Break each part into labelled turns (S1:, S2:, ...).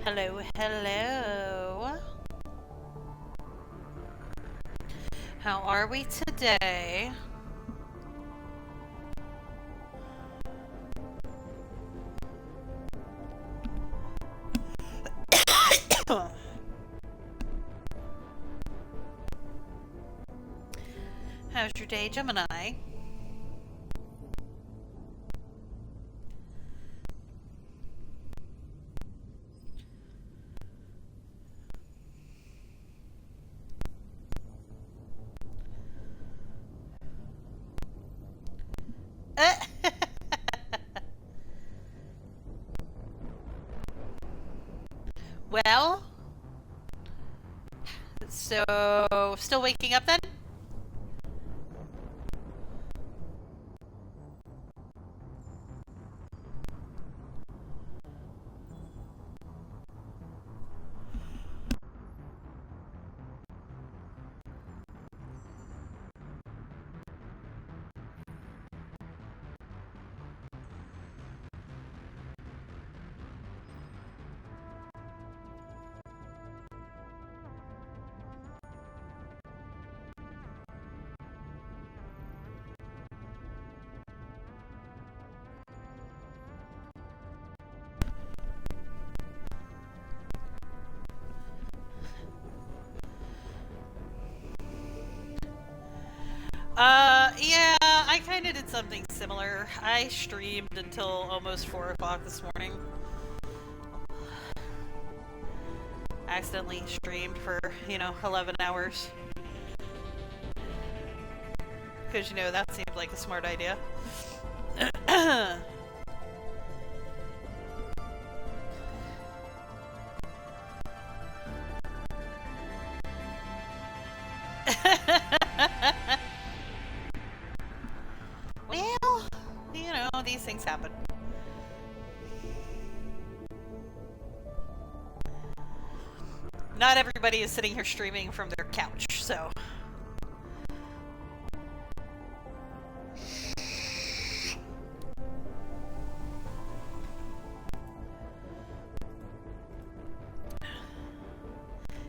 S1: Hello, hello. How are we today? How's your day, Gemini? Well, so still waking up then? Yeah, I kind of did something similar. I streamed until almost 4 o'clock this morning. Accidentally streamed for, 11 hours. Because, that seemed like a smart idea. Well, these things happen. Not everybody is sitting here streaming from their couch, so.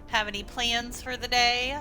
S1: Have any plans for the day?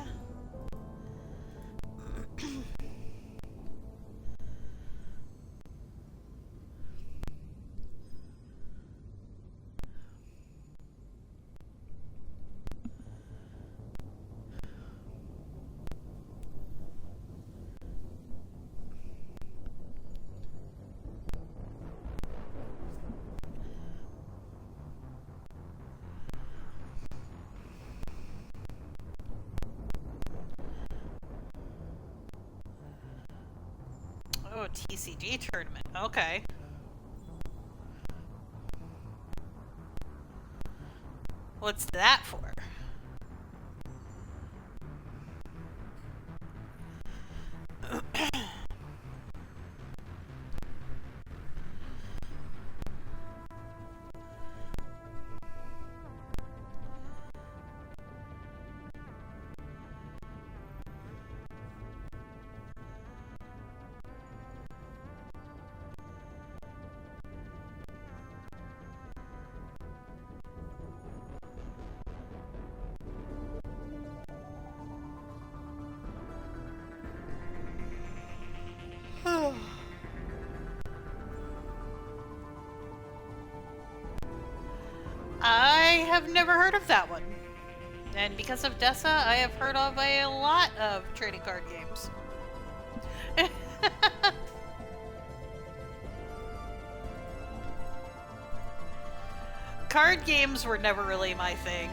S1: Oh, TCG tournament. Okay. What's that for? I have never heard of that one. And because of Dessa, I have heard of a lot of trading card games. Card games were never really my thing.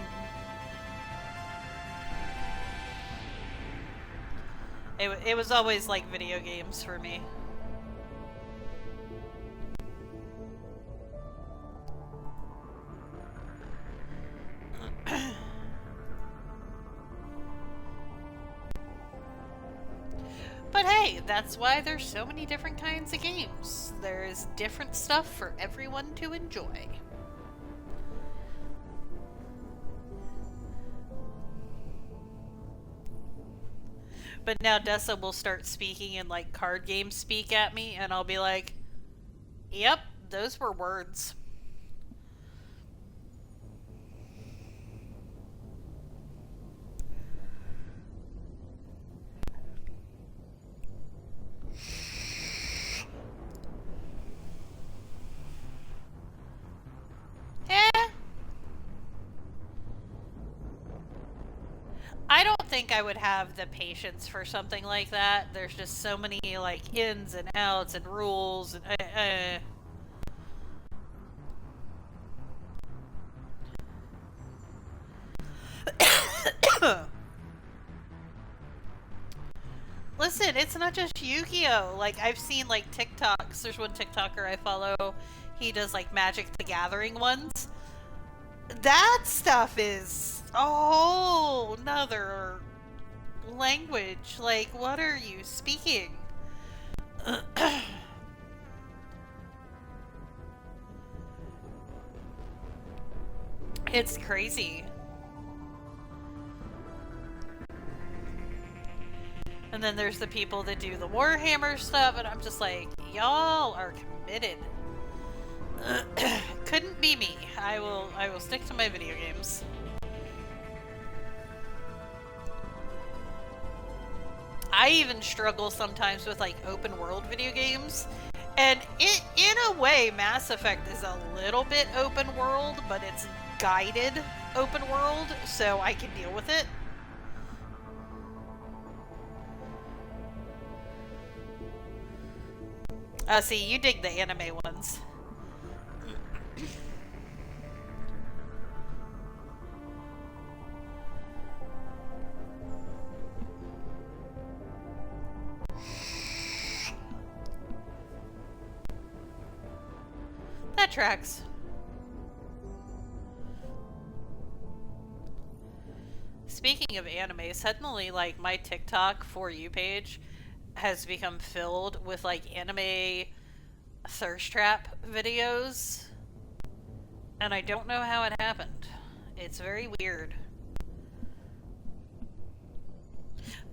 S1: It was always like video games for me. But hey, that's why there's so many different kinds of games. There's different stuff for everyone to enjoy. But now Dessa will start speaking in like card game speak at me, and I'll be like, yep, those were words. I don't think I would have the patience for something like that. There's just so many, like, ins and outs and rules and Listen, it's not just Yu-Gi-Oh! Like, I've seen, like, TikToks. There's one TikToker I follow. He does, like, Magic the Gathering ones. That stuff is a whole nother language. Like, what are you speaking? It's crazy. And then there's the people that do the Warhammer stuff, and I'm just like, y'all are committed. Couldn't be me. I will stick to my video games. I even struggle sometimes with, like, open world video games. And in a way, Mass Effect is a little bit open world, but it's guided open world, so I can deal with it. See, you dig the anime ones. That tracks. Speaking of anime, suddenly, like, my TikTok For You page has become filled with, like, anime thirst trap videos. And I don't know how it happened. It's very weird.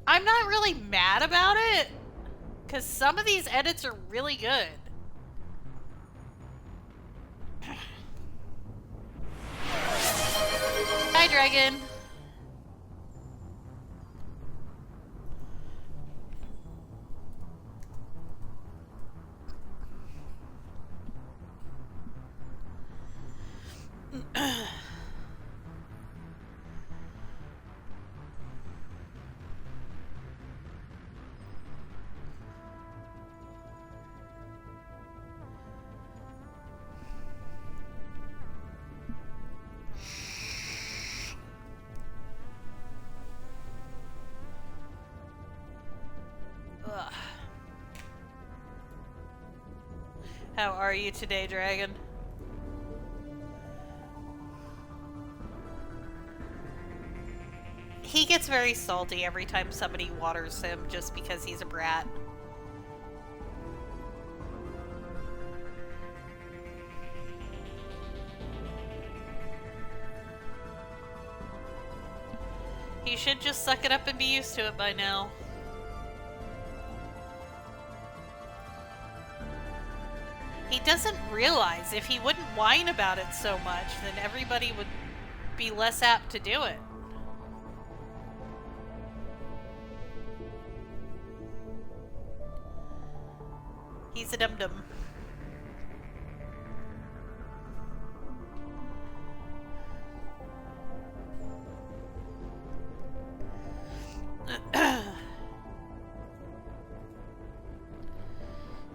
S1: I'm not really mad about it, because some of these edits are really good. Hi, Dragon. How are you today, Dragon? He gets very salty every time somebody waters him just because he's a brat. He should just suck it up and be used to it by now. He doesn't realize if he wouldn't whine about it so much, then everybody would be less apt to do it. He's a dum-dum.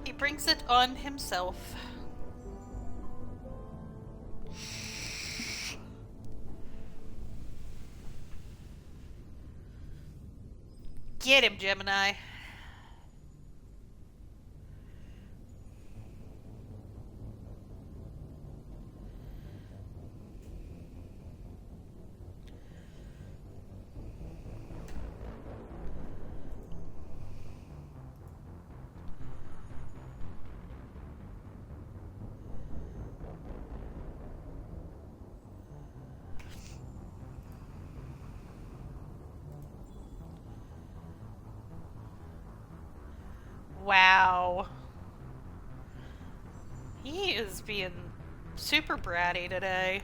S1: He brings it on himself. Get him, Gemini. Wow. He is being super bratty today.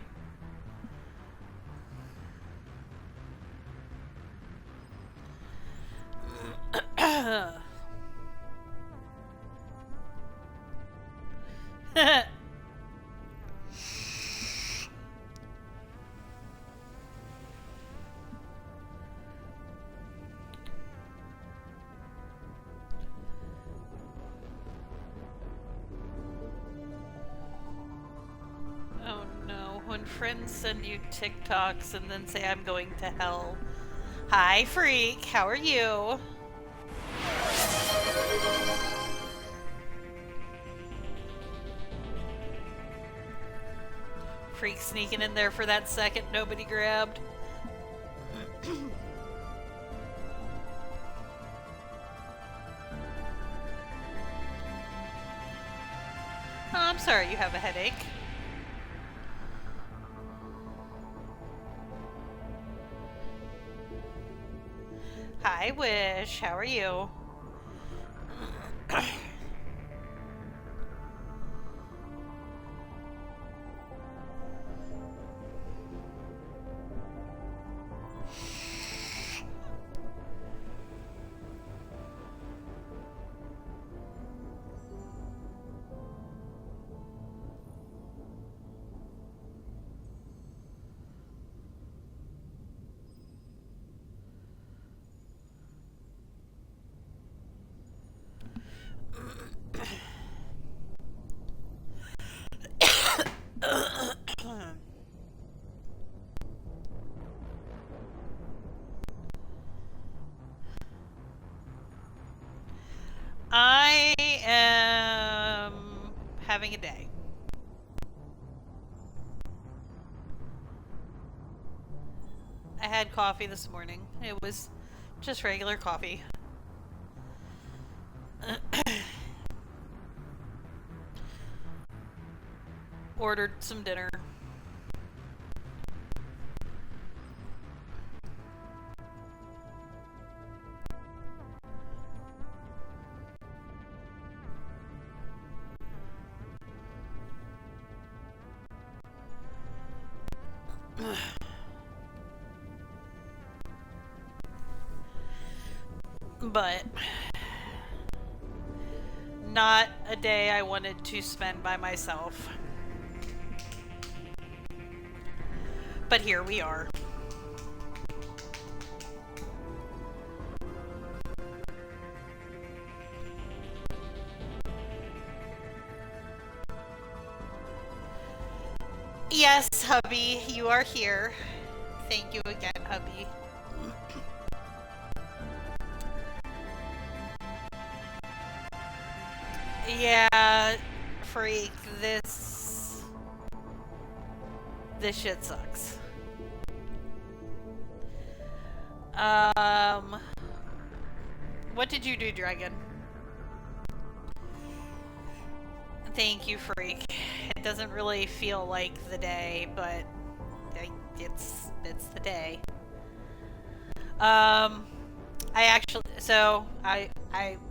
S1: friends send you TikToks and then say I'm going to hell. Hi, Freak. How are you? Freak sneaking in there for that second nobody grabbed. Oh, I'm sorry you have a headache. Hi, Wish. How are you? I am having a day. I had coffee this morning. It was just regular coffee. Ordered some dinner. But not a day I wanted to spend by myself. But here we are. Yes, hubby, you are here. Thank you again, hubby. Yeah, Freak, this shit sucks. What did you do, Dragon? Thank you, Freak. It doesn't really feel like the day, but it's the day.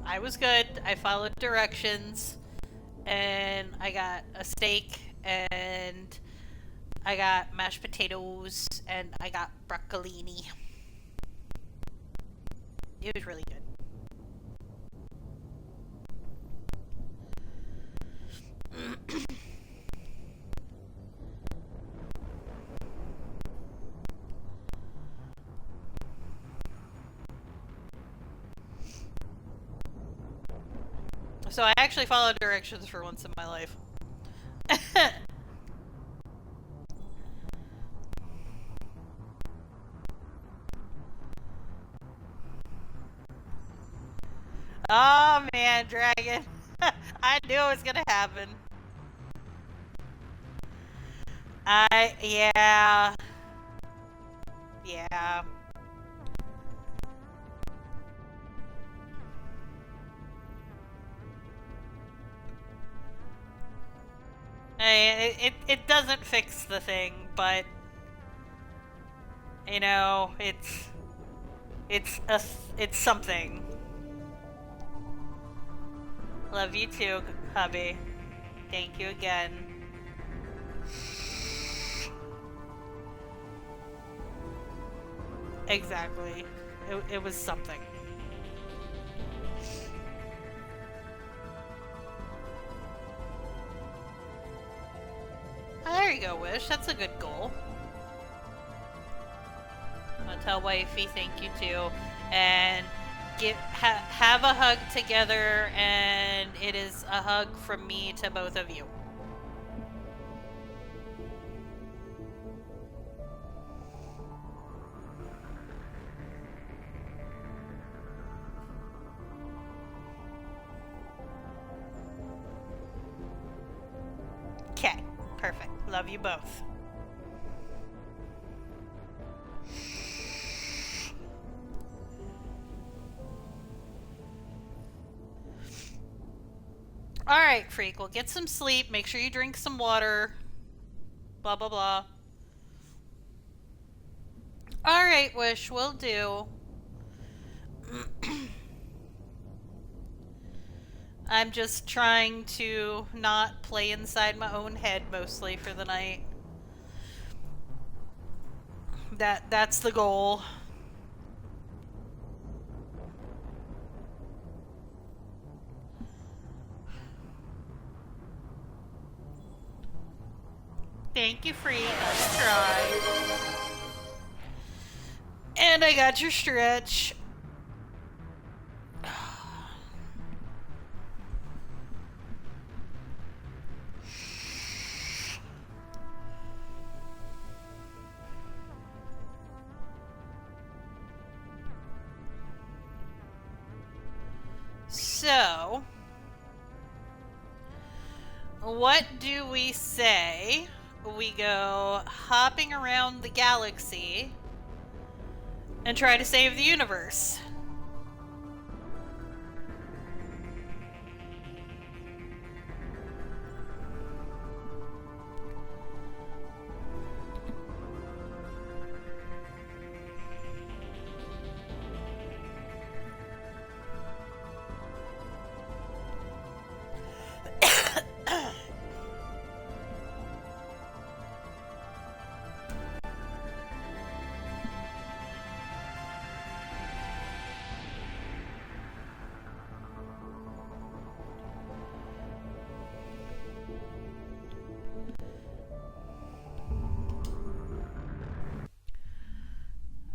S1: I was good. I followed directions, and I got a steak, and I got mashed potatoes, and I got broccolini. It was really good. So I actually followed directions for once in my life. Oh man, Dragon. I knew it was gonna happen. Yeah. Yeah. It doesn't fix the thing, but you know, it's something. Love you too, hubby. Thank you again. Exactly. It was something. Oh, there you go, Wish. That's a good goal. I'll tell wifey thank you too, and have a hug together, and it is a hug from me to both of you. Perfect. Love you both. Alright, Freak. Well, get some sleep. Make sure you drink some water. Blah, blah, blah. Alright, Wish. Will do. I'm just trying to not play inside my own head mostly for the night. That's the goal. Thank you, Free. Let's try. And I got your stretch. So, what do we say? We go hopping around the galaxy and try to save the universe.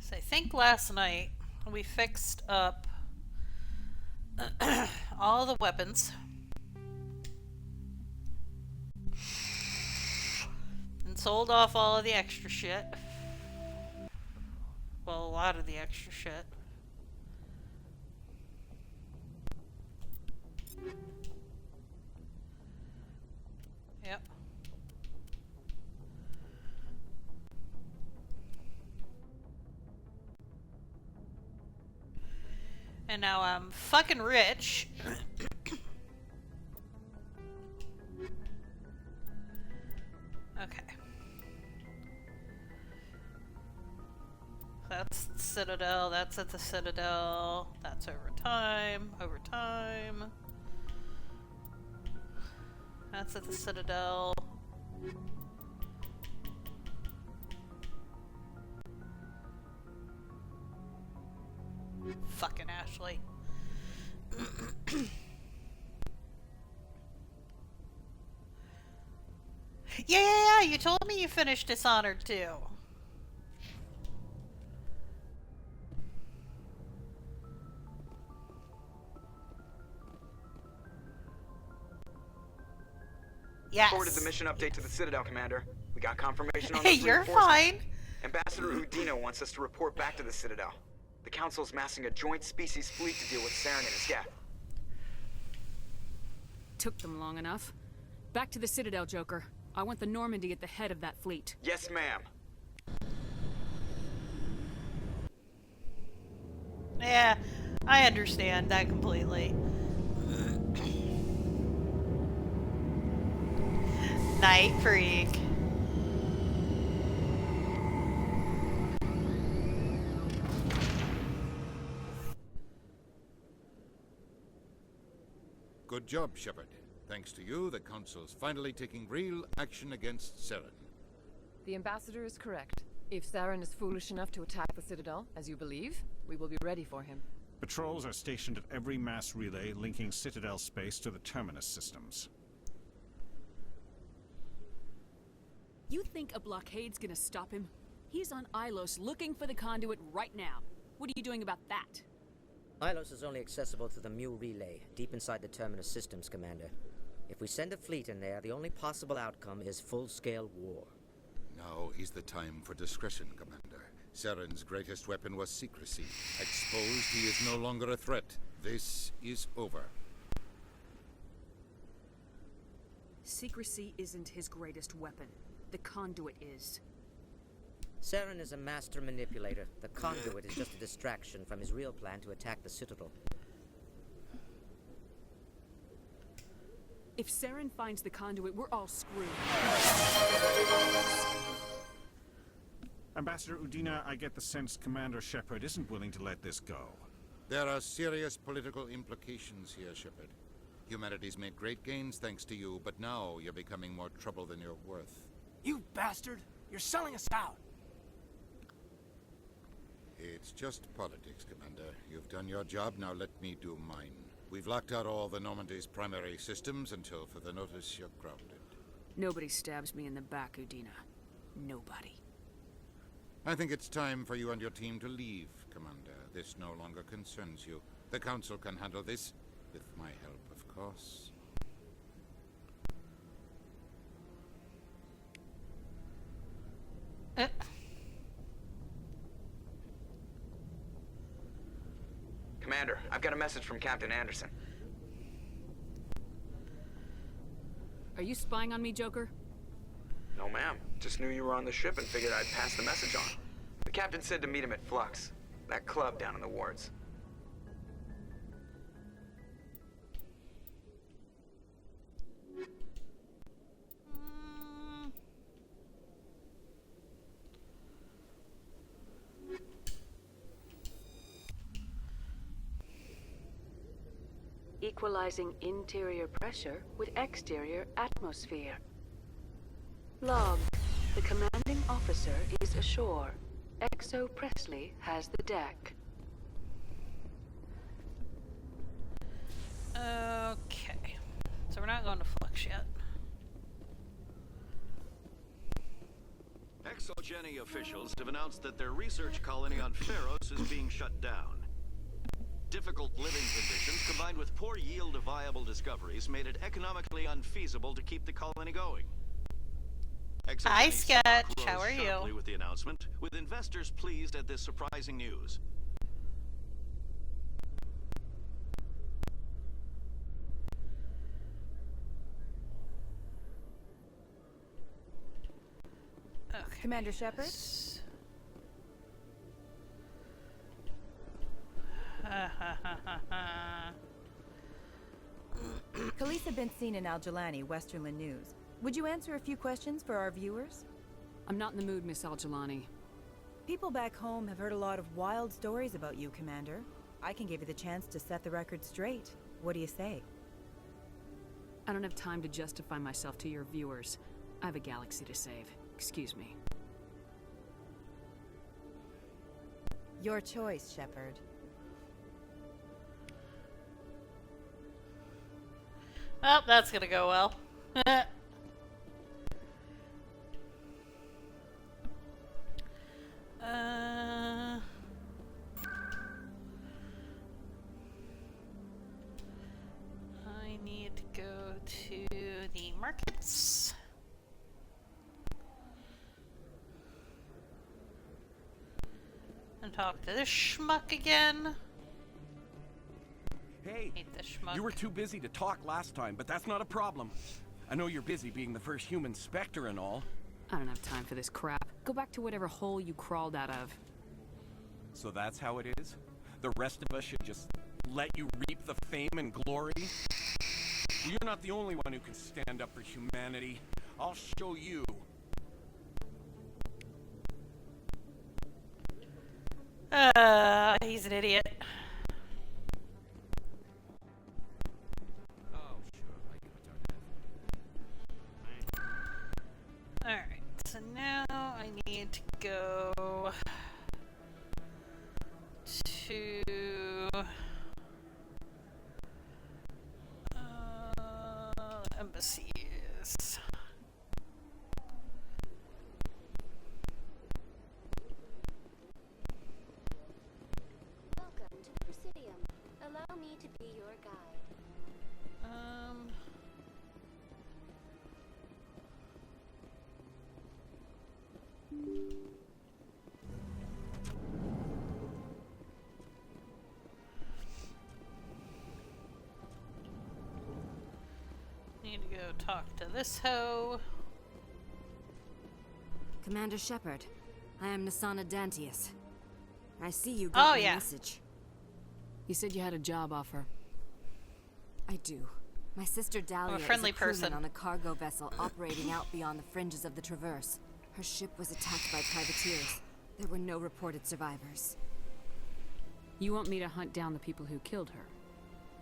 S1: So I think last night we fixed up all the weapons and sold off all of the extra shit. Well, a lot of the extra shit. Yep. And now I'm fucking rich. Okay. That's the Citadel, that's at the Citadel, that's overtime, overtime. That's at the Citadel. Fucking Ashley. Yeah, you told me you finished Dishonored too. Yes.
S2: Forwarded the mission update to the Citadel, Commander. We got confirmation on
S1: Hey,
S2: those
S1: you're
S2: reinforcements.
S1: fine.
S2: Ambassador Udino wants us to report back to the Citadel. The Council's massing a joint species fleet to deal with Saren and his gap.
S3: Took them long enough. Back to the Citadel, Joker. I want the Normandy at the head of that fleet.
S2: Yes, ma'am.
S1: Yeah, I understand that completely. Night Freak.
S4: Good job, Shepard. Thanks to you, the Council's finally taking real action against Saren.
S5: The Ambassador is correct. If Saren is foolish enough to attack the Citadel, as you believe, we will be ready for him.
S6: Patrols are stationed at every mass relay linking Citadel space to the Terminus systems.
S3: You think a blockade's gonna stop him? He's on Ilos looking for the conduit right now. What are you doing about that?
S7: Ilos is only accessible to the Mu relay, deep inside the Terminus systems, Commander. If we send a fleet in there, the only possible outcome is full-scale war.
S4: Now is the time for discretion, Commander. Saren's greatest weapon was secrecy. Exposed, he is no longer a threat. This is over.
S3: Secrecy isn't his greatest weapon. The conduit is.
S7: Saren is a master manipulator. The conduit is just a distraction from his real plan to attack the Citadel.
S3: If Saren finds the conduit, we're all screwed.
S6: Ambassador Udina, I get the sense Commander Shepard isn't willing to let this go.
S4: There are serious political implications here, Shepard. Humanity's made great gains thanks to you, but now you're becoming more trouble than you're worth.
S8: You bastard! You're selling us out!
S4: It's just politics, Commander. You've done your job, now let me do mine. We've locked out all the Normandy's primary systems until further notice you're grounded.
S3: Nobody stabs me in the back, Udina. Nobody.
S4: I think it's time for you and your team to leave, Commander. This no longer concerns you. The Council can handle this, with my help, of course.
S2: Commander, I've got a message from Captain Anderson.
S3: Are you spying on me, Joker?
S2: No, ma'am. Just knew you were on the ship and figured I'd pass the message on. The captain said to meet him at Flux, that club down in the wards.
S9: Equalizing interior pressure with exterior atmosphere. Log. The commanding officer is ashore. Exo Presley has the deck.
S1: Okay. So we're not going to Flux yet.
S10: Exogeny officials have announced that their research colony on Pharos is being shut down. Difficult living conditions combined with poor yield of viable discoveries made it economically unfeasible to keep the colony going.
S1: Hi, Sketch. How are
S10: you?
S1: you?
S10: With the announcement, with investors pleased at this surprising news.
S1: Okay.
S5: Commander Shepard? Police have been seen in Al-Jalani, Westerland News. Would you answer a few questions for our viewers?
S3: I'm not in the mood, Miss Al-Jalani.
S5: People back home have heard a lot of wild stories about you, Commander. I can give you the chance to set the record straight. What do you say?
S3: I don't have time to justify myself to your viewers. I have a galaxy to save. Excuse me.
S5: Your choice, Shepard.
S1: Oh, that's gonna go well. I need to go to the markets. And talk to this schmuck again.
S8: Hey,
S1: Hate this schmuck.
S8: you were too busy to talk last time, but that's not a problem. I know you're busy being the first human Spectre and all.
S3: I don't have time for this crap. Go back to whatever hole you crawled out of.
S8: So that's how it is? The rest of us should just let you reap the fame and glory? You're not the only one who can stand up for humanity. I'll show you.
S1: He's an idiot. Alright, so now I need to go to embassies.
S11: Welcome to the Presidium. Allow me to be your guide.
S1: Need to go talk to this hoe.
S12: Commander Shepard, I am Nasana Dantius. I see you got my message.
S3: You said you had a job offer.
S12: I do. My sister Dahlia is a crewman on a cargo vessel operating out beyond the fringes of the Traverse. Her ship was attacked by privateers. There were no reported survivors.
S3: You want me to hunt down the people who killed her?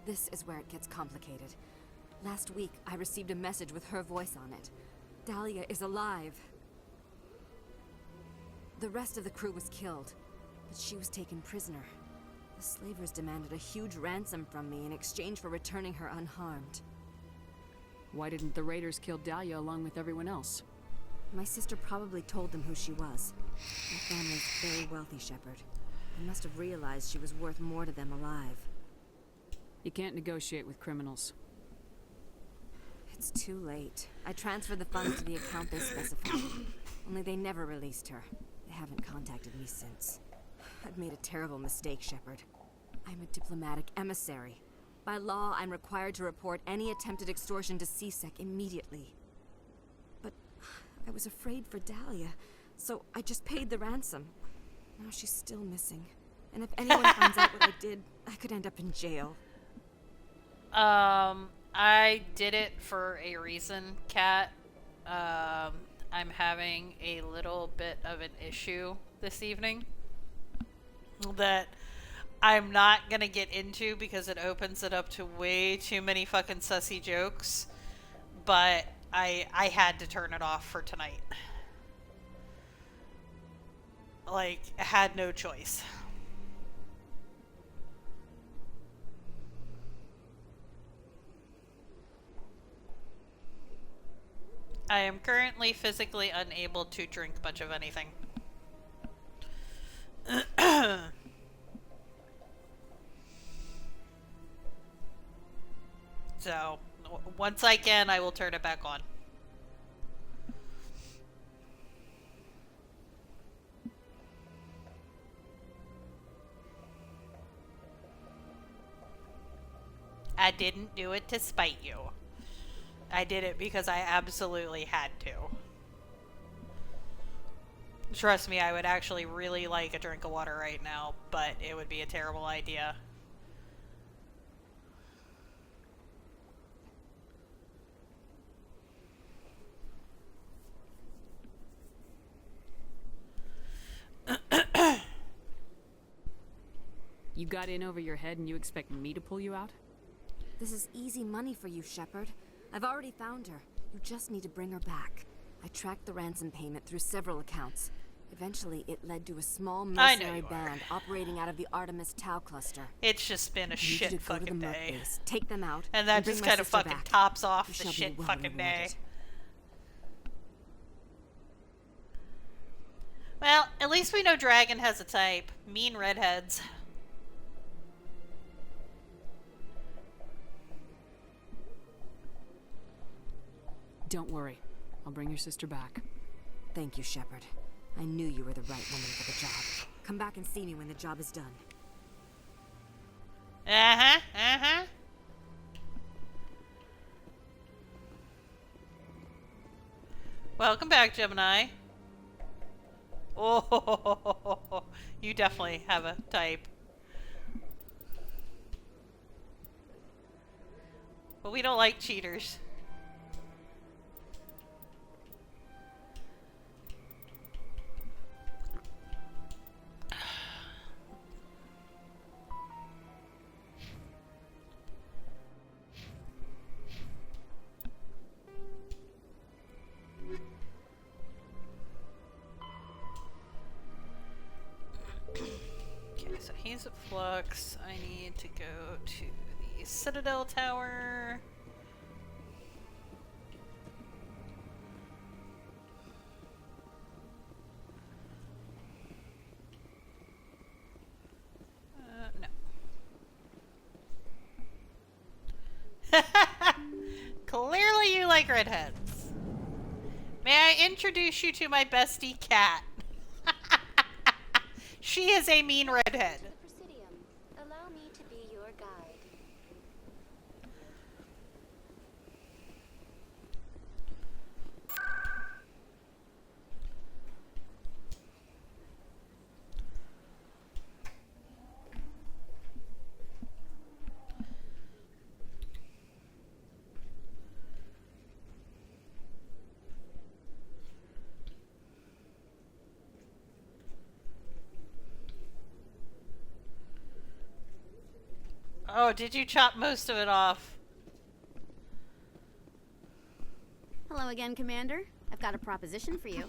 S12: This is where it gets complicated. Last week, I received a message with her voice on it. Dahlia is alive. The rest of the crew was killed, but she was taken prisoner. The slavers demanded a huge ransom from me in exchange for returning her unharmed.
S3: Why didn't the raiders kill Dahlia along with everyone else?
S12: My sister probably told them who she was. My family's very wealthy, Shepard. I must have realized she was worth more to them alive.
S3: You can't negotiate with criminals.
S12: It's too late. I transferred the funds to the account they specified. Only they never released her. They haven't contacted me since. I've made a terrible mistake, Shepard. I'm a diplomatic emissary. By law, I'm required to report any attempted extortion to CSEC immediately. But I was afraid for Dahlia, so I just paid the ransom. Now she's still missing. And if anyone finds out what I did, I could end up in jail.
S1: I did it for a reason, Kat. I'm having a little bit of an issue this evening that I'm not gonna get into because it opens it up to way too many fucking sussy jokes, but I had to turn it off for tonight. Like, I had no choice. I am currently physically unable to drink much of anything. So, once I can, I will turn it back on. I didn't do it to spite you. I did it because I absolutely had to. Trust me, I would actually really like a drink of water right now, but it would be a terrible idea.
S3: You got in over your head and you expect me to pull you out?
S12: This is easy money for you, Shepard. I've already found her. You just need to bring her back. I tracked the ransom payment through several accounts. Eventually, it led to a small mercenary band operating out of the Artemis Tau cluster.
S1: It's just been a shit fucking day.
S12: Base, take them out,
S1: and that just kind of fucking
S12: back.
S1: tops off the shit fucking day. Well, at least we know Dragon has a type. Mean redheads.
S3: Don't worry. I'll bring your sister back.
S12: Thank you, Shepard. I knew you were the right woman for the job. Come back and see me when the job is done.
S1: Uh-huh, uh-huh. Welcome back, Gemini. Oh, you definitely have a type. But we don't like cheaters. He's at Flux. I need to go to the Citadel Tower. No. Clearly you like redheads. May I introduce you to my bestie, Cat? She is a mean redhead.
S11: Allow me to be your guide.
S1: Oh, did you chop most of it off?
S11: Hello again, Commander. I've got a proposition for you.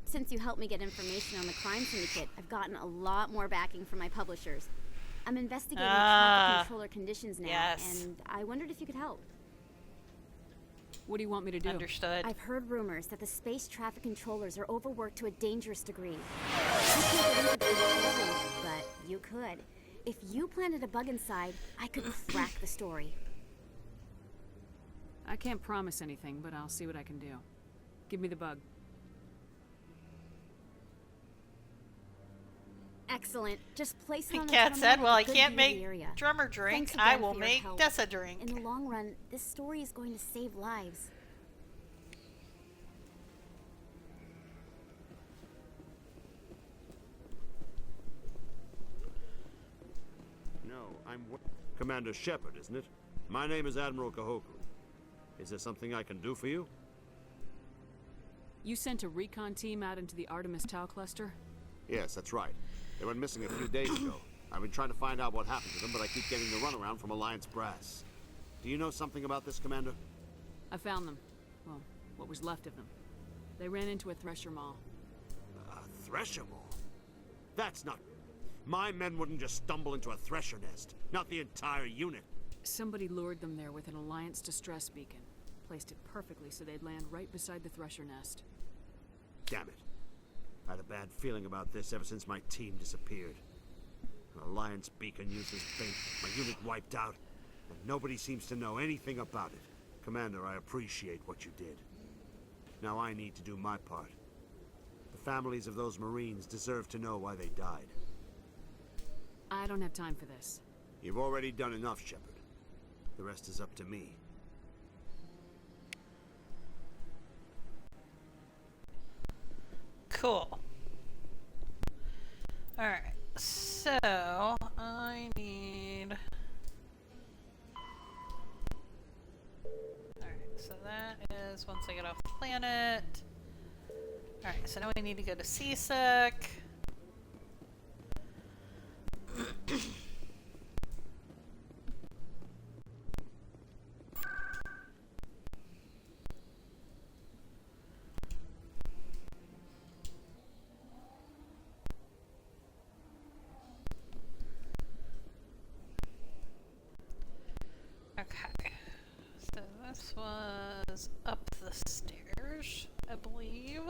S11: Since you helped me get information on the crime syndicate, I've gotten a lot more backing from my publishers. I'm investigating traffic controller conditions now, and I wondered if you could help.
S3: What do you want me to do?
S1: Understood.
S11: I've heard rumors that the space traffic controllers are overworked to a dangerous degree. You can't get into the building, but you could. If you planted a bug inside, I could crack the story.
S3: I can't promise anything, but I'll see what I can do. Give me the bug.
S11: Excellent. Just place it
S1: The
S11: on the
S1: cat said, well, I
S11: good
S1: can't
S11: view of the
S1: make
S11: area.
S1: drummer drink.
S11: Thanks
S1: I
S11: again
S1: will
S11: for your
S1: make
S11: help.
S1: Dessa drink.
S11: In the long run, this story is going to save lives.
S13: No, Commander Shepard, isn't it? My name is Admiral Kahoku. Is there something I can do for you?
S3: You sent a recon team out into the Artemis Tau cluster?
S13: Yes, that's right. They went missing a few days ago. I've been trying to find out what happened to them, but I keep getting the runaround from Alliance brass. Do you know something about this, Commander?
S3: I found them. Well, what was left of them. They ran into a Thresher Maw.
S13: A Thresher Maw? That's not... My men wouldn't just stumble into a Thresher nest. Not the entire unit.
S3: Somebody lured them there with an Alliance distress beacon. Placed it perfectly so they'd land right beside the Thresher nest.
S13: Damn it. I had a bad feeling about this ever since my team disappeared. An Alliance beacon used as bait, my unit wiped out, and nobody seems to know anything about it. Commander, I appreciate what you did. Now I need to do my part. The families of those Marines deserve to know why they died.
S3: I don't have time for this.
S13: You've already done enough, Shepard. The rest is up to me.
S1: Cool. Alright, so I need... Alright, so that is once I get off the planet. Alright, so now we need to go to CSEC. Okay, so this was up the stairs, I believe.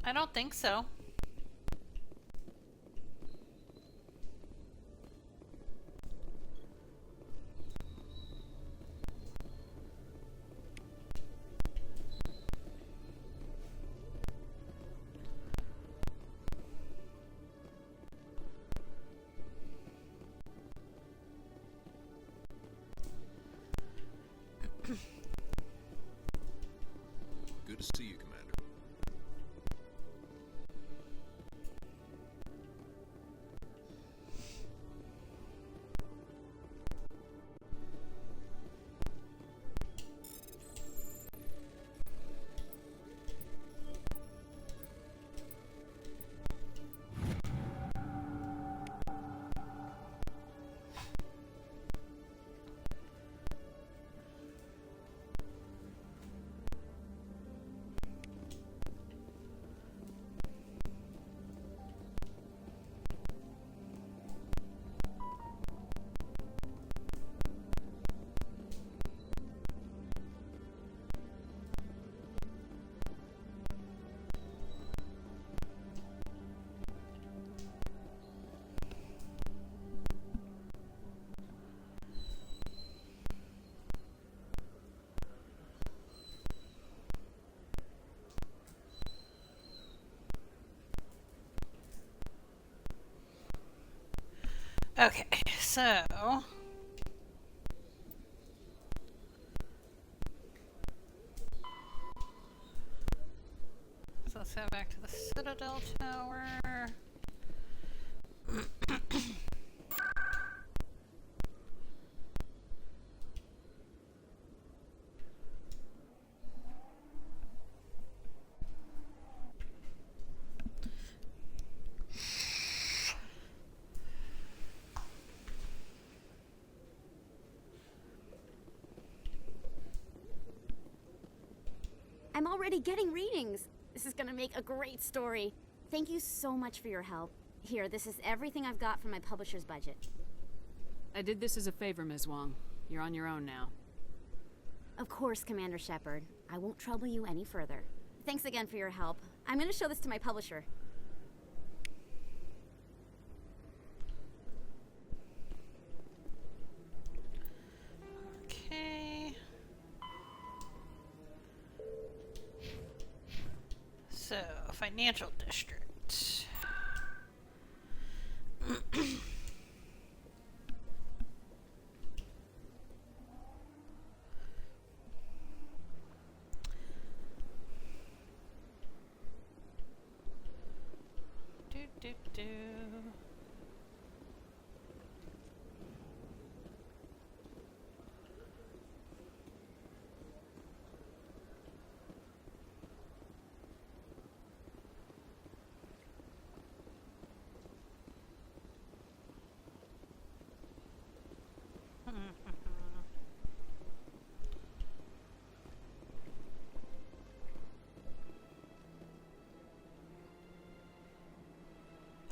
S1: I don't think so.
S14: Good to see you, Commander. Okay, so let's go back to the Citadel Tower.
S11: I'm already getting readings. This is gonna make a great story. Thank you so much for your help. Here, this is everything I've got from my publisher's budget.
S3: I did this as a favor, Ms. Wong. You're on your own now.
S11: Of course, Commander Shepard. I won't trouble you any further. Thanks again for your help. I'm gonna show this to my publisher.
S1: Okay. So, financial district. Do.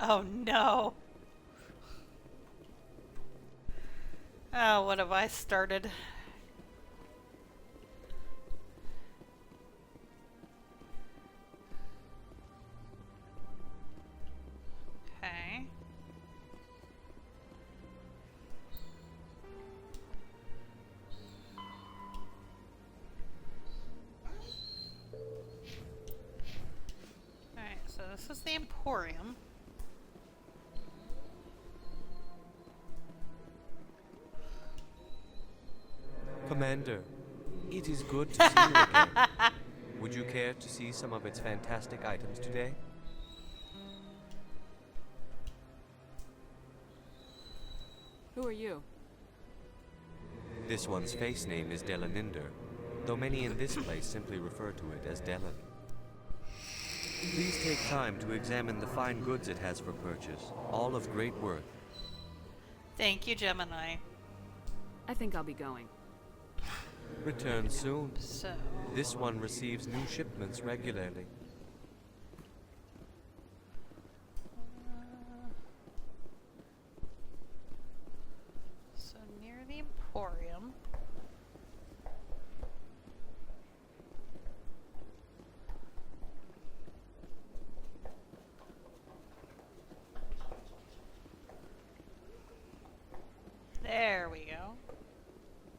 S1: Oh no. Oh, what have I started? Okay. Alright, so this is the Emporium.
S15: Commander, it is good to see you again. Would you care to see some of its fantastic items today?
S3: Who are you?
S15: This one's face name is Delaninder, though many in this place simply refer to it as Delan. Please take time to examine the fine goods it has for purchase, all of great worth.
S1: Thank you, Gemini.
S3: I think I'll be going.
S15: Return soon.
S1: So.
S15: This one receives new shipments regularly.
S1: So near the Emporium. There we go.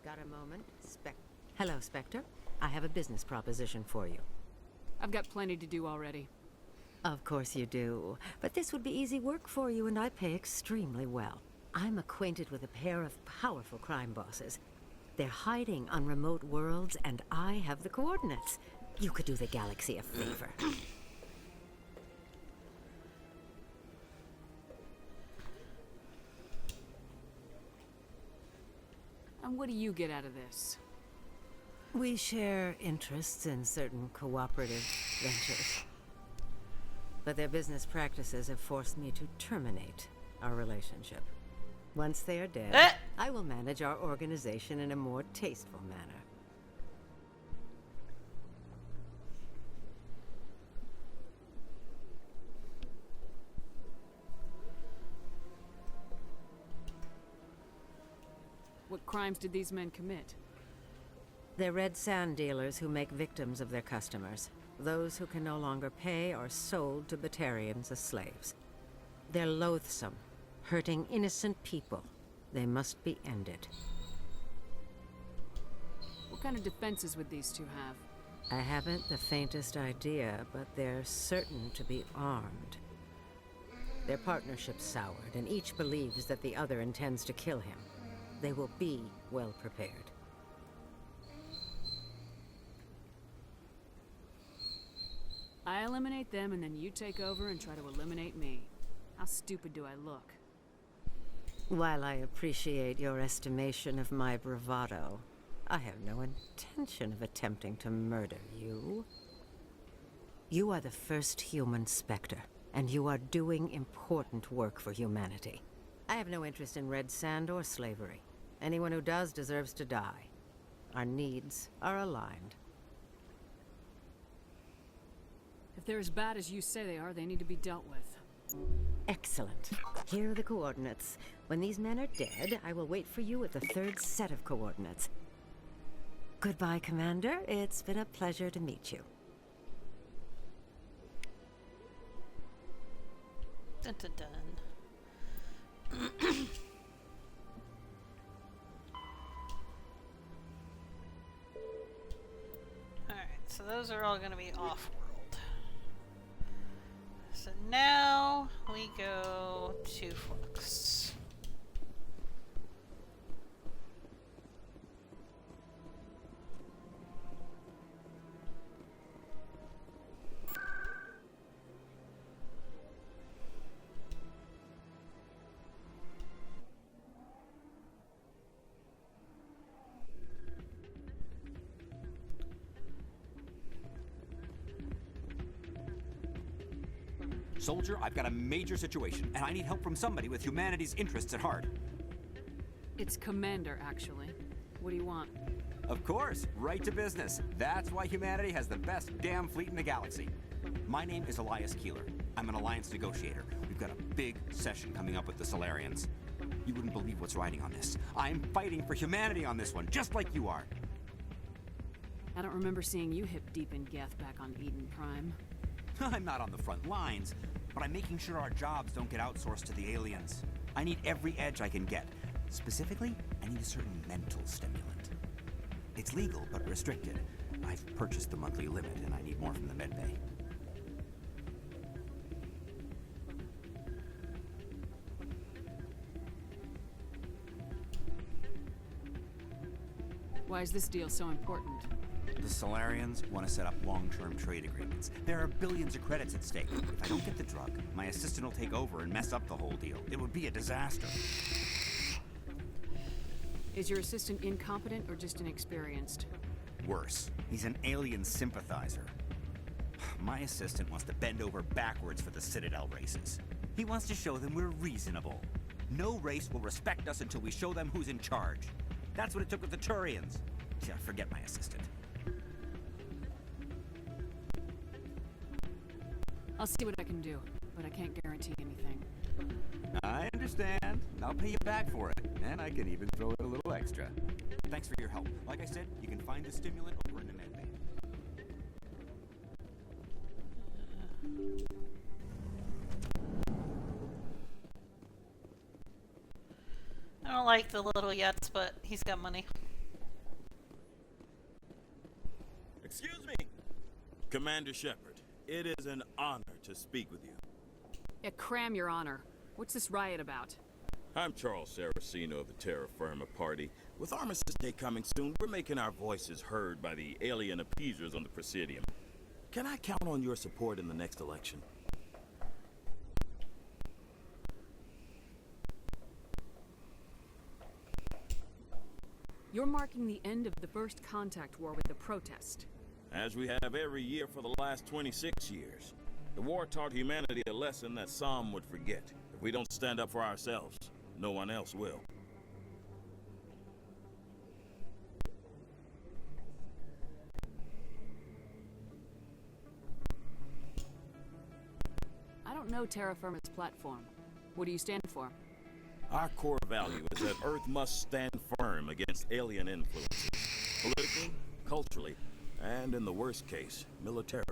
S16: Got a moment? Hello, Spectre. I have a business proposition for you.
S3: I've got plenty to do already.
S16: Of course you do. But this would be easy work for you, and I pay extremely well. I'm acquainted with a pair of powerful crime bosses. They're hiding on remote worlds, and I have the coordinates. You could do the galaxy a favor.
S3: And what do you get out of this?
S16: We share interests in certain cooperative ventures. But their business practices have forced me to terminate our relationship. Once they are dead, I will manage our organization in a more tasteful manner.
S3: What crimes did these men commit?
S16: They're red sand dealers who make victims of their customers. Those who can no longer pay are sold to Batarians as slaves. They're loathsome, hurting innocent people. They must be ended.
S3: What kind of defenses would these two have?
S16: I haven't the faintest idea, but they're certain to be armed. Their partnership's soured, and each believes that the other intends to kill him. They will be well prepared.
S3: I eliminate them, and then you take over and try to eliminate me. How stupid do I look?
S16: While I appreciate your estimation of my bravado, I have no intention of attempting to murder you. You are the first human Spectre, and you are doing important work for humanity. I have no interest in red sand or slavery. Anyone who does deserves to die. Our needs are aligned.
S3: If they're as bad as you say they are, they need to be dealt with.
S16: Excellent. Here are the coordinates. When these men are dead, I will wait for you at the third set of coordinates. Goodbye, Commander. It's been a pleasure to meet you.
S1: Dun dun dun. Alright, so those are all going to be off-world. So now we go to Flux.
S17: Soldier, I've got a major situation, and I need help from somebody with humanity's interests at heart.
S3: It's Commander, actually. What do you want?
S17: Of course, right to business. That's why humanity has the best damn fleet in the galaxy. My name is Elias Keeler. I'm an alliance negotiator. We've got a big session coming up with the Solarians. You wouldn't believe what's riding on this. I'm fighting for humanity on this one, just like you are.
S3: I don't remember seeing you hip deep in Geth back on Eden Prime.
S17: I'm not on the front lines, but I'm making sure our jobs don't get outsourced to the aliens. I need every edge I can get. Specifically, I need a certain mental stimulant. It's legal, but restricted. I've purchased the monthly limit, and I need more from the medbay.
S3: Why is this deal so important?
S17: The Solarians want to set up long-term trade agreements. There are billions of credits at stake. If I don't get the drug, my assistant will take over and mess up the whole deal. It would be a disaster.
S3: Is your assistant incompetent or just inexperienced?
S17: Worse, he's an alien sympathizer. My assistant wants to bend over backwards for the Citadel races. He wants to show them we're reasonable. No race will respect us until we show them who's in charge. That's what it took with the Turians. Yeah, forget my assistant.
S3: I'll see what I can do, but I can't guarantee anything.
S17: I understand. I'll pay you back for it, and I can even throw in a little extra. Thanks for your help. Like I said, you can find the stimulant over in the medbay.
S1: I don't like the little Yuts, but he's got money.
S18: Excuse me, Commander Shepard. It is an honor to speak with you.
S3: Yeah, cram your honor. What's this riot about?
S18: I'm Charles Saraceno of the Terra Firma Party. With Armistice Day coming soon, we're making our voices heard by the alien appeasers on the Presidium. Can I count on your support in the next election?
S3: You're marking the end of the first contact war with the protest.
S18: As we have every year for the last 26 years. The war taught humanity a lesson that some would forget. If we don't stand up for ourselves, no one else will.
S3: I don't know Terra Firma's platform. What do you stand for?
S18: Our core value is that Earth must stand firm against alien influences. Politically, culturally, and in the worst case, militarily.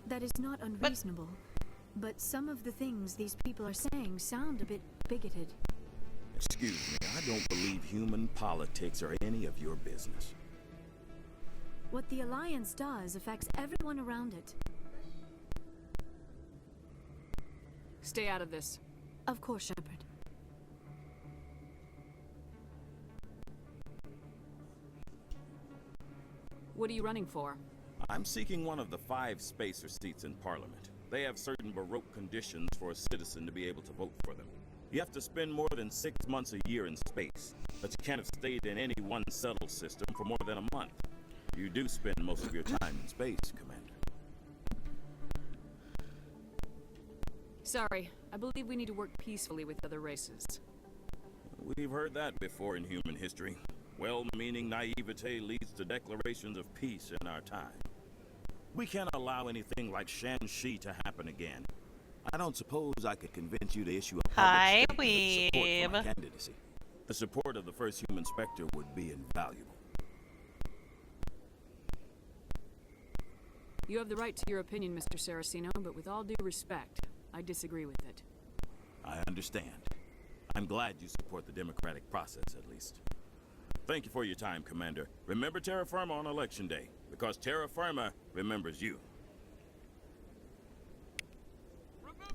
S19: That is not unreasonable. But some of the things these people are saying sound a bit bigoted.
S18: Excuse me, I don't believe human politics are any of your business.
S19: What the Alliance does affects everyone around it.
S3: Stay out of this.
S19: Of course, Shepard.
S3: What are you running for?
S18: I'm seeking one of the 5 spacer seats in Parliament. They have certain Baroque conditions for a citizen to be able to vote for them. You have to spend more than 6 months a year in space, but you can't have stayed in any one settled system for more than a month. You do spend most of your time in space, Commander.
S3: Sorry, I believe we need to work peacefully with other races.
S18: We've heard that before in human history. Well-meaning naivete leads to declarations of peace in our time. We can't allow anything like Shan-Shi to happen again. I don't suppose I could convince you to issue a
S1: Hi,
S18: public statement of support for my
S1: Weeb.
S18: candidacy. The support of the first human Spectre would be invaluable.
S3: You have the right to your opinion, Mr. Saraceno, but with all due respect, I disagree with it.
S18: I understand. I'm glad you support the democratic process, at least. Thank you for your time, Commander. Remember Terra Firma on Election Day, because Terra Firma remembers you.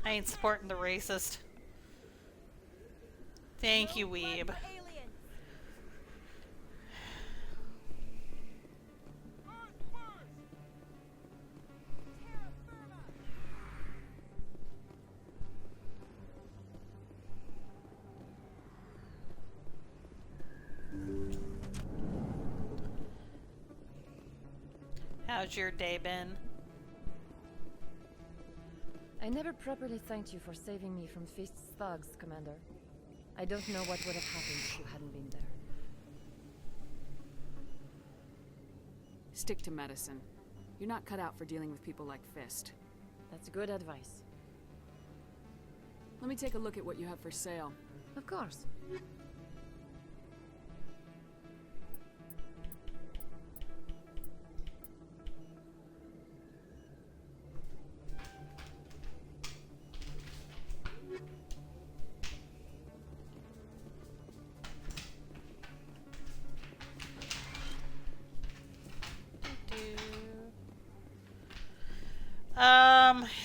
S1: I ain't supporting the racist. Thank you, Weeb. How's your day been?
S20: I never properly thanked you for saving me from Fist's thugs, Commander. I don't know what would have happened if you hadn't been there.
S3: Stick to medicine. You're not cut out for dealing with people like Fist.
S20: That's good advice.
S3: Let me take a look at what you have for sale.
S20: Of course.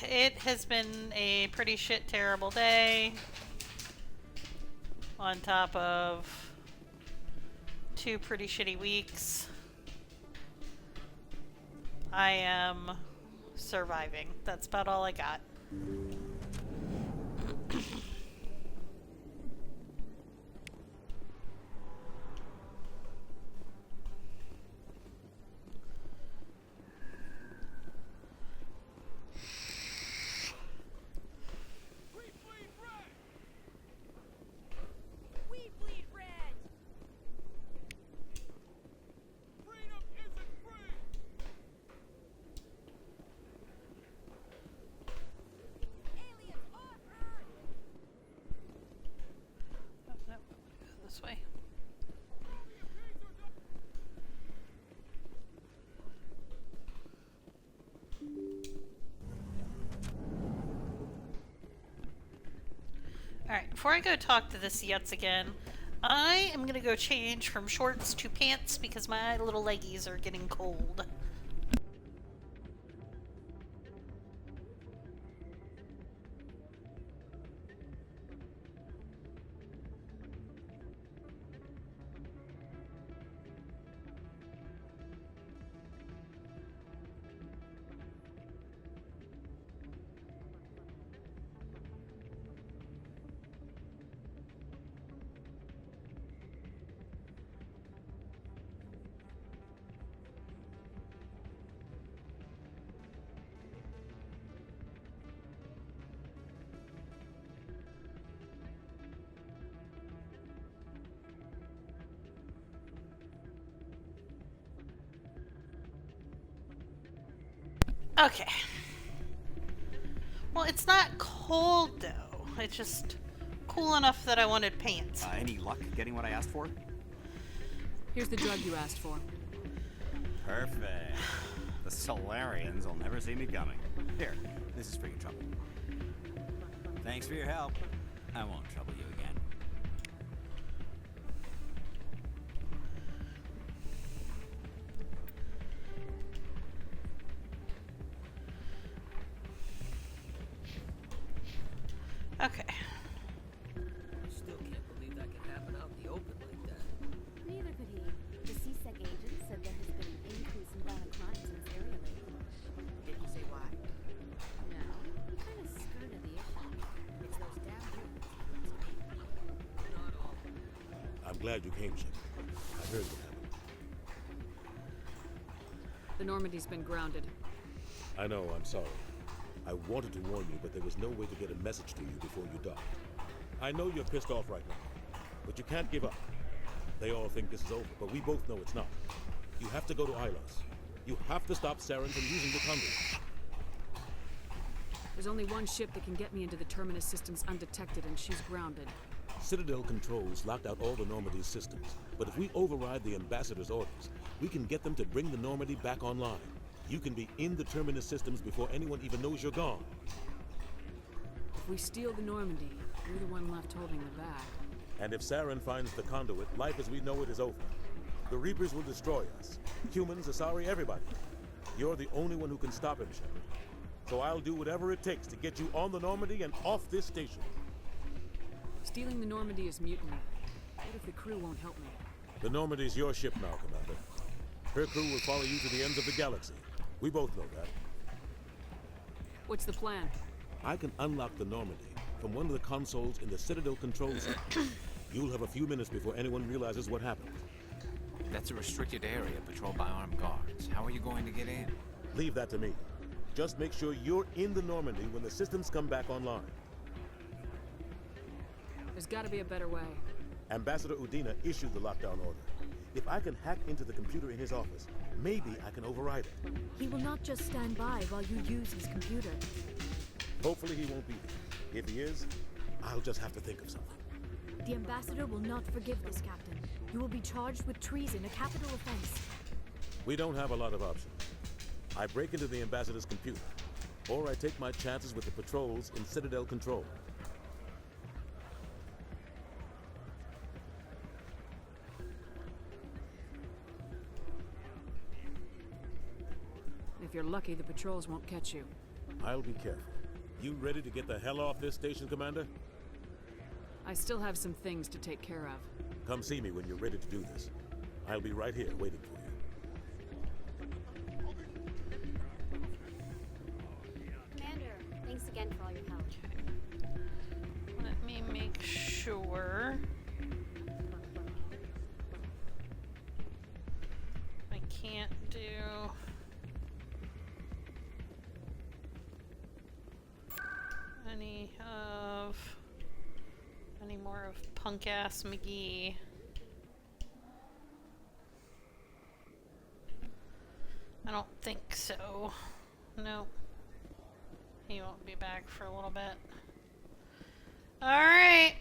S1: It has been a pretty shit terrible day. On top of 2 pretty shitty weeks. I am surviving. That's about all I got. This way. Alright, before I go talk to this Yutz again, I am gonna go change from shorts to pants because my little leggies are getting cold. Okay. Well, it's not cold though. It's just cool enough that I wanted pants.
S17: Any luck getting what I asked for?
S3: Here's the drug you asked for.
S17: Perfect. The Solarians will never see me coming. Here, this is for your trouble. Thanks for your help. I won't trouble you again.
S1: Okay.
S21: Still can't believe that could happen out in the open like that.
S11: Neither could he. The CSEC agent said there has been an increase in violent crimes in this area lately.
S21: Did he say why?
S11: No, he kind of skirted the issue.
S21: It's those damn humans. Not all.
S22: I'm glad you came, Shepard. I heard what happened.
S3: The Normandy's been grounded.
S22: I know, I'm sorry. I wanted to warn you, but there was no way to get a message to you before you died. I know you're pissed off right now, but you can't give up. They all think this is over, but we both know it's not. You have to go to Ilos. You have to stop Saren from using the conduit.
S3: There's only one ship that can get me into the Terminus systems undetected, and she's grounded.
S22: Citadel controls locked out all the Normandy's systems, but if we override the Ambassador's orders, we can get them to bring the Normandy back online. You can be in the Terminus systems before anyone even knows you're gone.
S3: If we steal the Normandy, you're the one left holding the bag.
S22: And if Saren finds the conduit, life as we know it is over. The Reapers will destroy us. Humans, Asari, everybody. You're the only one who can stop him, Shepard. So I'll do whatever it takes to get you on the Normandy and off this station.
S3: Stealing the Normandy is mutiny. What if the crew won't help me?
S22: The Normandy's your ship now, Commander. Her crew will follow you to the ends of the galaxy. We both know that.
S3: What's the plan?
S22: I can unlock the Normandy from one of the consoles in the Citadel control center. You'll have a few minutes before anyone realizes what happened.
S6: That's a restricted area patrolled by armed guards. How are you going to get in?
S22: Leave that to me. Just make sure you're in the Normandy when the systems come back online.
S3: There's gotta be a better way.
S22: Ambassador Udina issued the lockdown order. If I can hack into the computer in his office, maybe I can override it.
S19: He will not just stand by while you use his computer.
S22: Hopefully he won't be there. If he is, I'll just have to think of something.
S19: The Ambassador will not forgive this, Captain. You will be charged with treason, a capital offense.
S22: We don't have a lot of options. I break into the Ambassador's computer, or I take my chances with the patrols in Citadel control.
S3: If you're lucky, the patrols won't catch you.
S22: I'll be careful. You ready to get the hell off this station, Commander?
S3: I still have some things to take care of.
S22: Come see me when you're ready to do this. I'll be right here waiting for you.
S11: Commander, thanks again for all your help.
S1: Let me make sure. I can't do any more of punk ass McGee. I don't think so. Nope. He won't be back for a little bit. Alright.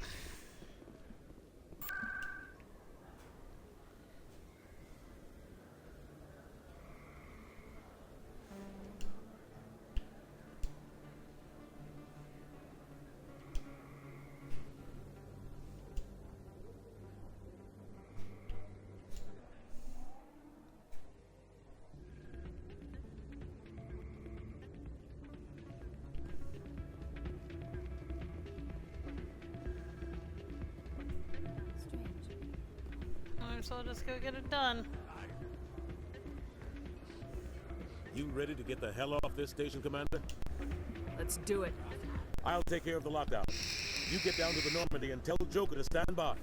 S1: So I'll just go get it done.
S22: You ready to get the hell off this station, Commander?
S3: Let's do it.
S22: I'll take care of the lockdown. You get down to the Normandy and tell Joker to stand by.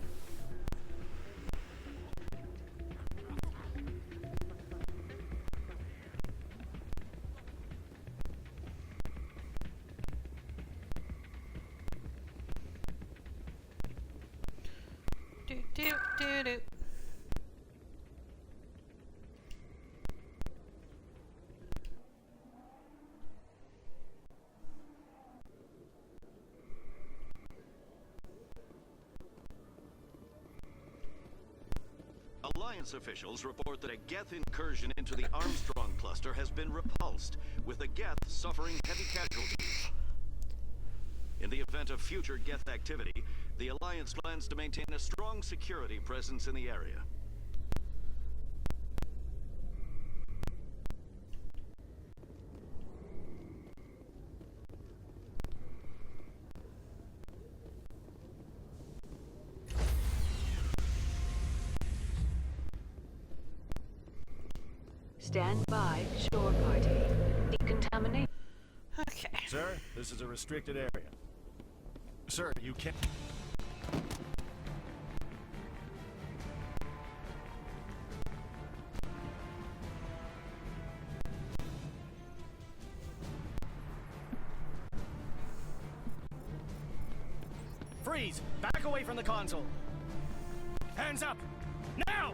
S1: Do.
S10: Alliance officials report that a Geth incursion into the Armstrong cluster has been repulsed, with the Geth suffering heavy casualties. In the event of future Geth activity, the Alliance plans to maintain a strong security presence in the area.
S9: Stand by, shore party. Decontaminate.
S1: Okay.
S7: Sir, this is a restricted area. Sir, you can't... Freeze! Back away from the console! Hands up! Now!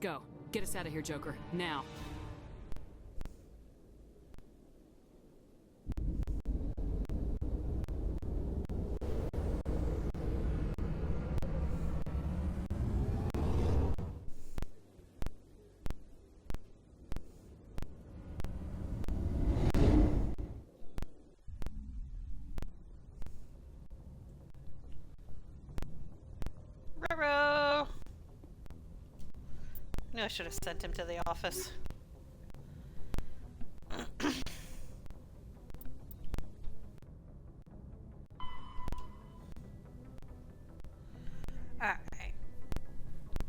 S3: Let's go. Get us out of here, Joker. Now.
S1: Ruh-roh. No, I should have sent him to the office. Alright.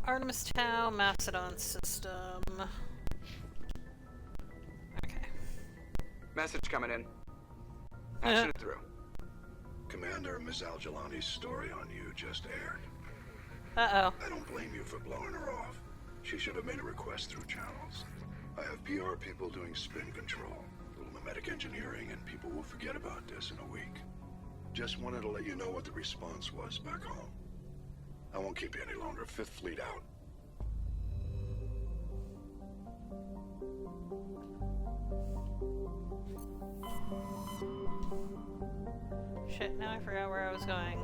S1: Artemis Tau, Macedon system. Okay.
S2: Message coming in. Pass it through.
S4: Commander, Miss Al-Jalani's story on you just aired.
S1: Uh-oh.
S4: I don't blame you for blowing her off. She should have made a request through channels. I have PR people doing spin control, a little mimetic engineering, and people will forget about this in a week. Just wanted to let you know what the response was back home. I won't keep you any longer. Fifth Fleet out.
S1: Shit, now I forgot where I was going.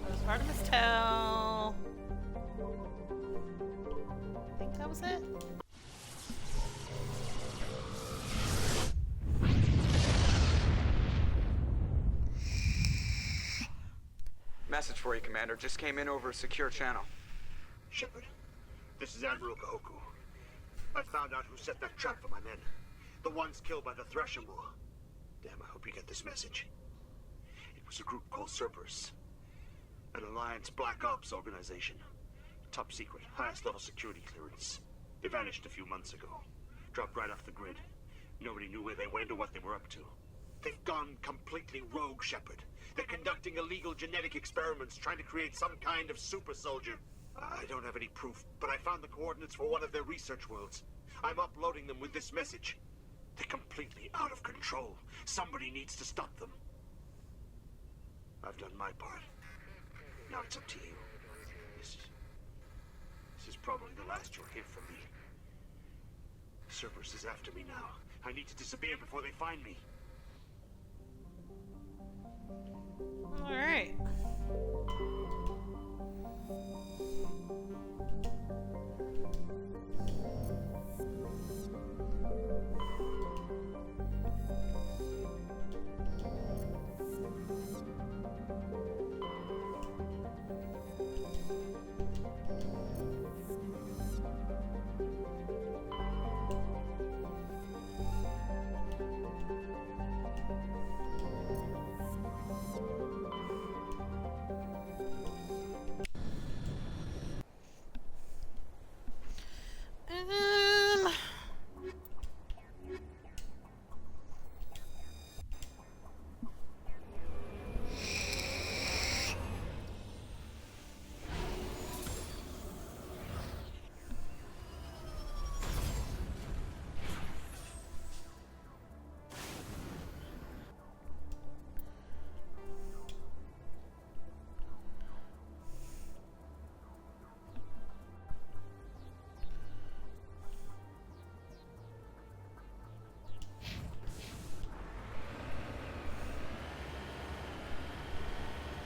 S1: That was Artemis Tau. I think that was it.
S2: Message for you, Commander. Just came in over a secure channel.
S13: Shepard, this is Admiral Kahoku. I found out who set that trap for my men. The ones killed by the Thresher War. Damn, I hope you get this message. It was a group called Cerberus. An Alliance Black Ops organization. Top secret, highest level security clearance. They vanished a few months ago. Dropped right off the grid. Nobody knew where they went or what they were up to. They've gone completely rogue, Shepard. They're conducting illegal genetic experiments, trying to create some kind of super soldier. I don't have any proof, but I found the coordinates for one of their research worlds. I'm uploading them with this message. They're completely out of control. Somebody needs to stop them. I've done my part. Now it's up to you. This is probably the last you'll hear from me. Cerberus is after me now. I need to disappear before they find me.
S1: All right.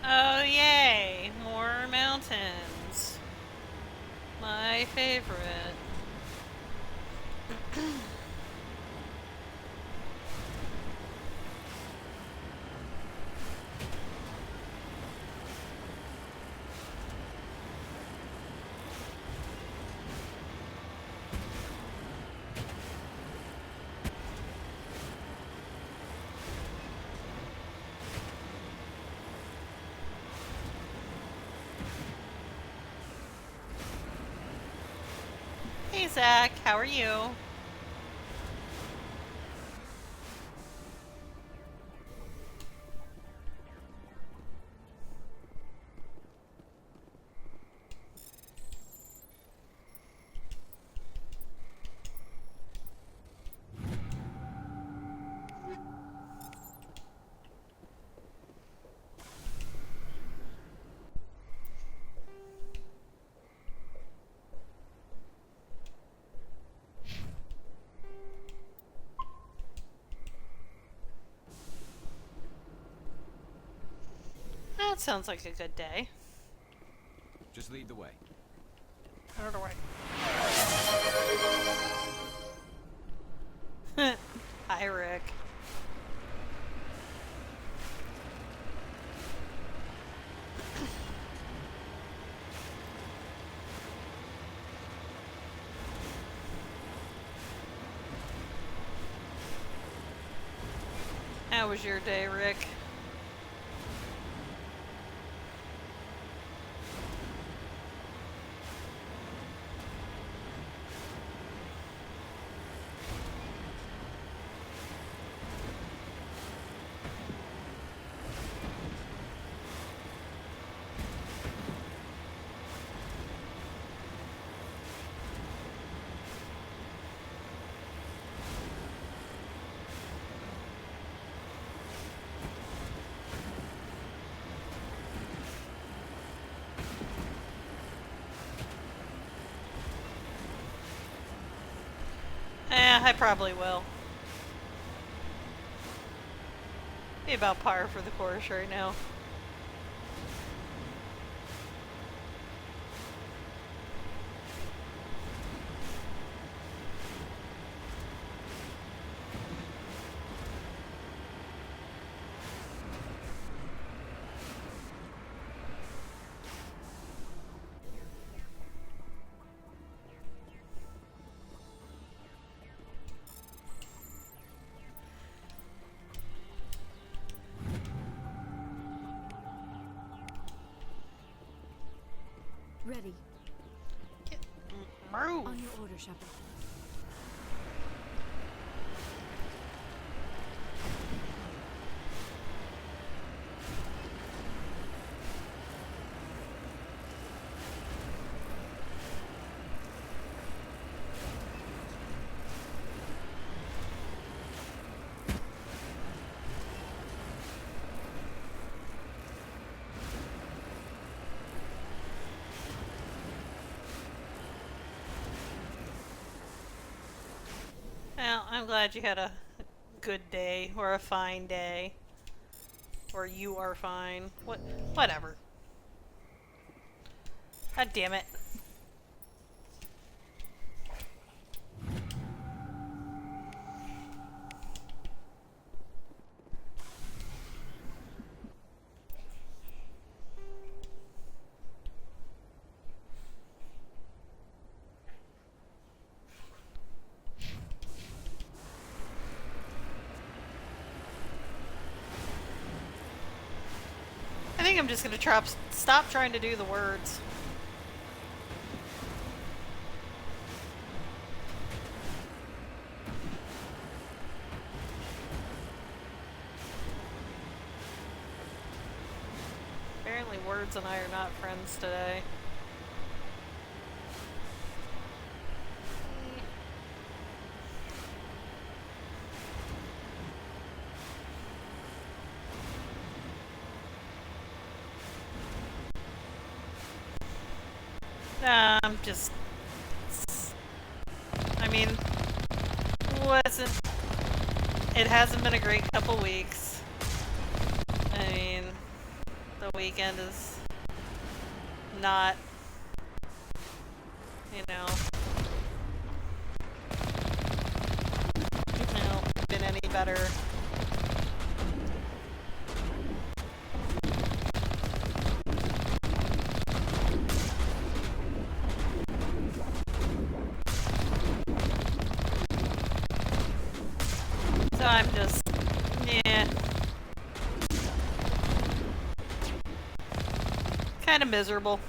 S1: Oh, yay! More mountains. My favorite. Hey Zach, how are you? That sounds like a good day.
S6: Just lead the way.
S1: Out of the way. Hi, Rick. How was your day, Rick? I probably will. Be about par for the course right now.
S19: Ready.
S1: Move.
S19: On your order, Shepard.
S1: Well, I'm glad you had a good day, or a fine day. Or you are fine. Whatever. God damn it. I think I'm just gonna stop trying to do the words. Apparently words and I are not friends today. I mean, it hasn't been a great couple weeks. I mean, the weekend is not, been any better. So I'm just, kind of miserable.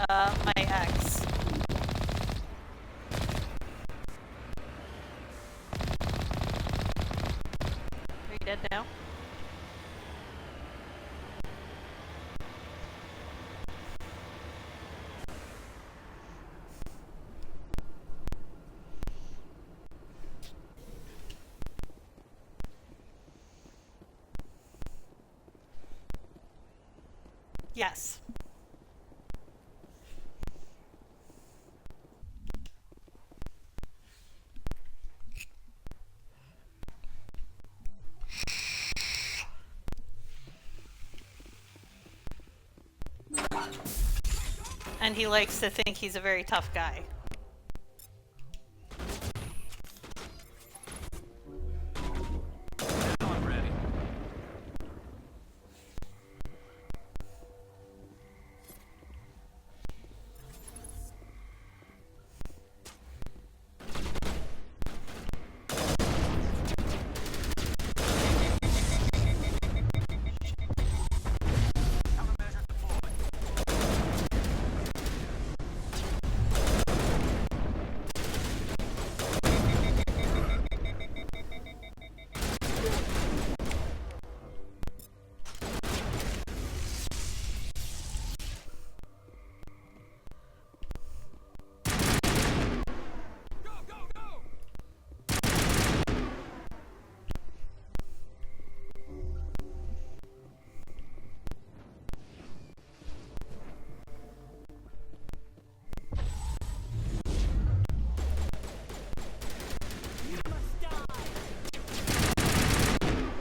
S1: My ex. Are you dead now? Yes. And he likes to think he's a very tough guy.
S6: Now I'm ready.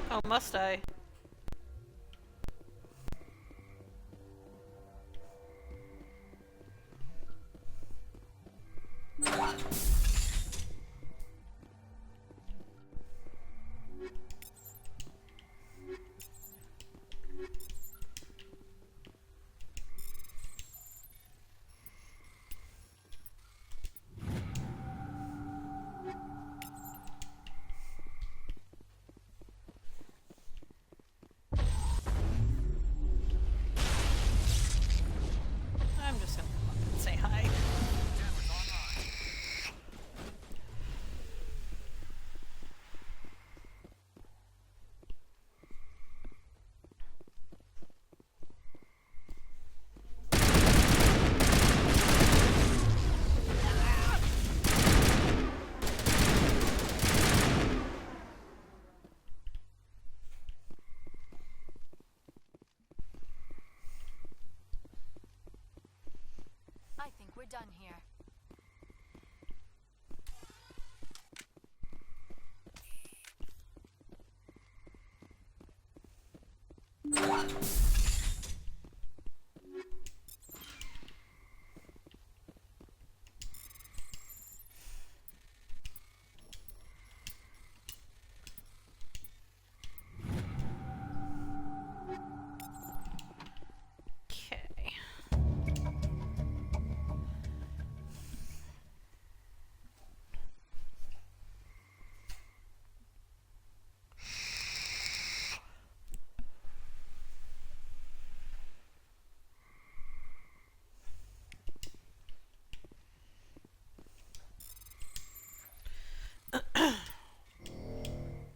S1: Oh, must I? I'm just gonna come up and say hi.
S5: I think we're done here.
S1: Okay.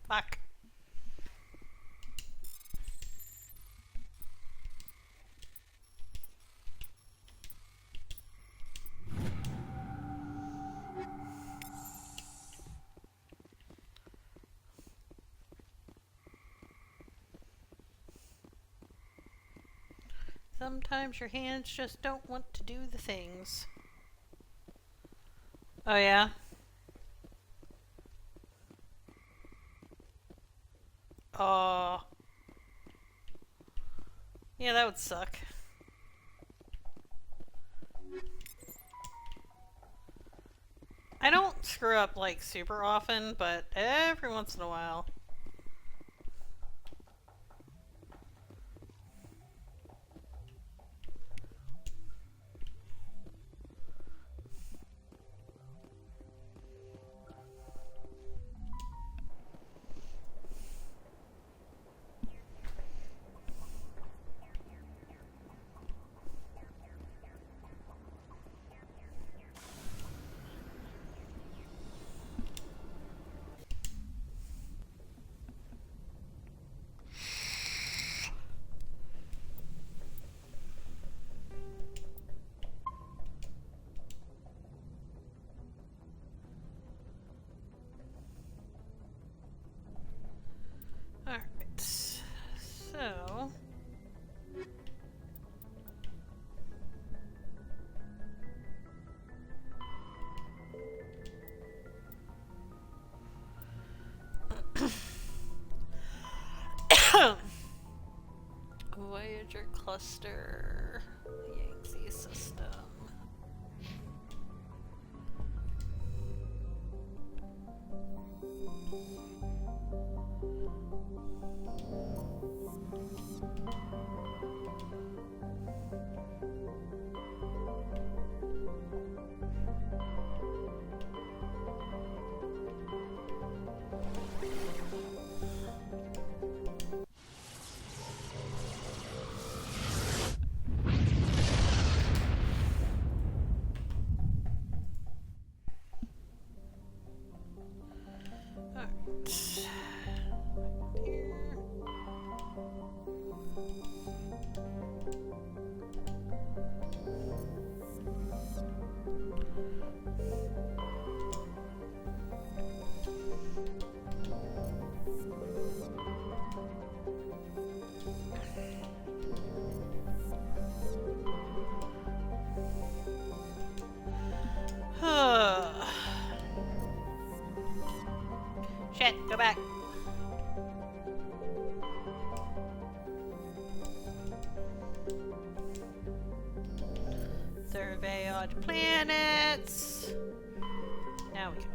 S1: Fuck. Sometimes your hands just don't want to do the things. Oh yeah? Oh. Yeah, that would suck. I don't screw up like super often, but every once in a while. Alright, so... Voyager cluster, Yangtze system. back. Survey on planets. Now we go.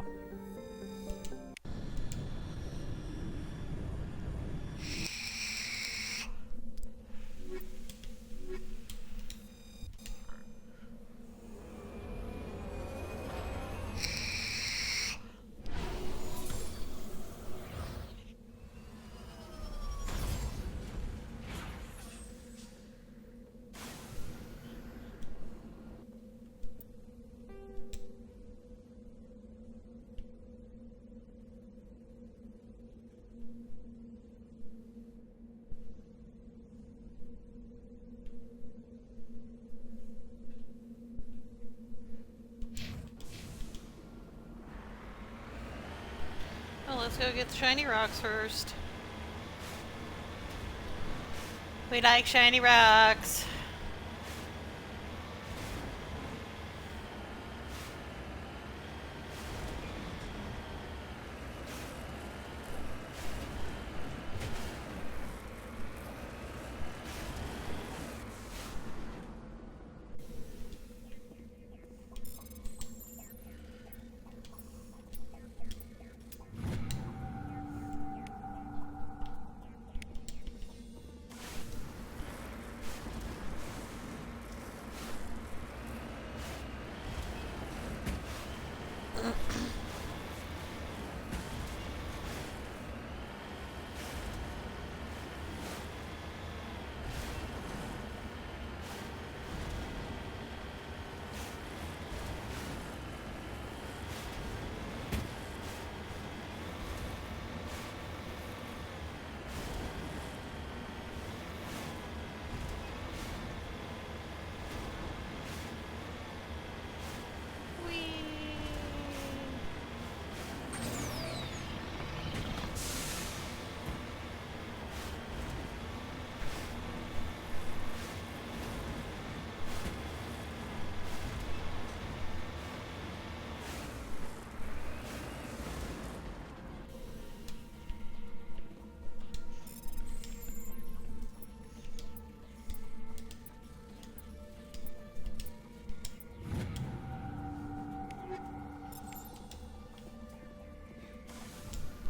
S1: Well, let's go get the shiny rocks first. We like shiny rocks.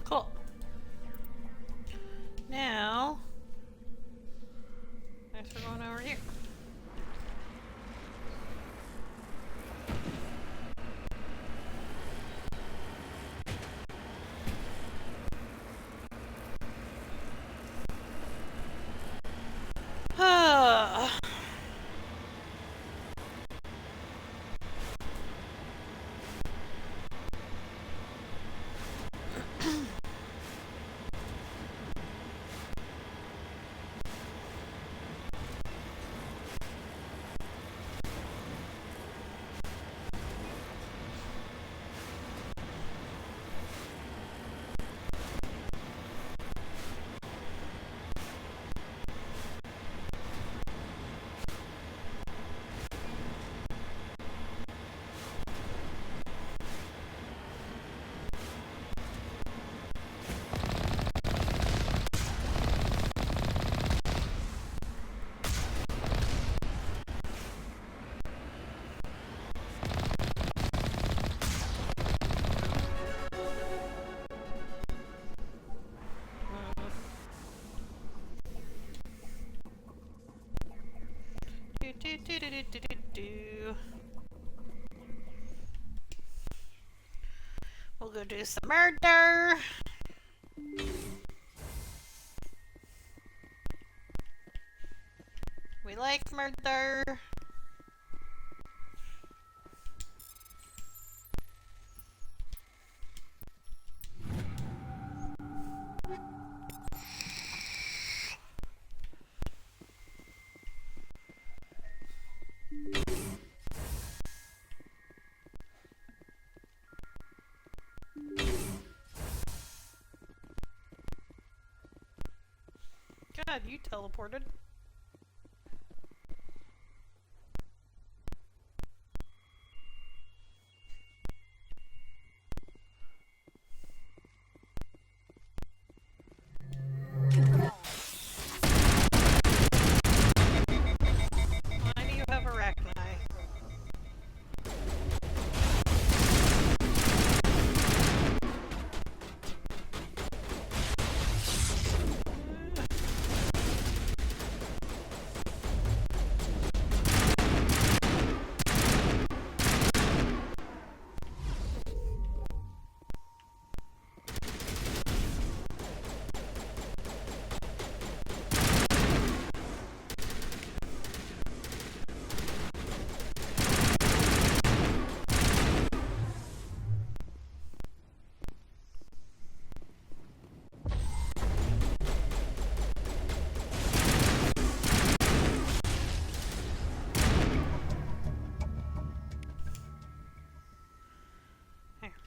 S1: Cool. Now, I guess we're going over here. We'll go do some murder. We like murder. God, you teleported.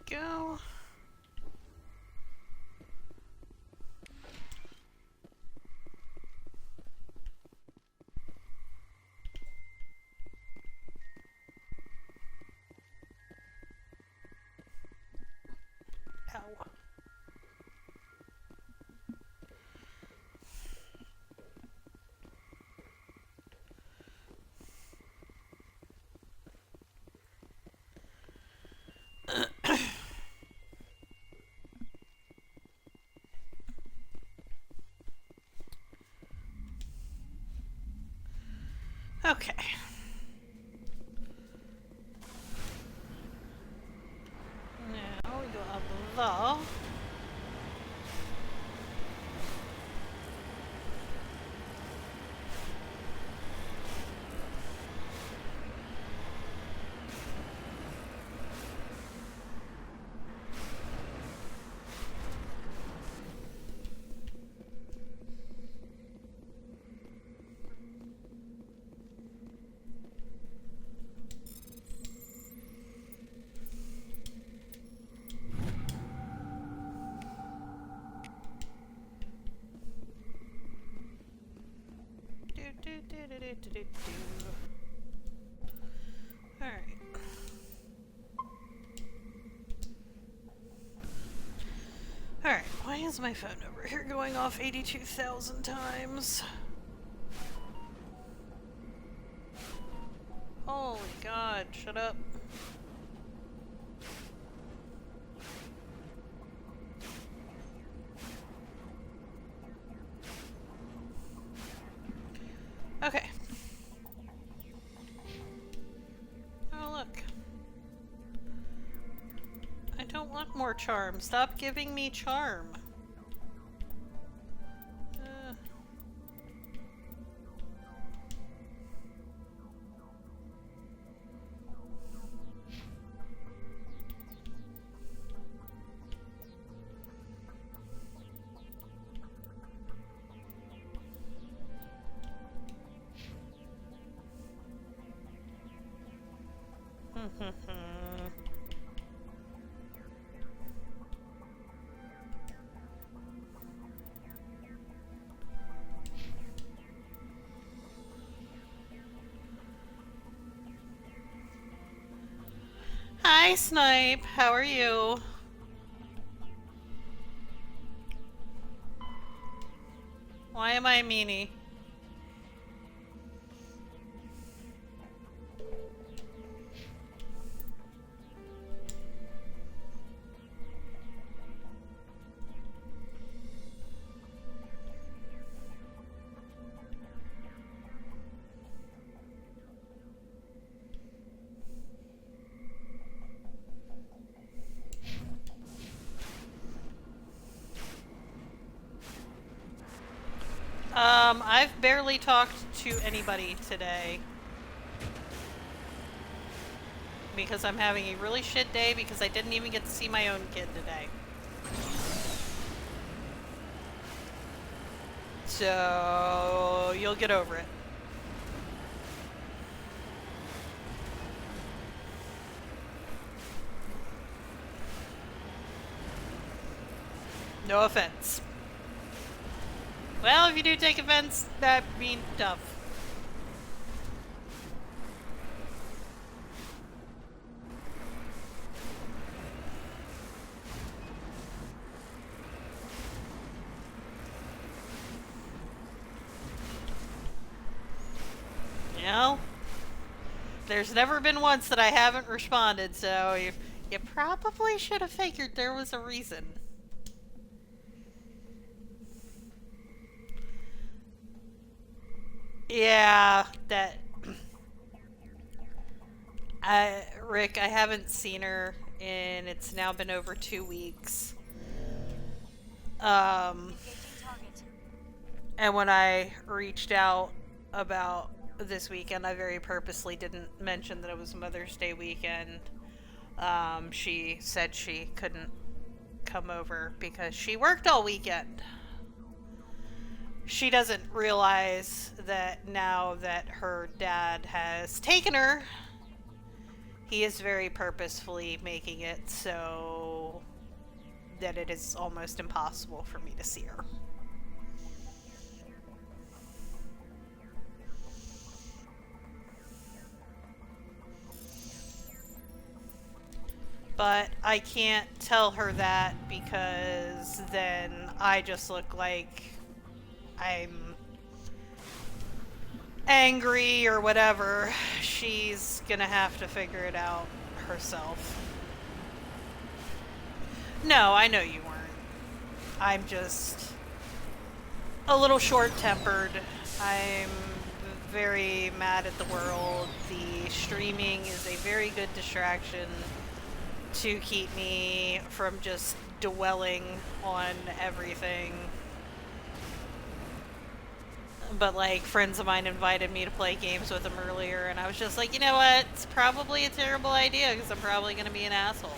S1: go. Ow. Okay. Now we go up the. Alright. Alright, why is my phone number here going off 82,000 times? Holy God, shut up. Okay. Oh, look. I don't want more charm. Stop giving me charm. Hi, Snipe. How are you? Why am I a meanie? I've barely talked to anybody today. Because I'm having a really shit day because I didn't even get to see my own kid today. So, you'll get over it. No offense. Well, if you do take offense, that means tough. You know? There's never been once that I haven't responded, so you probably should have figured there was a reason. Yeah, that... Rick, I haven't seen her in... It's now been over 2 weeks. And when I reached out about this weekend, I very purposely didn't mention that it was Mother's Day weekend. She said she couldn't come over because she worked all weekend. She doesn't realize that now that her dad has taken her, He is very purposefully making it so that it is almost impossible for me to see her. But I can't tell her that because then I just look like I'm angry or whatever. She's gonna have to figure it out herself. No, I know you weren't. I'm just a little short-tempered. I'm very mad at the world. The streaming is a very good distraction to keep me from just dwelling on everything. But like, friends of mine invited me to play games with them earlier, and I was just like, you know what? It's probably a terrible idea because I'm probably going to be an asshole.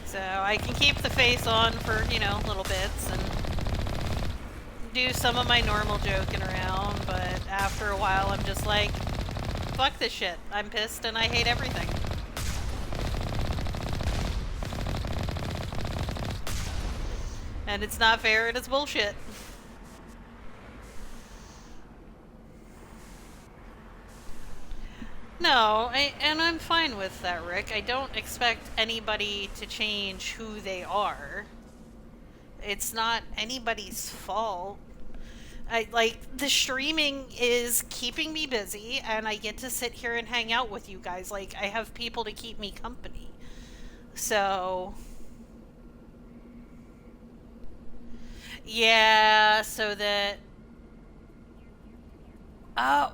S1: So I can keep the face on for, you know, little bits and do some of my normal joking around, but after a while I'm just like, fuck this shit. I'm pissed and I hate everything. And it's not fair and it's bullshit. No, and I'm fine with that, Rick. I don't expect anybody to change who they are. It's not anybody's fault. The streaming is keeping me busy, and I get to sit here and hang out with you guys. Like, I have people to keep me company. So... yeah, so that... oh...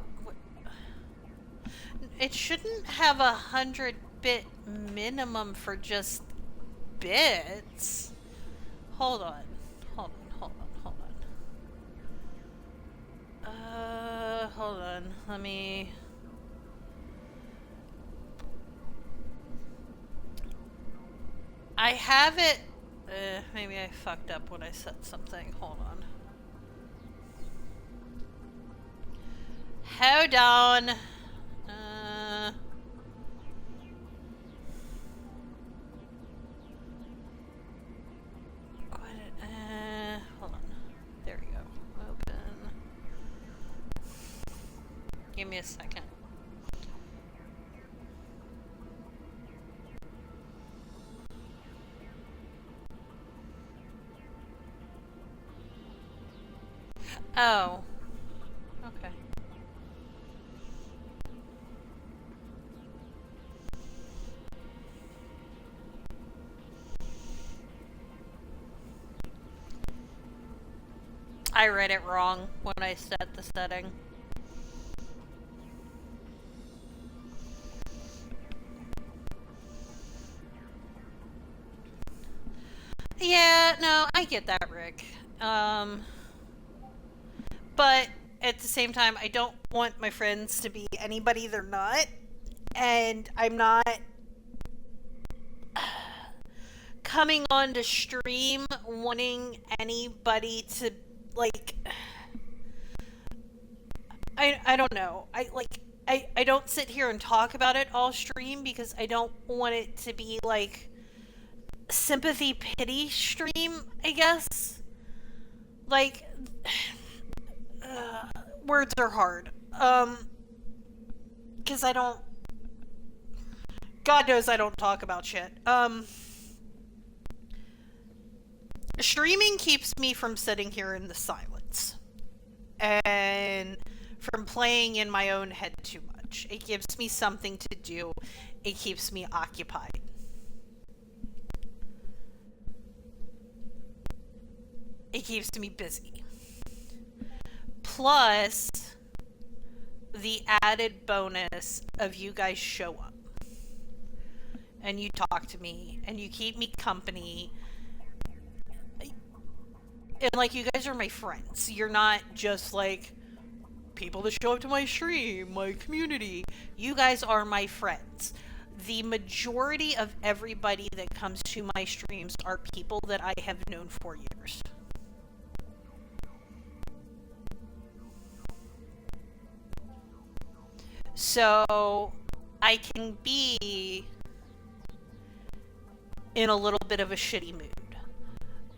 S1: it shouldn't have 100-bit minimum for just bits. Hold on. Hold on. Let me... I have it... maybe I fucked up when I said something. Hold on. Hold on. Hold on. There we go. Open. Give me a second. Oh. Okay. I read it wrong when I set the setting. Yeah, no, I get that, Rick. But at the same time, I don't want my friends to be anybody they're not. And I'm not coming on to stream wanting anybody to, like... I don't know. I don't sit here and talk about it all stream because I don't want it to be, like, sympathy pity stream, I guess. Like... words are hard. Because I don't... God knows I don't talk about shit. Streaming keeps me from sitting here in the silence. And from playing in my own head too much. It gives me something to do. It keeps me occupied. It keeps me busy. Plus, the added bonus of you guys show up. And you talk to me. And you keep me company. And, like, you guys are my friends. You're not just, like, people that show up to my stream, my community. You guys are my friends. The majority of everybody that comes to my streams are people that I have known for years. So I can be in a little bit of a shitty mood.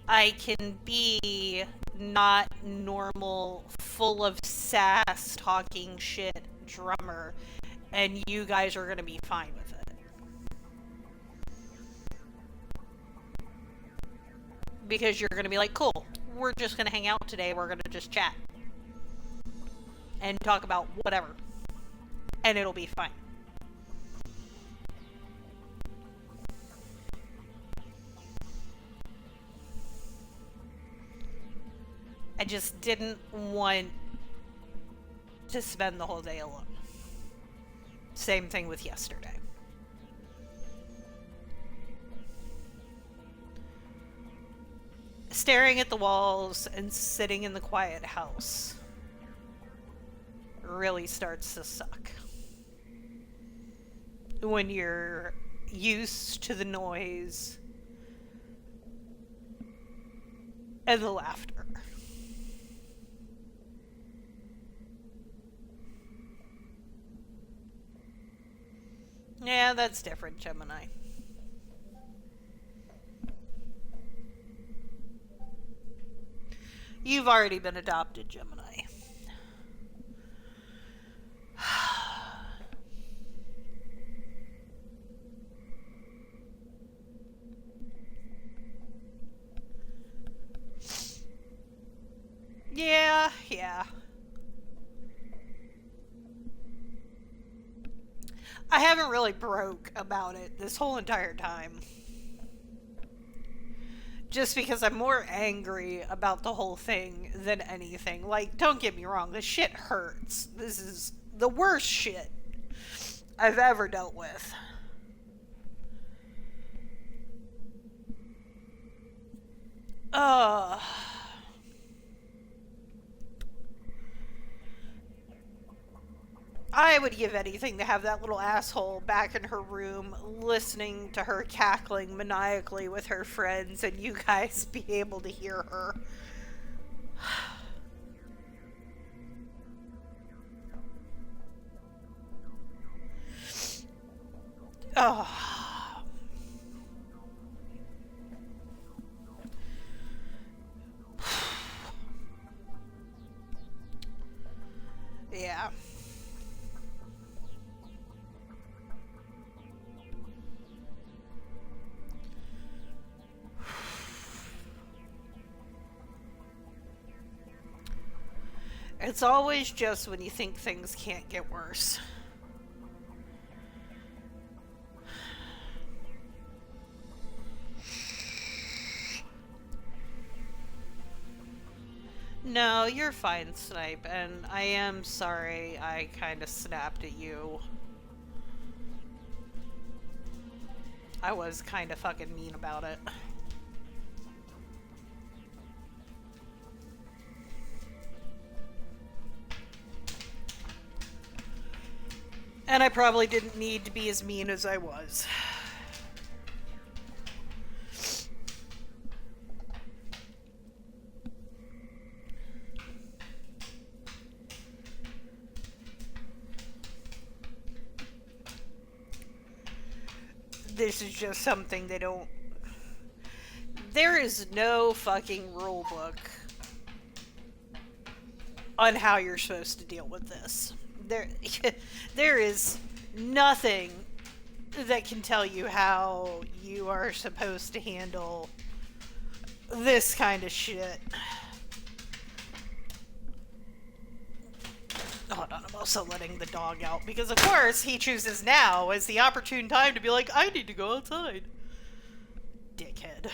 S1: I can be not normal, full of sass, talking shit drummer, and you guys are gonna be fine with it. Because you're gonna be like, cool, we're just gonna hang out today, we're gonna just chat. And talk about whatever. And it'll be fine. I just didn't want to spend the whole day alone. Same thing with yesterday. Staring at the walls and sitting in the quiet house really starts to suck. When you're used to the noise and the laughter. Yeah, that's different, Gemini. You've already been adopted, Gemini. Yeah. I haven't really broke about it this whole entire time. Just because I'm more angry about the whole thing than anything. Like, don't get me wrong, this shit hurts. This is the worst shit I've ever dealt with. I would give anything to have that little asshole back in her room listening to her cackling maniacally with her friends and you guys be able to hear her. Oh. Yeah. It's always just when you think things can't get worse. No, you're fine, Snipe, and I am sorry I kind of snapped at you. I was kind of fucking mean about it. And I probably didn't need to be as mean as I was. This is just something they don't... There is no fucking rule book on how you're supposed to deal with this. There is nothing that can tell you how you are supposed to handle this kind of shit. Hold on, I'm also letting the dog out because of course he chooses now as the opportune time to be like, I need to go outside. Dickhead.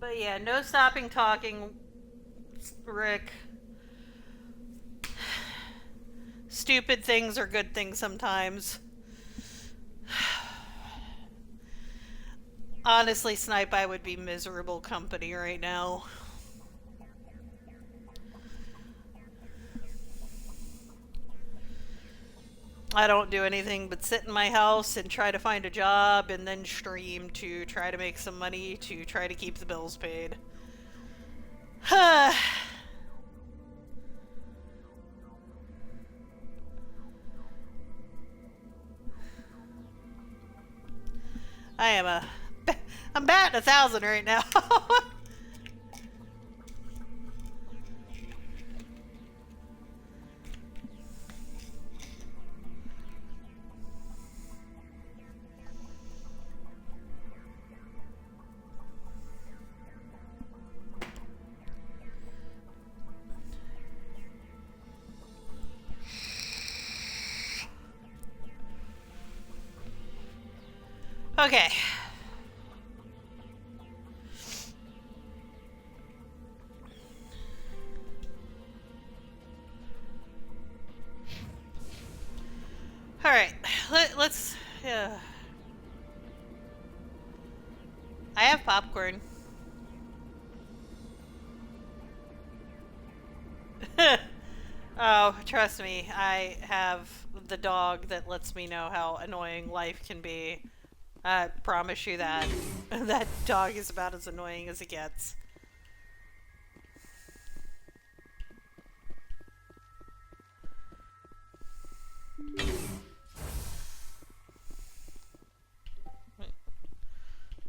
S1: But yeah, no stopping talking, Rick. Stupid things are good things sometimes. Honestly, Snipe, I would be miserable company right now. I don't do anything but sit in my house and try to find a job and then stream to try to make some money to try to keep the bills paid. I I'm batting 1,000 right now. Okay. All right. Let's. Yeah. I have popcorn. Oh, trust me, I have the dog that lets me know how annoying life can be. I promise you that. That dog is about as annoying as it gets.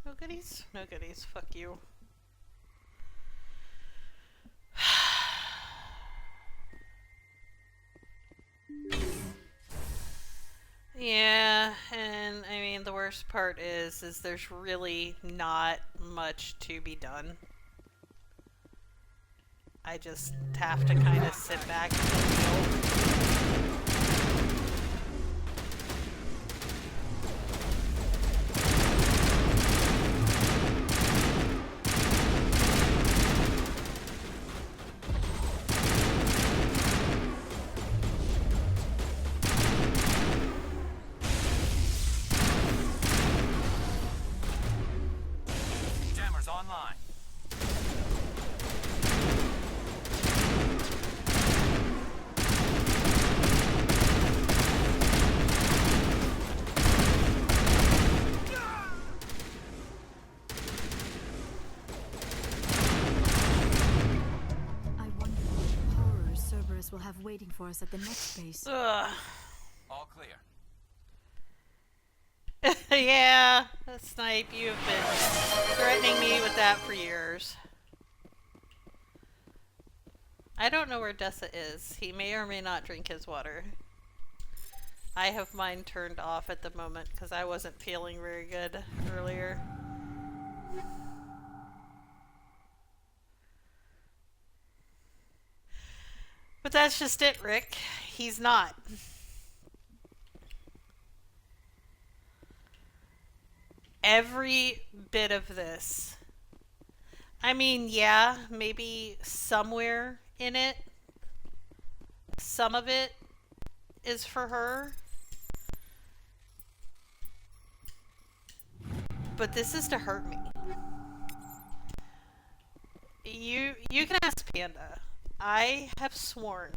S1: No goodies? No goodies. Fuck you. Yeah, and I mean the worst part is there's really not much to be done. I just have to kind of sit back and deal.
S19: Will have waiting for us at the next base.
S6: All clear.
S1: Yeah, Snipe, you've been threatening me with that for years. I don't know where Dessa is. He may or may not drink his water. I have mine turned off at the moment because I wasn't feeling very good earlier. But that's just it, Rick. He's not. Every bit of this. I mean, yeah, maybe somewhere in it, some of it is for her. But this is to hurt me. You can ask Panda. I have sworn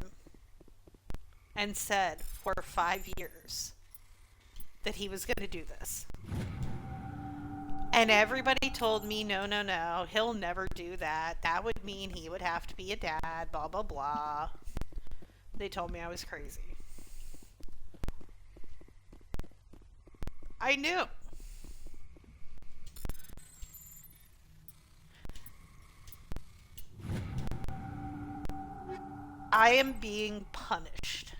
S1: and said for 5 years that he was going to do this. And everybody told me, no, no, no, he'll never do that. That would mean he would have to be a dad, blah, blah, blah. They told me I was crazy. I knew. I am being punished.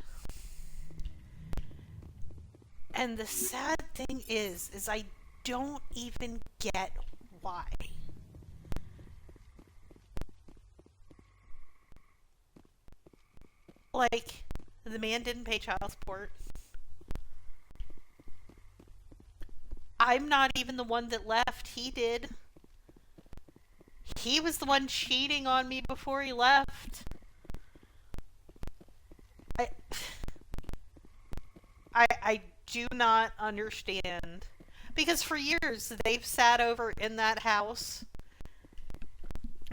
S1: And the sad thing is I don't even get why. Like, the man didn't pay child support. I'm not even the one that left. He did. He was the one cheating on me before he left. I do not understand. Because for years, they've sat over in that house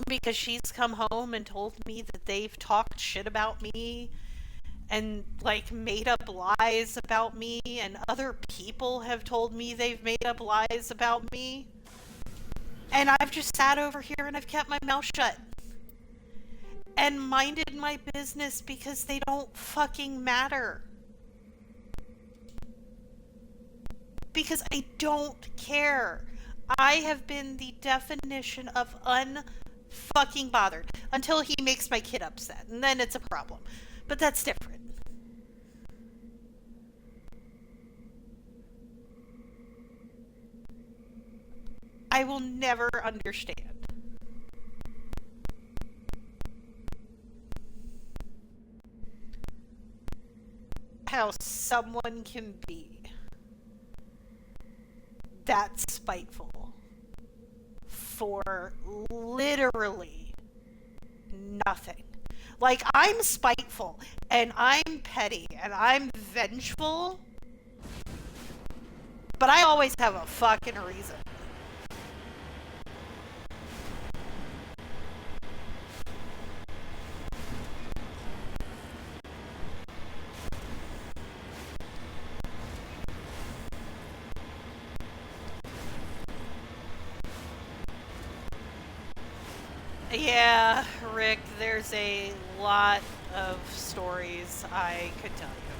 S1: because she's come home and told me that they've talked shit about me and like made up lies about me, and other people have told me they've made up lies about me. And I've just sat over here and I've kept my mouth shut. And minded my business because they don't fucking matter. Because I don't care. I have been the definition of unfucking bothered until he makes my kid upset, and then it's a problem. But that's different. I will never understand how someone can be that spiteful for literally nothing. Like, I'm spiteful, and I'm petty, and I'm vengeful, but I always have a fucking reason. Yeah, Rick, there's a lot of stories I could tell you.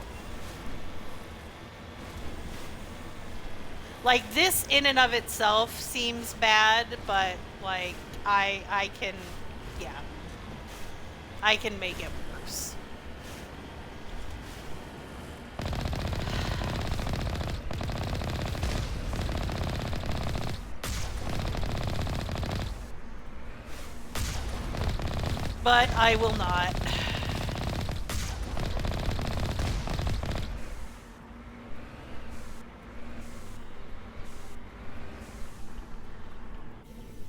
S1: Like, this in and of itself seems bad, but, like, I can, yeah. I can make it worse. But I will not.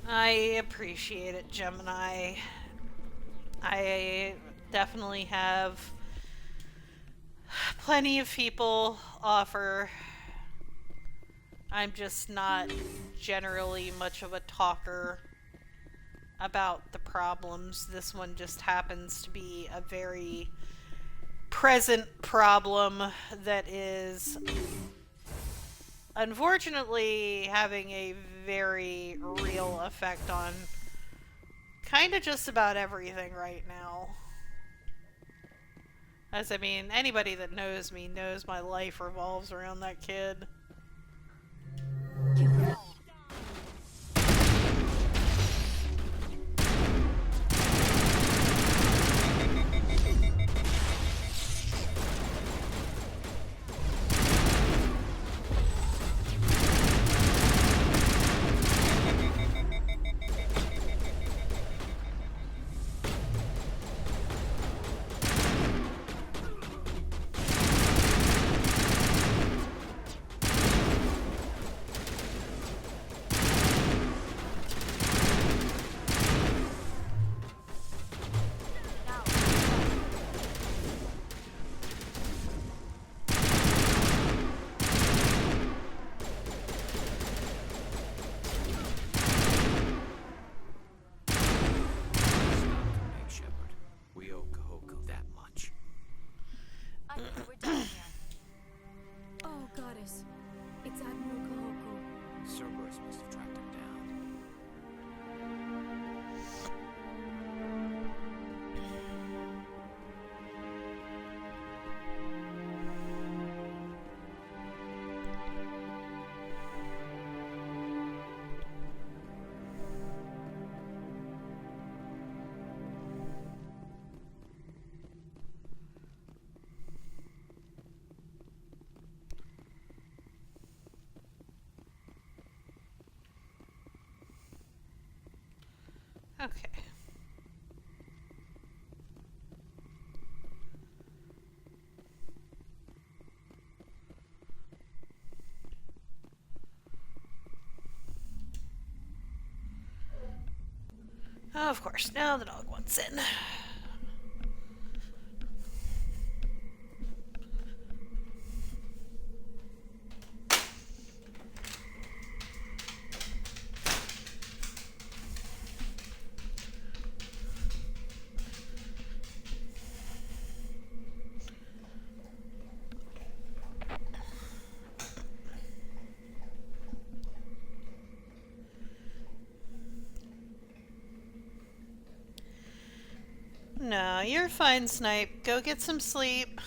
S1: I appreciate it, Gemini. I definitely have plenty of people offer. I'm just not generally much of a talker about the problems. This one just happens to be a very present problem that is unfortunately having a very real effect on kind of just about everything right now. As I mean, anybody that knows me knows my life revolves around that kid.
S6: Shepard. We owe Kahoko that much.
S5: I think we're done here.
S19: Oh, goddess. It's Admiral Kahoko.
S6: Cerberus must have tracked him down.
S1: Okay. Oh, of course, now the dog wants in. No, you're fine, Snipe. Go get some sleep.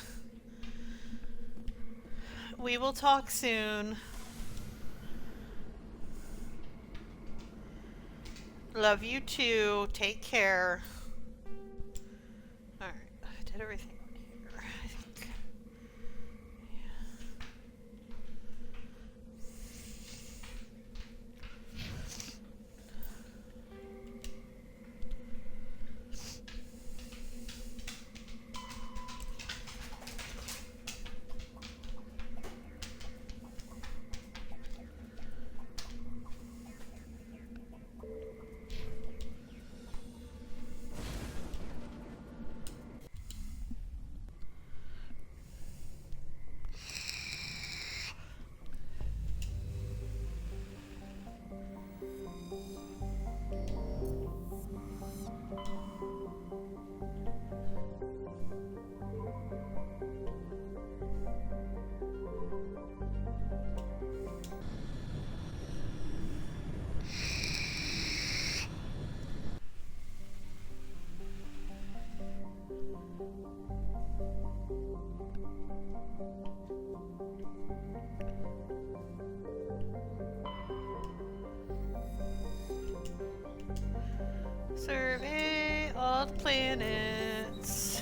S1: We will talk soon. Love you too. Take care. Alright, I did everything here, I think. Survey all the planets.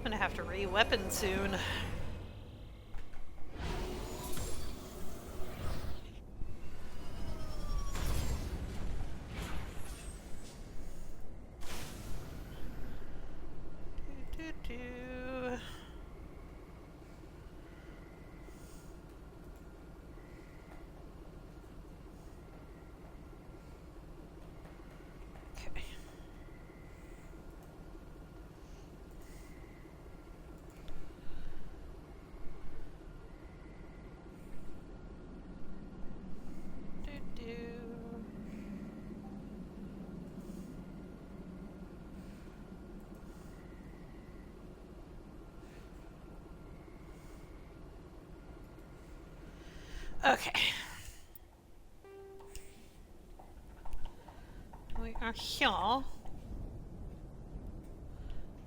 S1: I'm gonna have to re-weapon soon. Okay. We are here.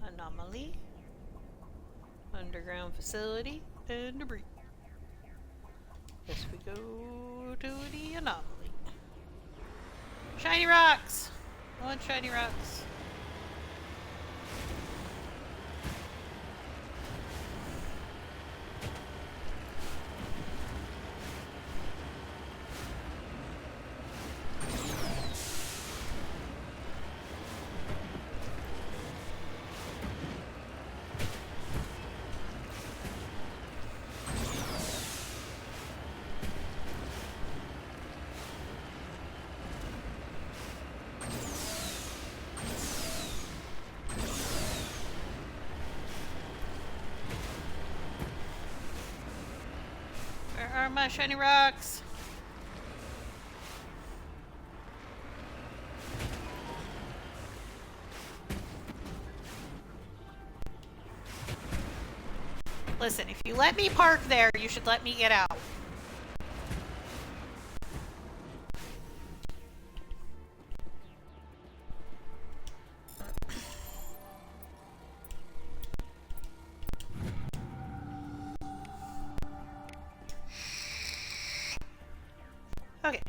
S1: Anomaly. Underground facility. And debris. Guess we go to the anomaly. Shiny rocks! I want shiny rocks. Where are my shiny rocks? Listen, if you let me park there, you should let me get out. Okay.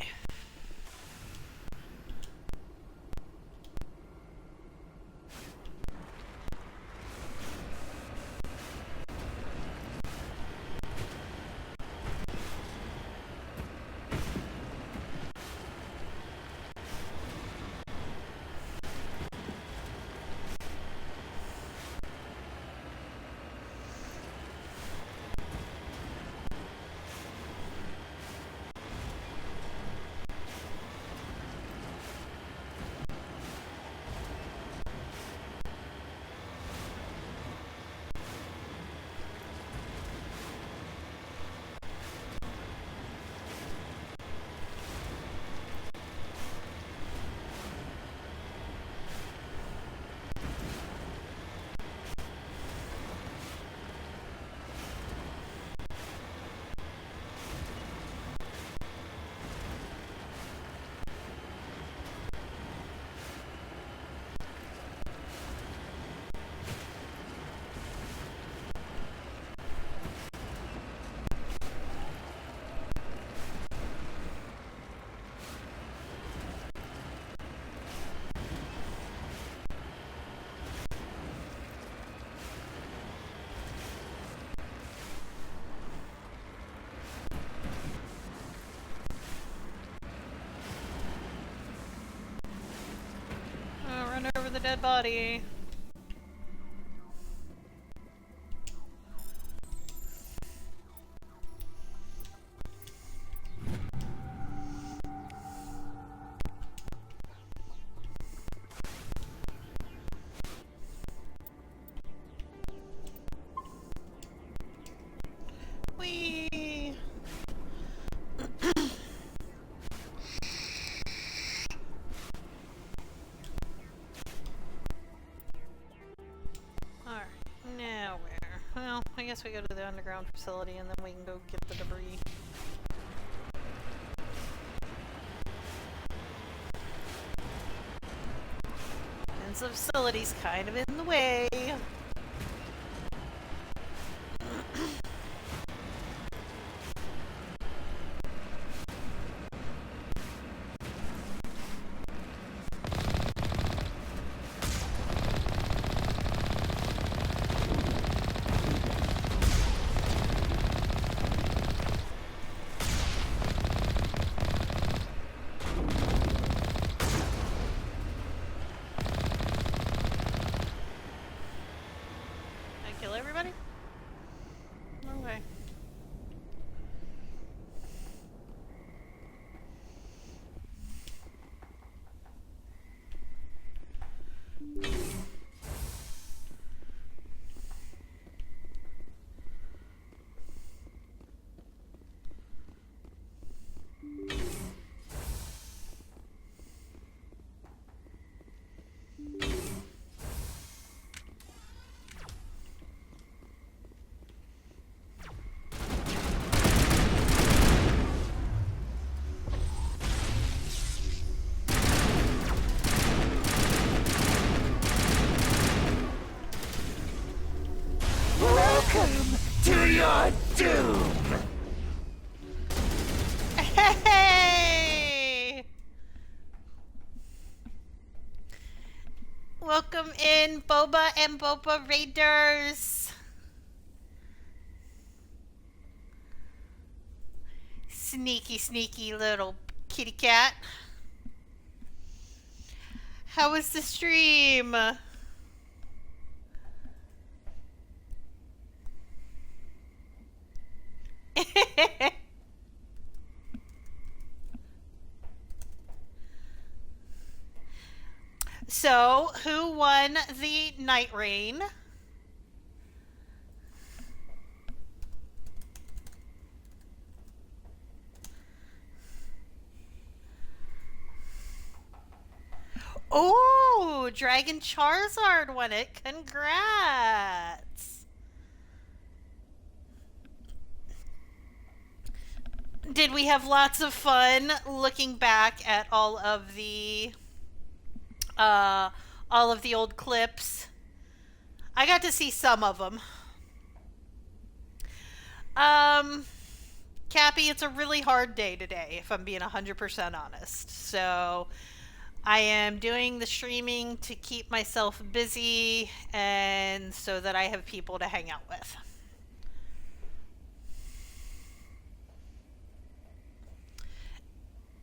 S1: the dead body. Whee! Alright, now where? Well, I guess we go to the underground facility and then we can go get the debris. And the facility's kind of in the way. Everybody? Okay.
S8: Welcome to your doom!
S1: Hey! Welcome in, Boba and Boba Raiders! Sneaky, sneaky little kitty cat. How was the stream? So, who won the night rain? Oh, Dragon Charizard won it. Congrats. Did we have lots of fun looking back at all of the old clips? I got to see some of them. Cappy, it's a really hard day today, if I'm being 100% honest. So I am doing the streaming to keep myself busy and so that I have people to hang out with.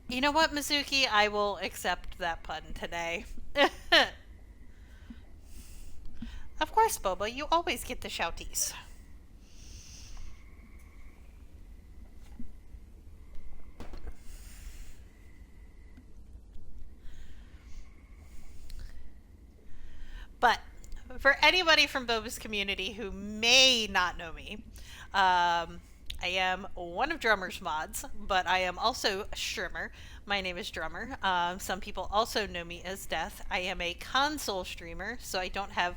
S1: You know what, Mizuki? I will accept that pun today. Of course, Boba, you always get the shouties. But for anybody from Boba's community who may not know me, I am one of Drummer's mods, but I am also a streamer. My name is Drummer. Some people also know me as Death. I am a console streamer, so I don't have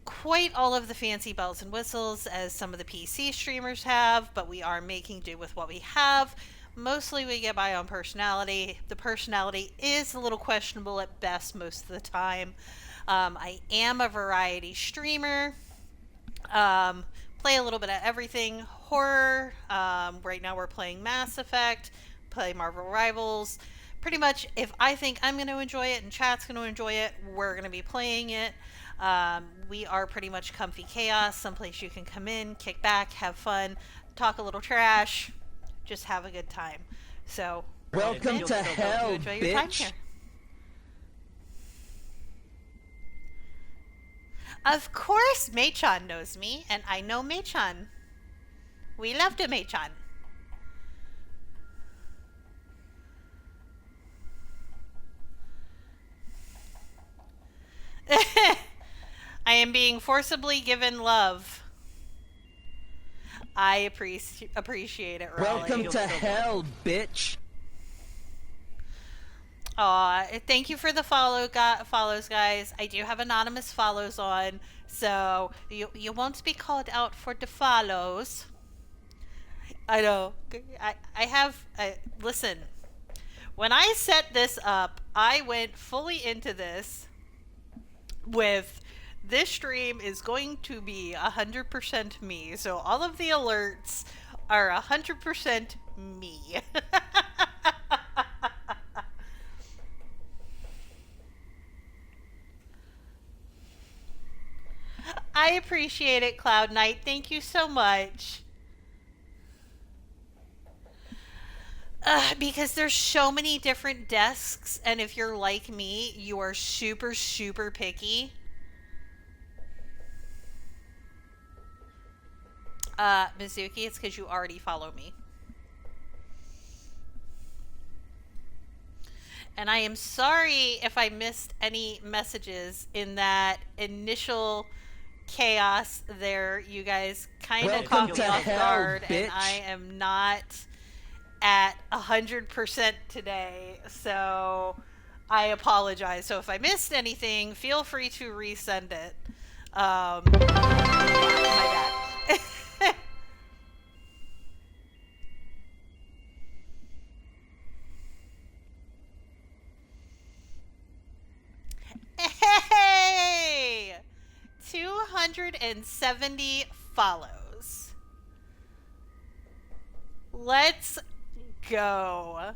S1: quite all of the fancy bells and whistles as some of the PC streamers have, but we are making do with what we have. Mostly we get by on personality. The personality is a little questionable at best most of the time. I am a variety streamer. Play a little bit of everything. Horror. Right now we're playing Mass Effect. Play Marvel Rivals. Pretty much if I think I'm going to enjoy it and chat's going to enjoy it, we're going to be playing it. We are pretty much comfy chaos. Someplace you can come in, kick back, have fun, talk a little trash, just have a good time. So
S8: welcome to hell,
S1: enjoy your time
S8: bitch.
S1: here. Of course, Mei-chan knows me, and I know Mei-chan. We love the Mei-chan. I am being forcibly given love. I appreciate it, Raleigh.
S8: Welcome to hell, bitch.
S1: Thank you for the follows, guys. I do have anonymous follows on, so you won't be called out for the follows. I know. Listen. When I set this up, I went fully into this with this stream is going to be 100% me. So all of the alerts are 100% me. I appreciate it, Cloud Knight. Thank you so much. Because there's so many different desks, and if you're like me, you are super, super picky. Mizuki, it's because you already follow me. And I am sorry if I missed any messages in that initial chaos there. You guys kind of caught me off guard, and I am not at 100% today, so I apologize. So if I missed anything, feel free to resend it. My bad. Hey! 270 follows. Let's go.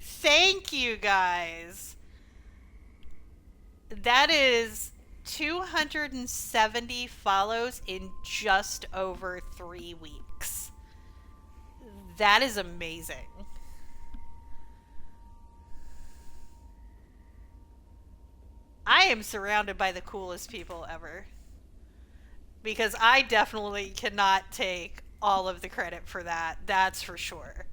S1: Thank you, guys. That is 270 follows in just over 3 weeks. That is amazing. I am surrounded by the coolest people ever. Because I definitely cannot take all of the credit for that. That's for sure.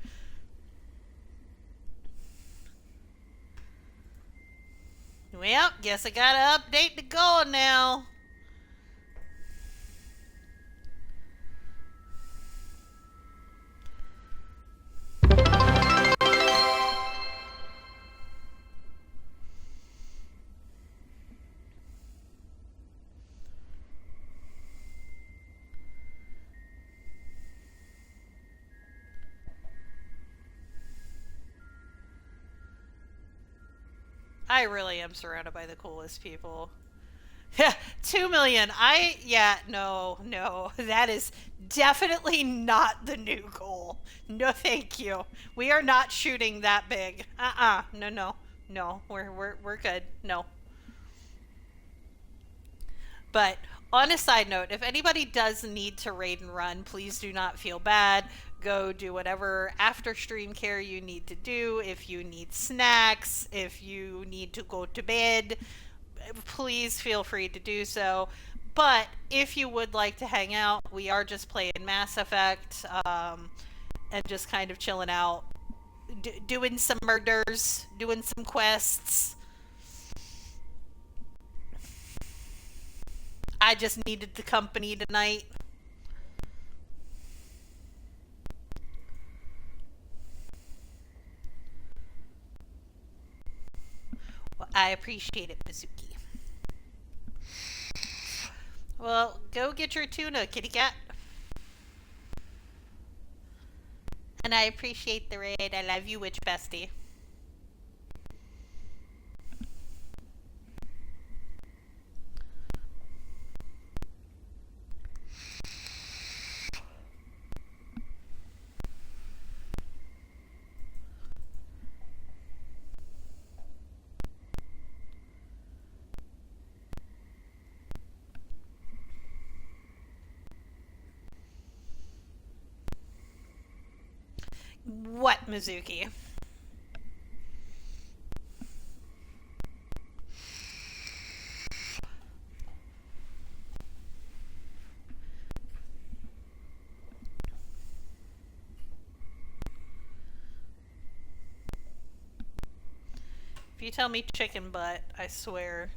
S1: Well, guess I gotta update the goal now. I really am surrounded by the coolest people. 2 million. No. That is definitely not the new goal. No, thank you. We are not shooting that big. No. We're good. No. But on a side note, if anybody does need to raid and run, please do not feel bad. Go do whatever after stream care you need to do. If you need snacks, if you need to go to bed, please feel free to do so. But if you would like to hang out, we are just playing Mass Effect and just kind of chilling out, doing some murders, doing some quests. I just needed the company tonight. Well, I appreciate it, Mizuki. Well, go get your tuna, kitty cat. And I appreciate the raid. I love you, witch bestie. What, Mizuki? you tell me chicken butt, I swear.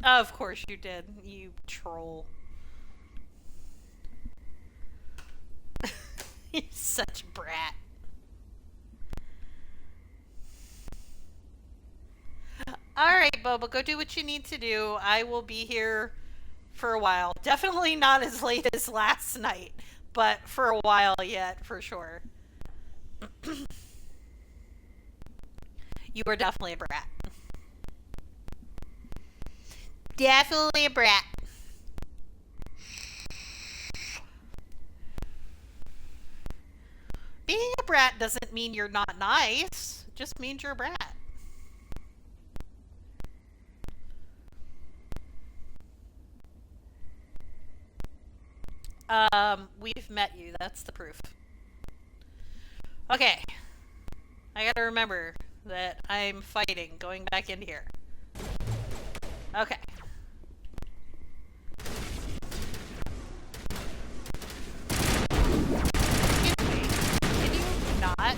S1: Of course you did, you troll. You're such a brat. Alright, Boba, go do what you need to do. I will be here for a while. Definitely not as late as last night, but for a while yet, for sure. You were definitely a brat. Definitely a brat. Being a brat doesn't mean you're not nice. It just means you're a brat. We've met you. That's the proof. Okay. I gotta remember that I'm fighting going back in here. Okay. Excuse me. Can you not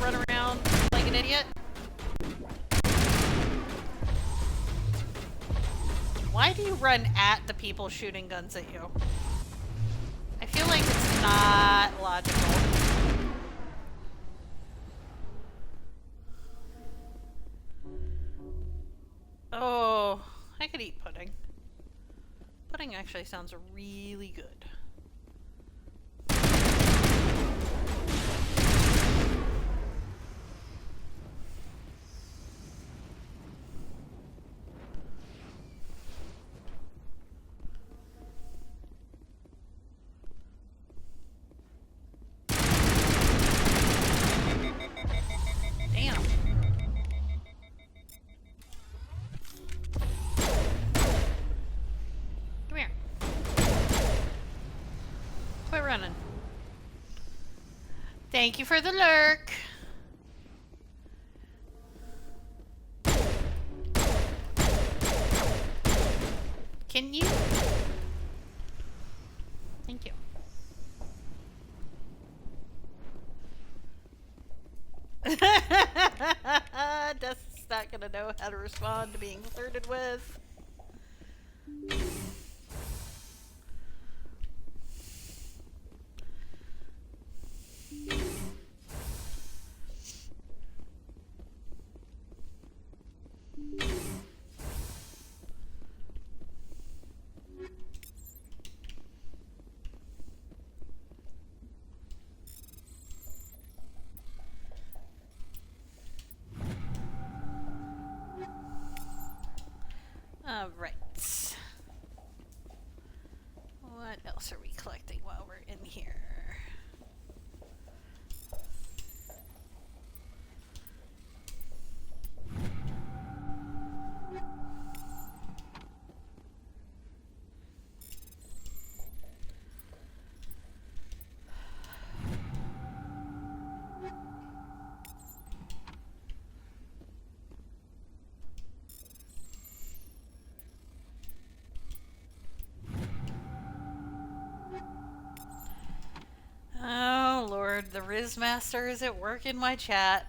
S1: run around like an idiot? Why do you run at the people shooting guns at you? I feel like it's not logical. Oh, I could eat pudding. Pudding actually sounds really good. Damn. Come here. Quit running. Thank you for the lurk. Can you? Thank you. Dust's not gonna know how to respond to being flirted with. Alright. What else are we collecting while we're in here? Oh Lord, the Riz Master is at work in my chat.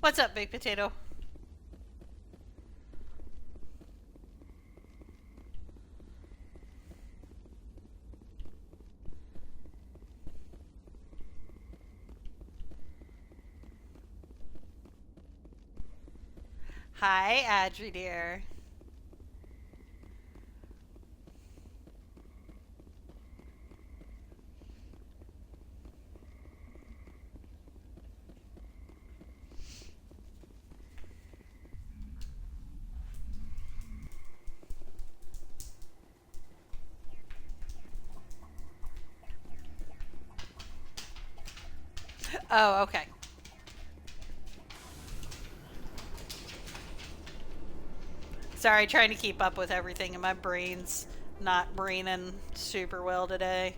S1: What's up, Big Potato? Hi, Adri dear. Oh, okay. Sorry, trying to keep up with everything, and my brain's not braining super well today.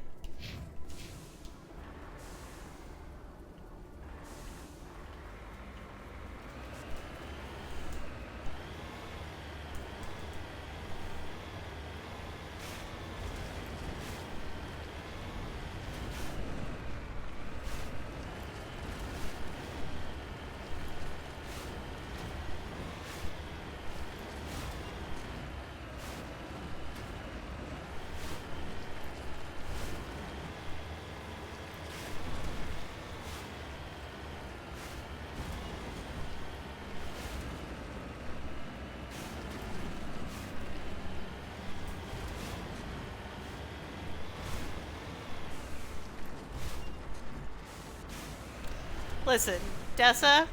S1: Listen, Dessa,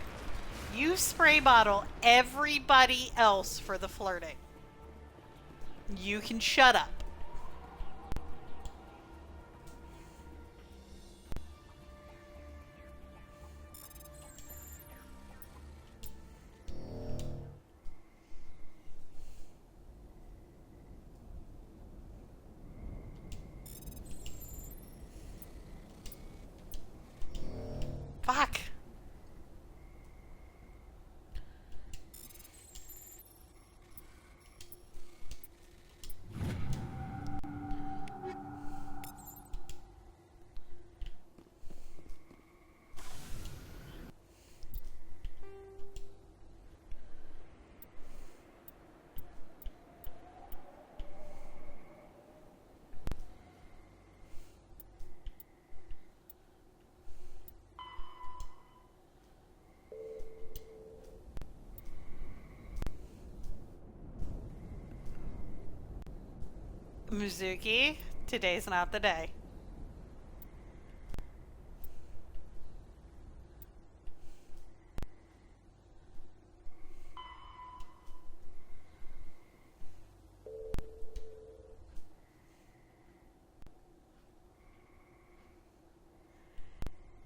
S1: you spray bottle everybody else for the flirting. You can shut up. Fuck. Mizuki, today's not the day.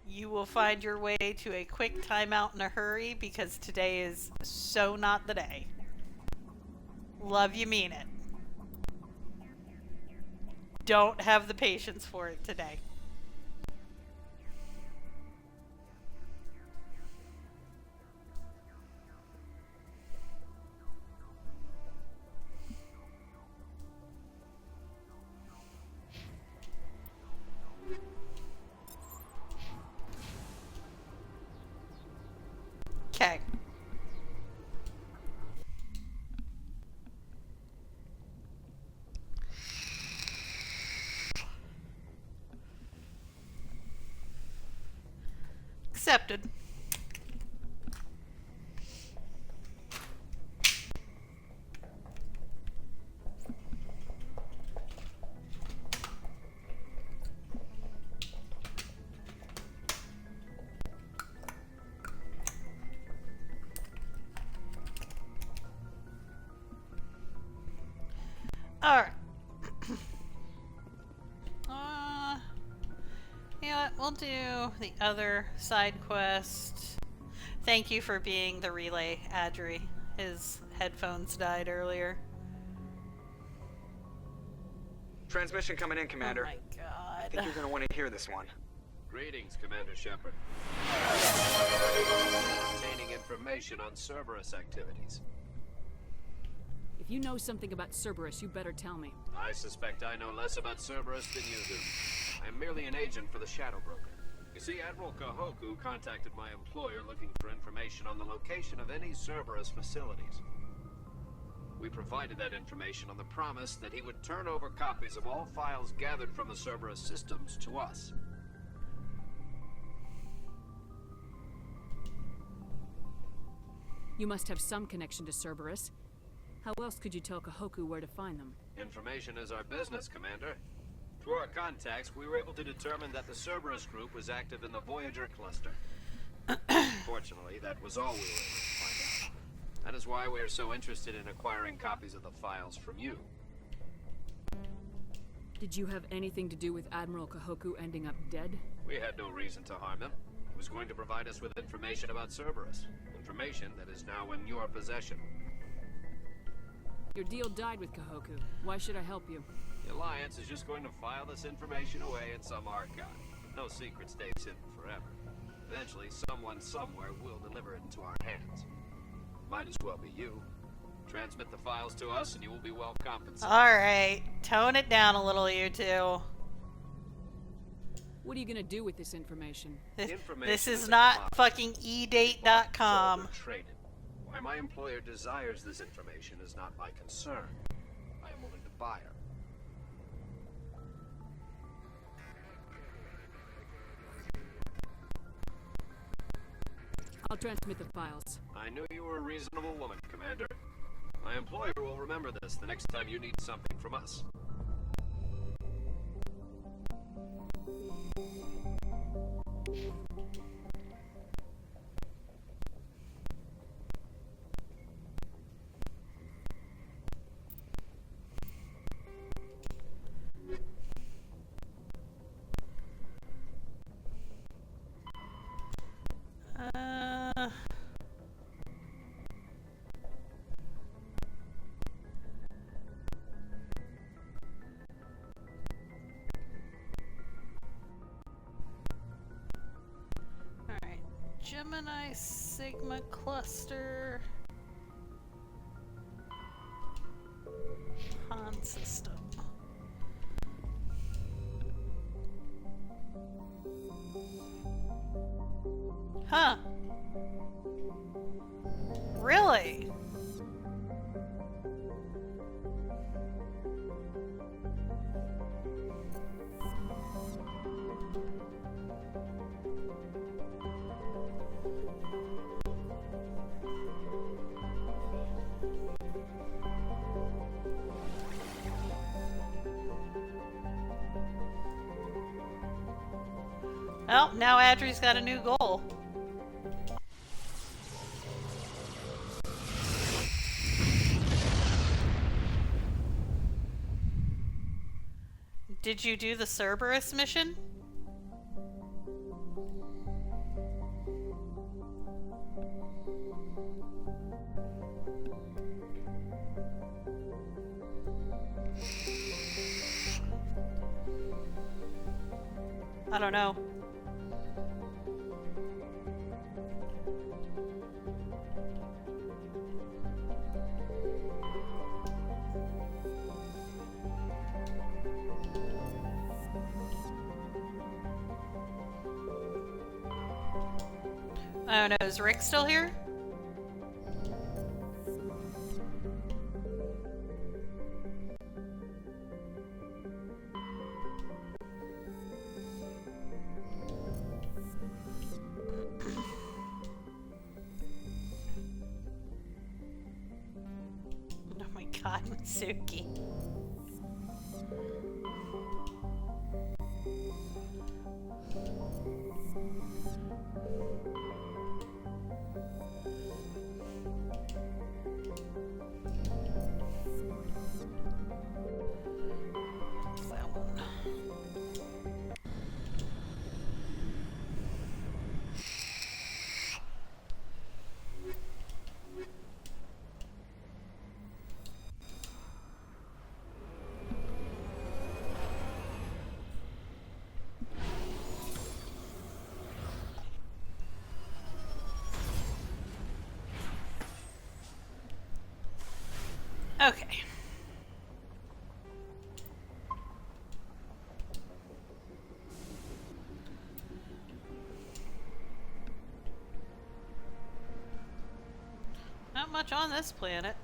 S1: You will find your way to a quick timeout in a hurry because today is so not the day. Love you, mean it. Don't have the patience for it today. Okay. Accepted. Alright. You know what? We'll do the other side quest. Thank you for being the relay, Adri. His headphones died earlier.
S2: Transmission coming in, Commander.
S1: Oh my god.
S2: I think you're gonna want to hear this one.
S12: Greetings, Commander Shepard. Obtaining information on Cerberus activities.
S3: If you know something about Cerberus, you better tell me.
S12: I suspect I know less about Cerberus than you do. I'm merely an agent for the Shadow Broker. You see, Admiral Kahoku contacted my employer looking for information on the location of any Cerberus facilities. We provided that information on the promise that he would turn over copies of all files gathered from the Cerberus systems to us.
S3: You must have some connection to Cerberus. How else could you tell Kahoku where to find them?
S12: Information is our business, Commander. Through our contacts, we were able to determine that the Cerberus group was active in the Voyager cluster. Fortunately, that was all we were able to find out. That is why we are so interested in acquiring copies of the files from you.
S3: Did you have anything to do with Admiral Kahoku ending up dead?
S12: We had no reason to harm him. He was going to provide us with information about Cerberus. Information that is now in your possession.
S3: Your deal died with Kahoku. Why should I help you?
S12: The Alliance is just going to file this information away in some archive. No secret stays hidden forever. Eventually, someone somewhere will deliver it into our hands. Might as well be you. Transmit the files to us and you will be well compensated.
S1: Alright, tone it down a little, you two.
S3: What are you gonna do with this information?
S1: This is not fucking edate.com.
S12: Why my employer desires this information is not my concern. I am willing to buy her.
S3: I'll transmit the files.
S12: I knew you were a reasonable woman, Commander. My employer will remember this the next time you need something from us.
S1: Gemini Sigma cluster. Han system. Huh. Really? Well, now Adri's got a new goal. Did you do the Cerberus mission? I don't know. I don't know, is Rick still here? Oh my god, Mitsuki. Okay. Not much on this planet.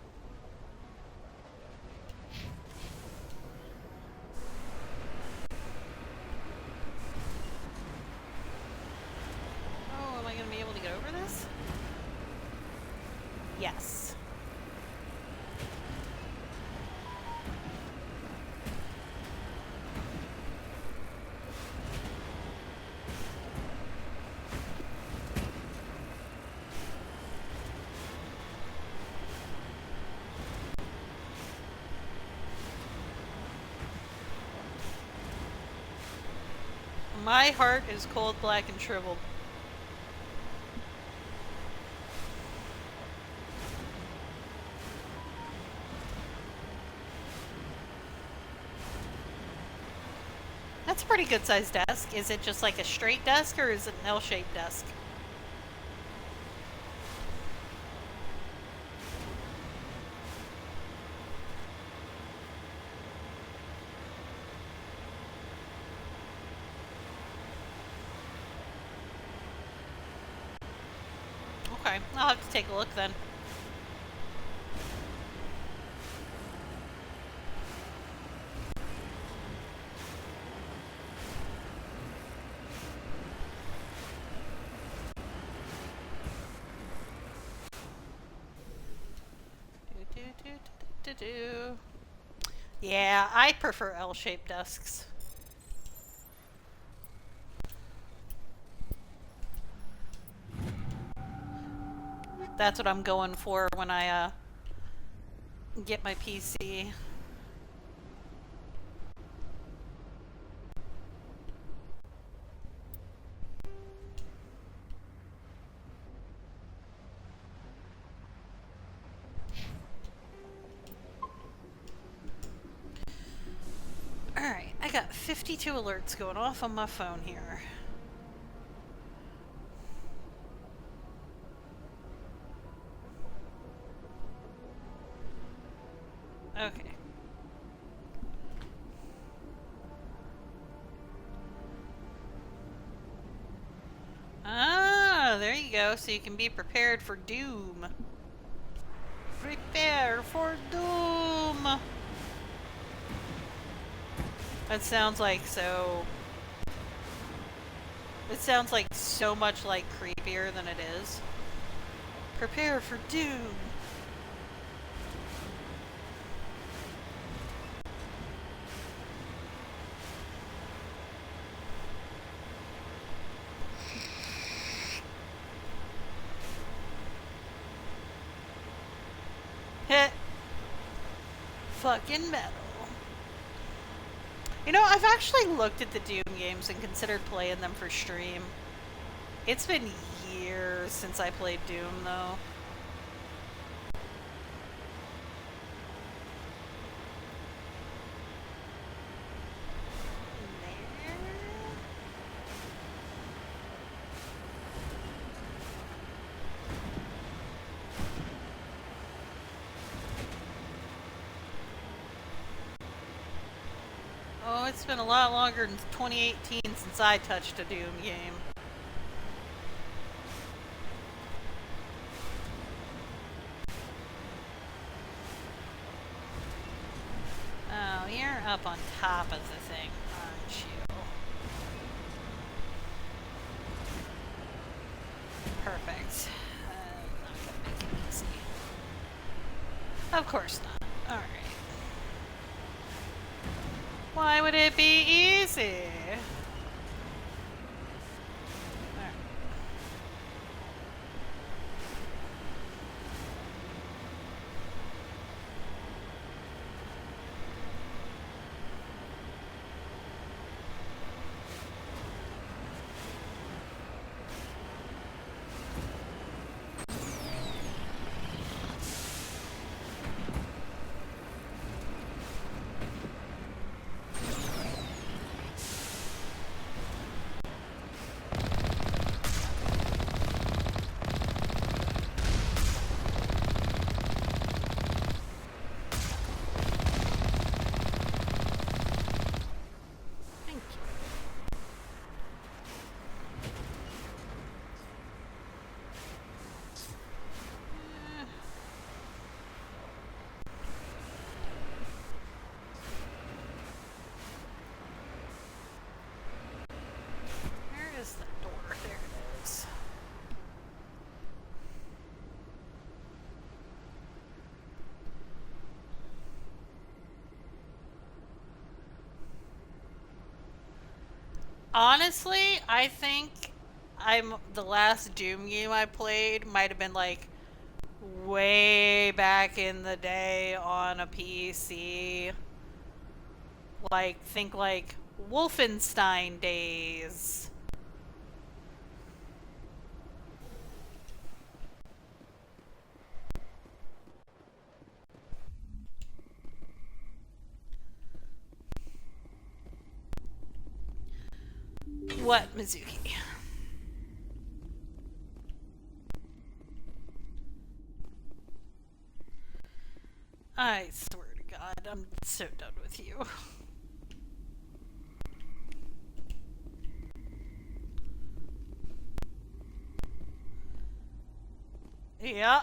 S1: Oh, am I going to be able to get over this? Yes. My heart is cold, black, and shriveled. That's a pretty good sized desk. Is it just like a straight desk or is it an L-shaped desk? Okay, I'll have to take a look then. Yeah, I prefer L-shaped desks. That's what I'm going for when I get my PC. Alright, I got 52 alerts going off on my phone here. Okay. Ah, there you go. So you can be prepared for doom. Prepare for doom. That sounds like so... It sounds like so much like creepier than it is. Prepare for doom. Hit. Fucking metal. You know, I've actually looked at the Doom games and considered playing them for stream. It's been years since I played Doom, though. Oh, it's been a lot longer than 2018 since I touched a Doom game. Oh, you're up on top of the thing, aren't you? Perfect. Not gonna make it easy. Of course not. Alright. Why would it be easy? Honestly, I think the last Doom game I played might have been like way back in the day on a PC. Like, think like Wolfenstein days. What, Mizuki? I swear to God, I'm so done with you. Yeah.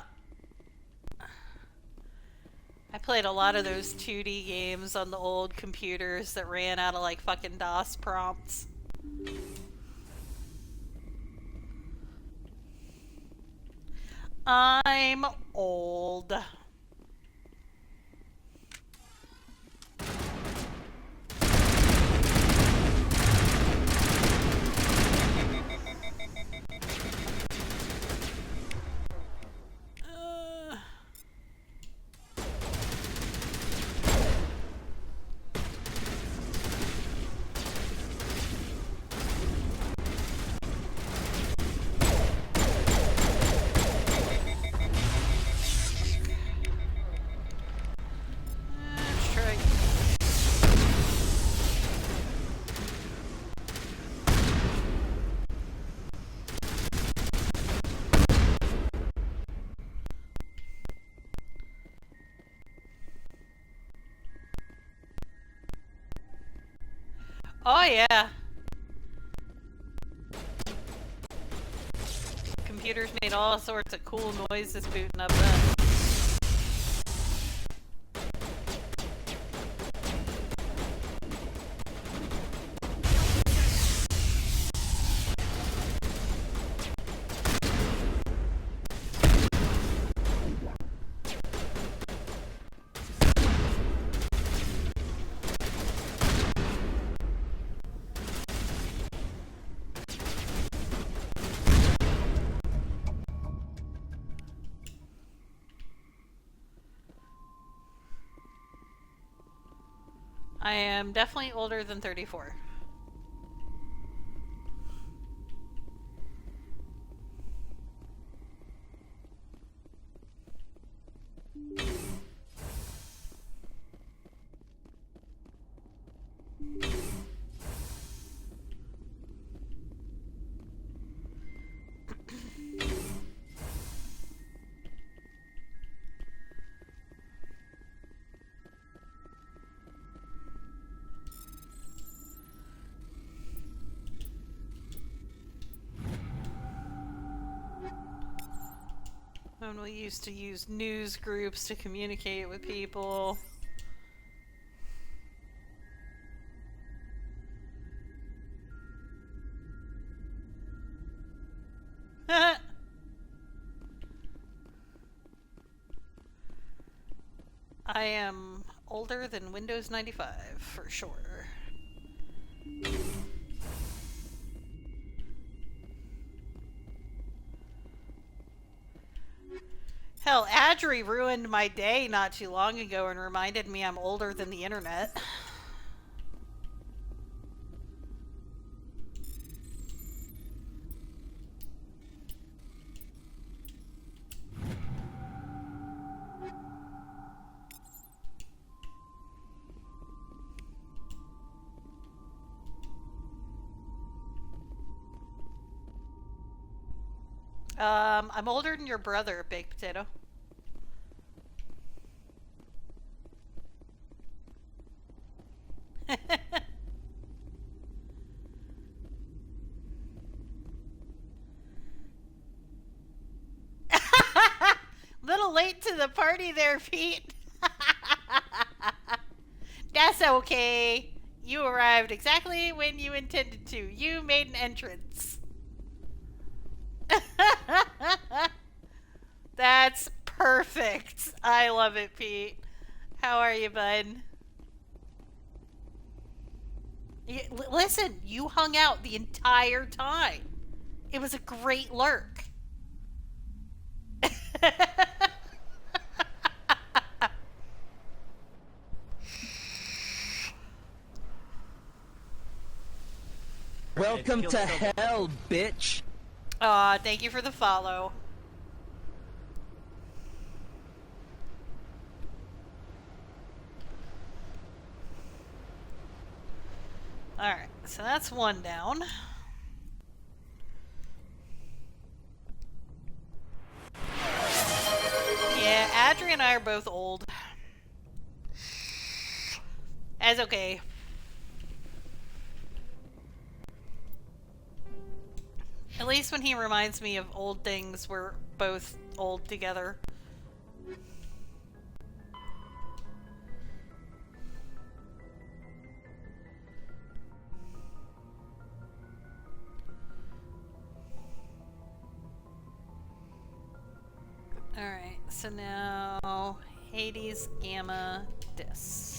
S1: I played a lot of those 2D games on the old computers that ran out of like fucking DOS prompts. I'm old. Oh yeah. Computers made all sorts of cool noises booting up then. I am definitely older than 34. When we used to use news groups to communicate with people. I am older than Windows 95, for sure. Hell, Adri ruined my day not too long ago and reminded me I'm older than the internet. I'm older than your brother, Baked Potato. Little late to the party there, Pete. That's okay. You arrived exactly when you intended to. You made an entrance. That's perfect. I love it, Pete. How are you, bud? Listen, you hung out the entire time. It was a great lurk.
S8: Welcome to hell, bitch.
S1: Aw, thank you for the follow. Alright, so that's one down. Yeah, Adri and I are both old. That's okay. At least when he reminds me of old things, we're both old together. Alright, so now Hades, Gamma, Dis.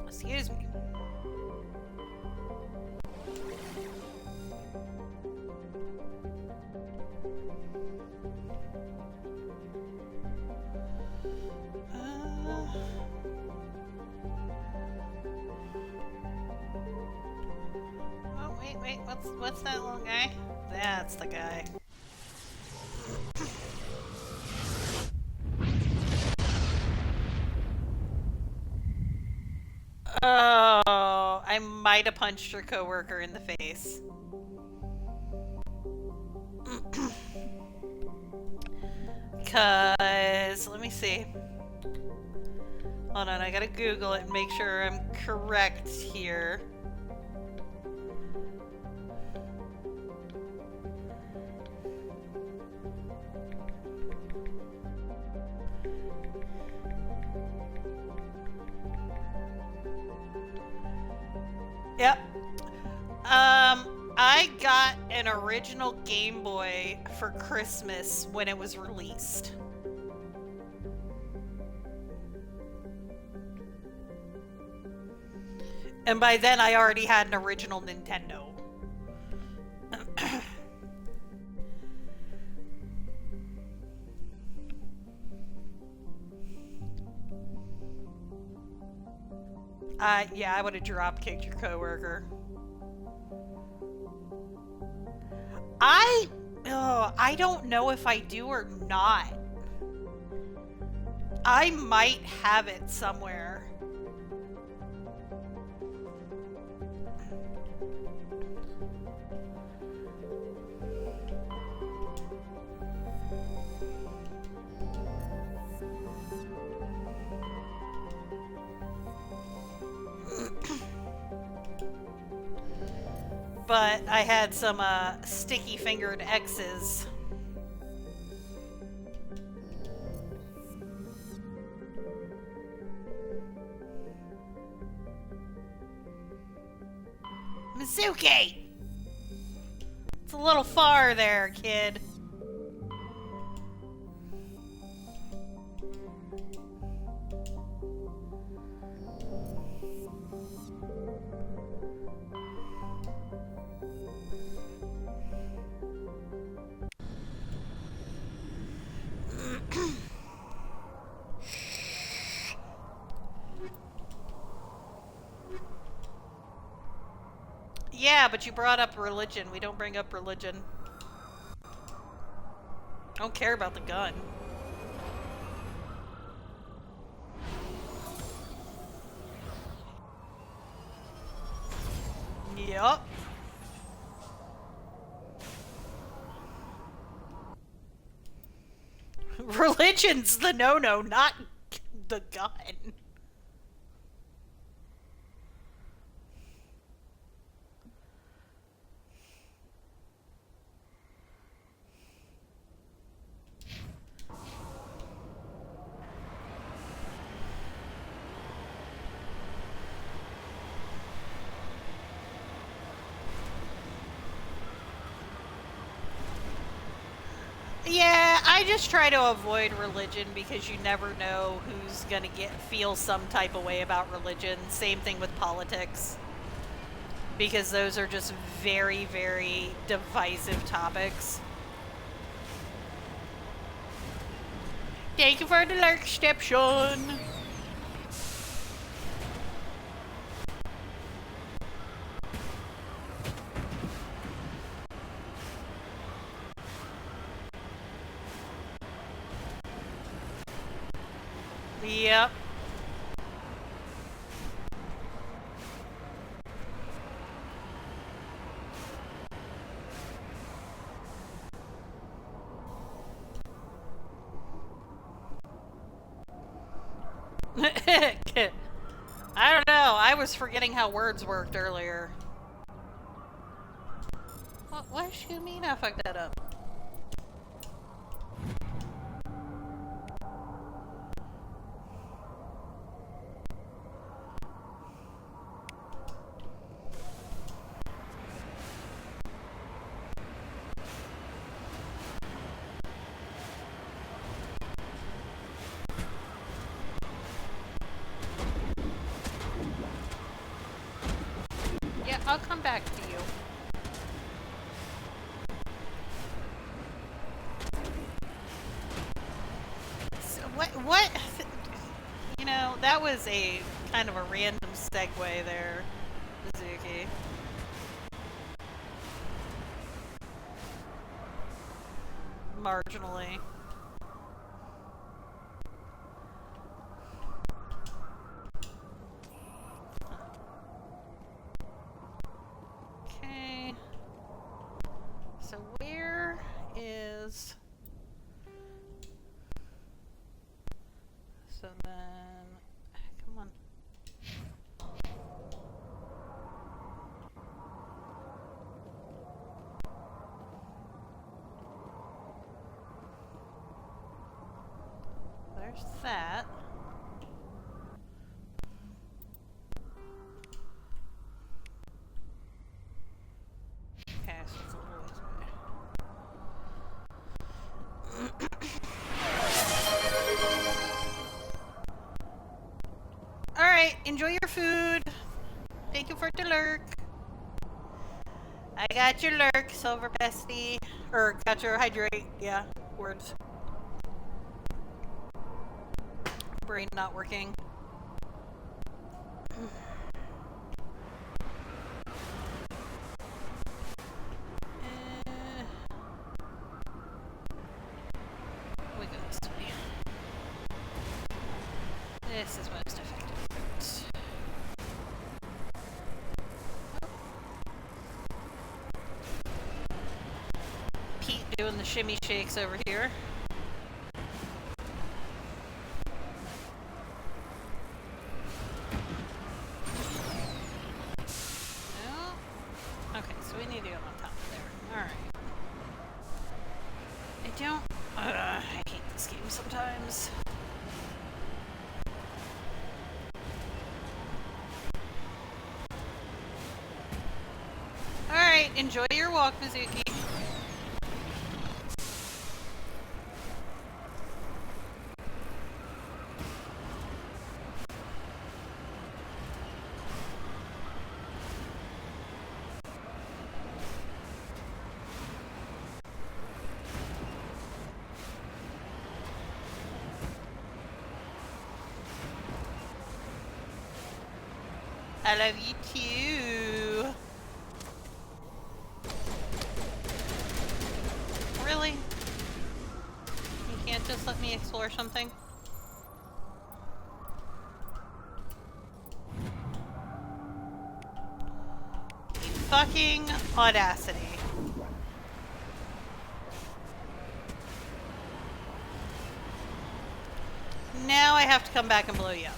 S1: Excuse me. Oh, wait, what's that little guy? That's the guy. Oh, I might have punched your coworker in the face. Because, let me see. Hold on, I gotta Google it and make sure I'm correct here. Yep. I got an original Game Boy for Christmas when it was released. And by then I already had an original Nintendo. Yeah, I would have drop-kicked your coworker. I don't know if I do or not. I might have it somewhere. But I had some sticky-fingered X's. Mizuki! It's a little far there, kid. Yeah, but you brought up religion. We don't bring up religion. I don't care about the gun. Yup. Religion's the no-no, not the gun. just try to avoid religion because you never know who's gonna feel some type of way about religion. Same thing with politics. Because those are just very, very divisive topics. Thank you for the lurk, Stepson. Yep. I don't know. I was forgetting how words worked earlier. What does she mean I fucked that up? Yeah, I'll come back to you. So what? You know, that was a kind of a random segue there, Mizuki. Marginally. Okay. So where is... So then... Come on. There's that. Okay, so it's a little ways away. Alright, enjoy your food. Thank you for the lurk. I got your lurk, Silver Bestie. Or, got your hydrate. Yeah, words. Brain not working. We go this way. This is most effective. Pete doing the shimmy shakes over here. No. Okay, so we need to go on top of there. Alright. I don't... I hate this game sometimes. Alright, enjoy your walk, Mizuki. I love you too. Really? You can't just let me explore something? Fucking audacity. Now I have to come back and blow you up.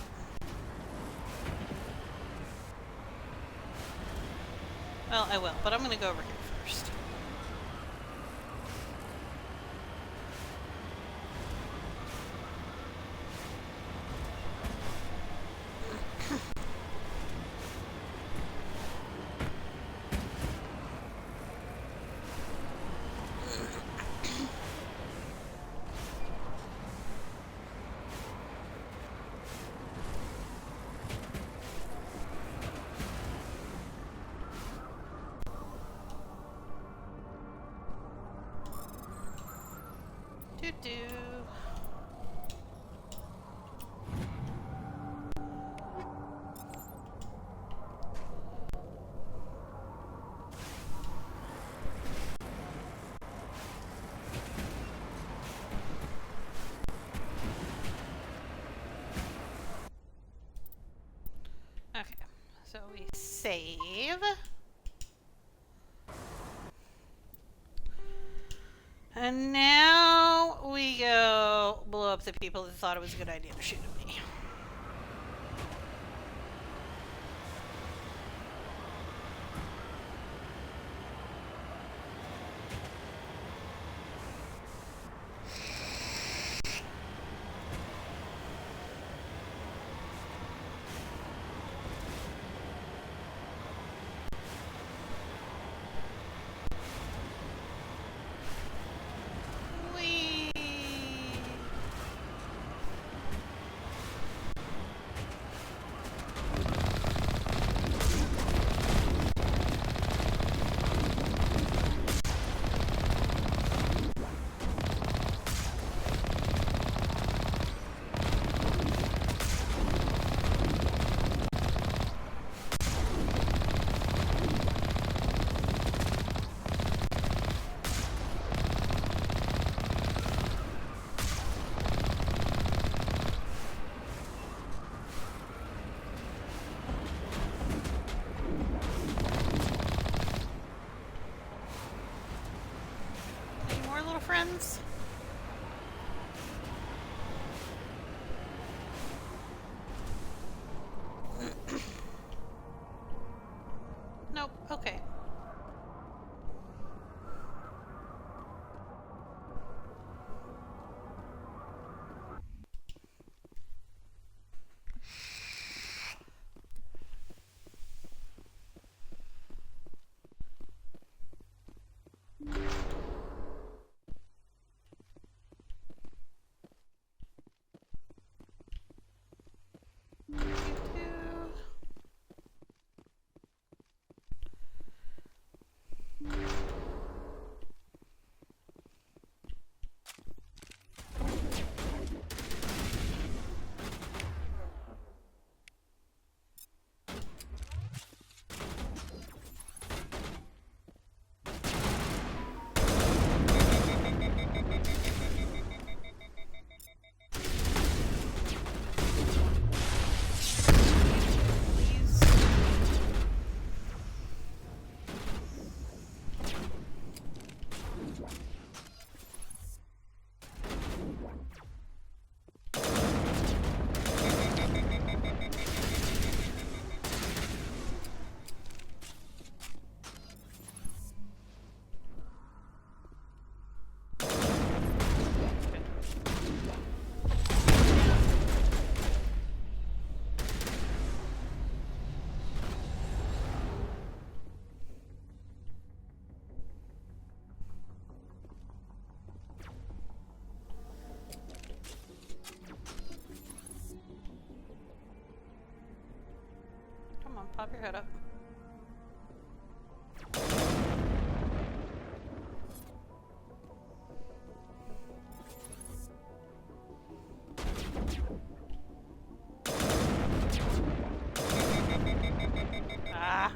S1: Well, I will, but I'm gonna go over here first. Do-do. Okay, so we save. And now we go blow up the people that thought it was a good idea to shoot at me. Friends. Nope. Okay. Come on, pop your head up. Ah.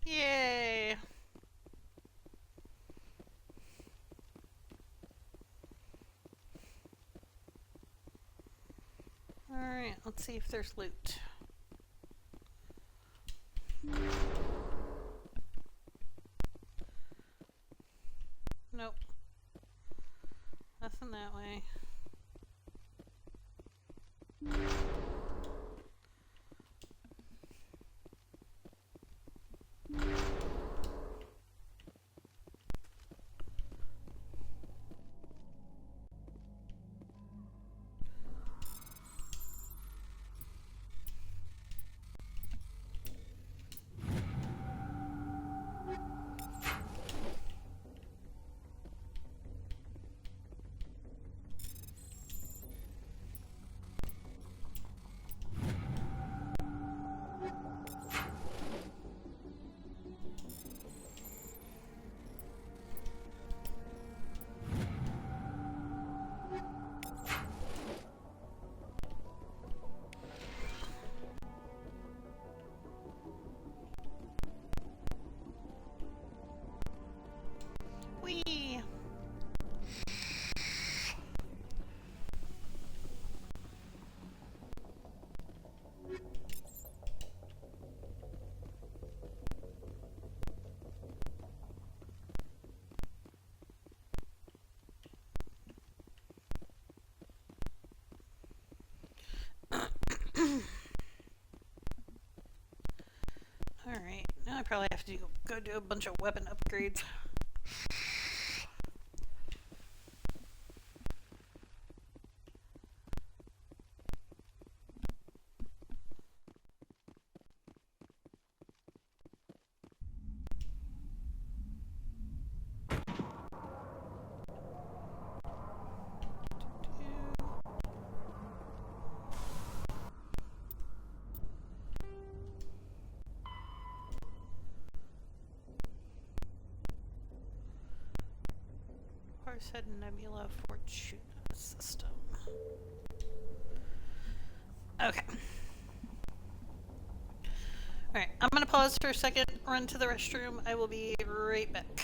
S1: Yay! Alright, let's see if there's loot. Nope. Nothing that way. Whee! Alright, now I probably have to go do a bunch of weapon upgrades. Horsehead Nebula Fortuna System. Okay. Alright, I'm gonna pause for a second, run to the restroom. I will be right back.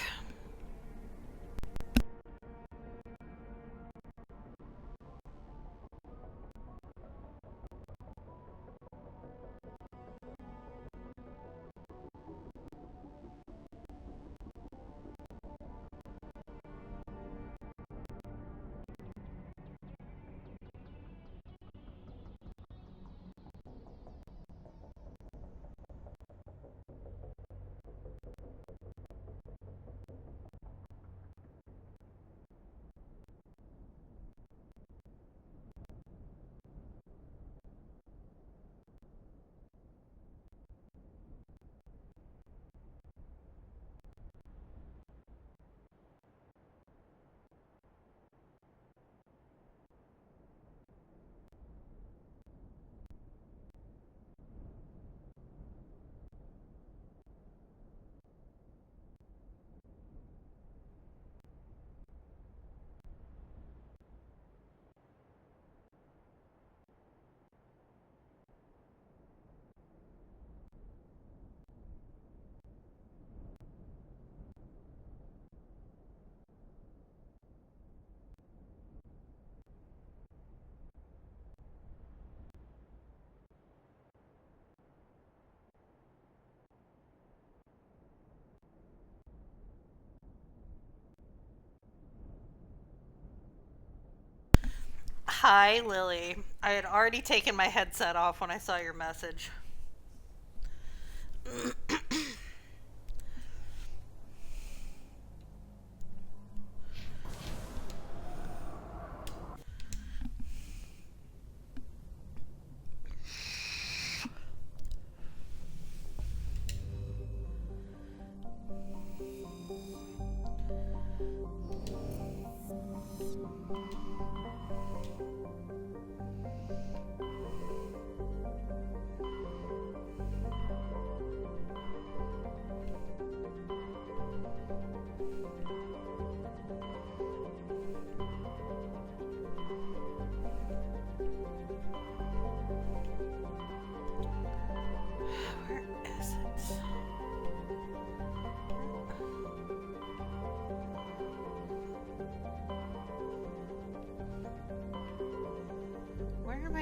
S1: Hi, Lily. I had already taken my headset off when I saw your message.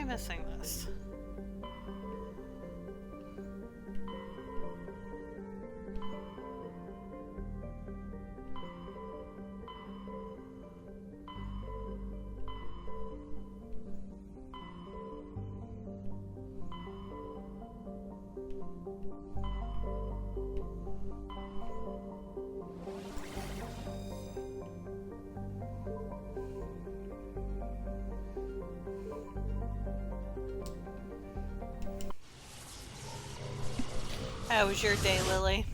S1: Missing this. How was your day, Lily?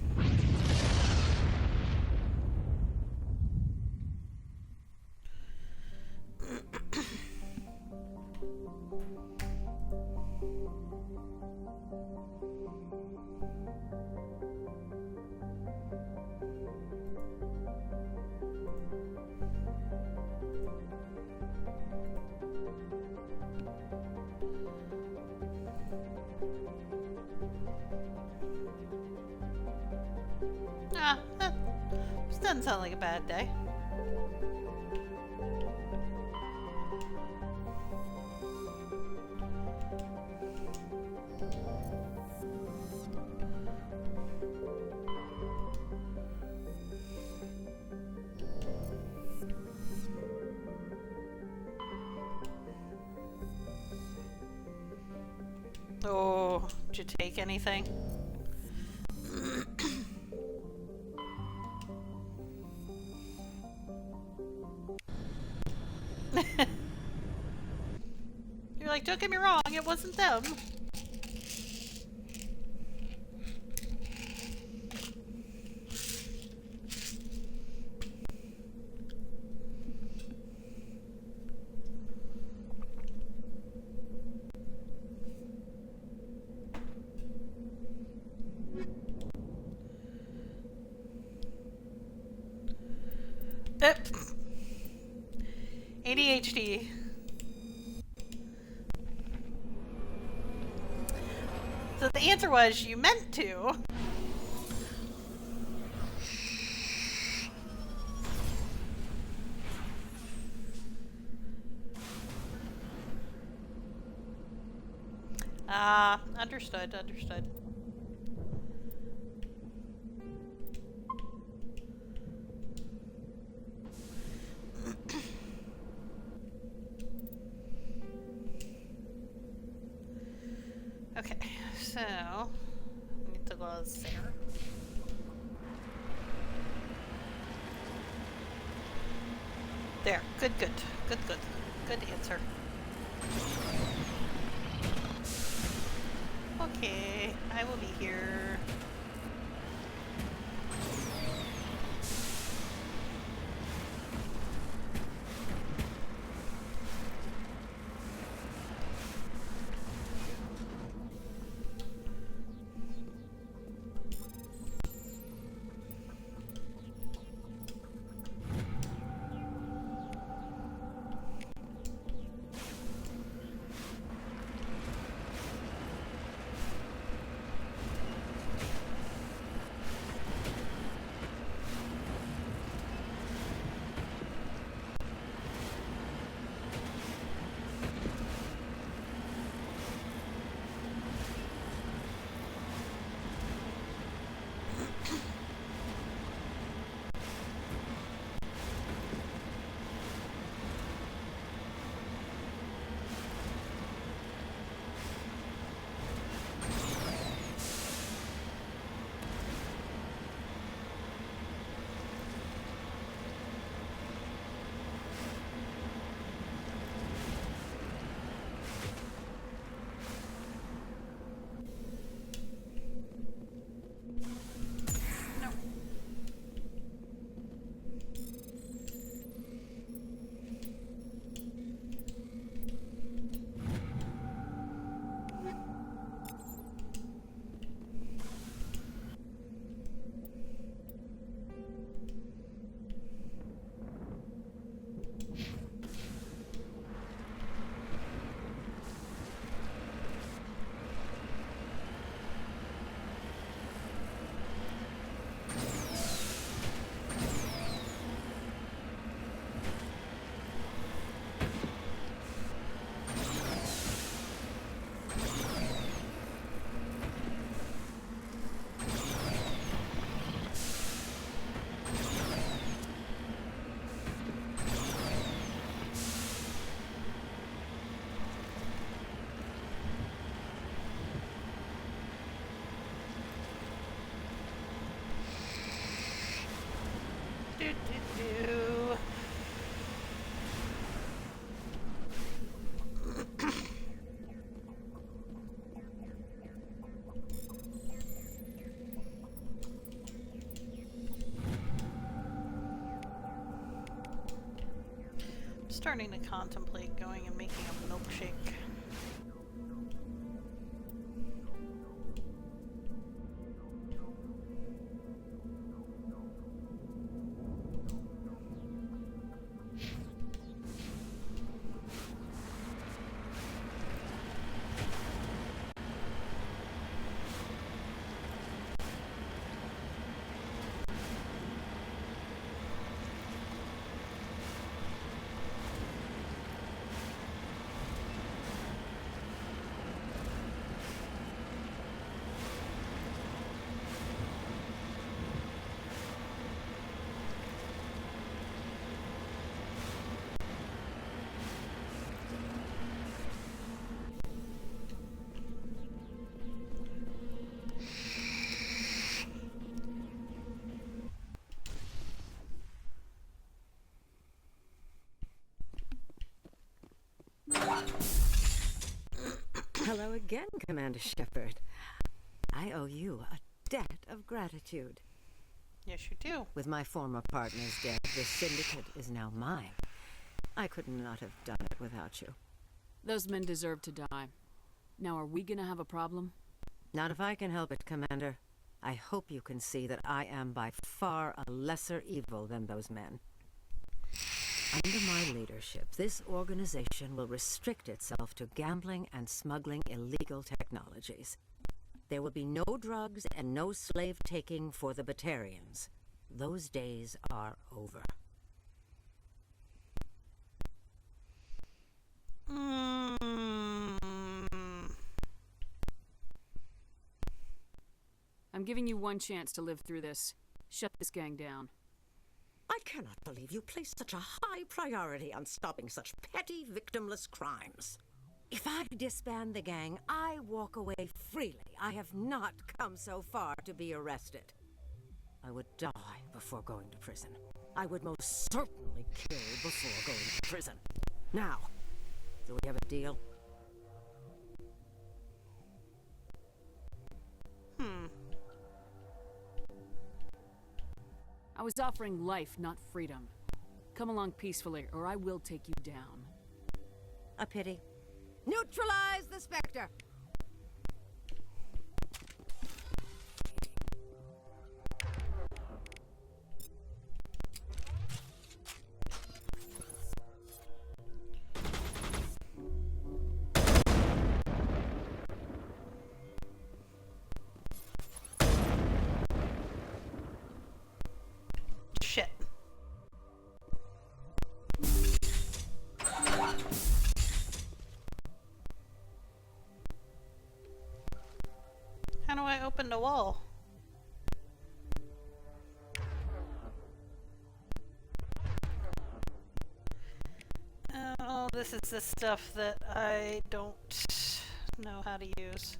S1: This doesn't sound like a bad day. Oh, did you take anything? You're like, don't get me wrong, it wasn't them. ADHD. So the answer was you meant to. Ah, understood, understood. Okay, so I need to go to Saren. There, good, good, good, good, good answer. Okay, I will be here. starting to contemplate going and making a milkshake.
S16: Hello again, Commander Shepard. I owe you a debt of gratitude.
S1: Yes, you do.
S16: With my former partners dead, the syndicate is now mine. I could not have done it without you.
S3: Those men deserve to die. Now, are we gonna have a problem?
S16: Not if I can help it, Commander. I hope you can see that I am by far a lesser evil than those men. Under my leadership, this organization will restrict itself to gambling and smuggling illegal technologies. There will be no drugs and no slave-taking for the Batarians. Those days are over.
S3: I'm giving you one chance to live through this. Shut this gang down.
S16: I cannot believe you place such a high priority on stopping such petty, victimless crimes. If I disband the gang, I walk away freely. I have not come so far to be arrested. I would die before going to prison. I would most certainly kill before going to prison. Now, do we have a deal?
S3: I was offering life, not freedom. Come along peacefully, or I will take you down.
S16: A pity. Neutralize the Spectre!
S1: Shit. How do I open the wall? Oh, this is the stuff that I don't know how to use.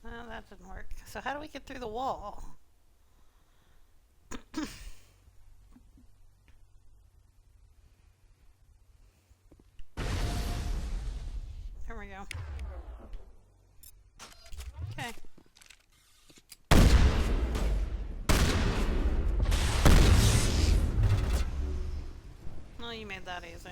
S1: Well, that didn't work. So how do we get through the wall? There we go. Okay. Well, you made that easy.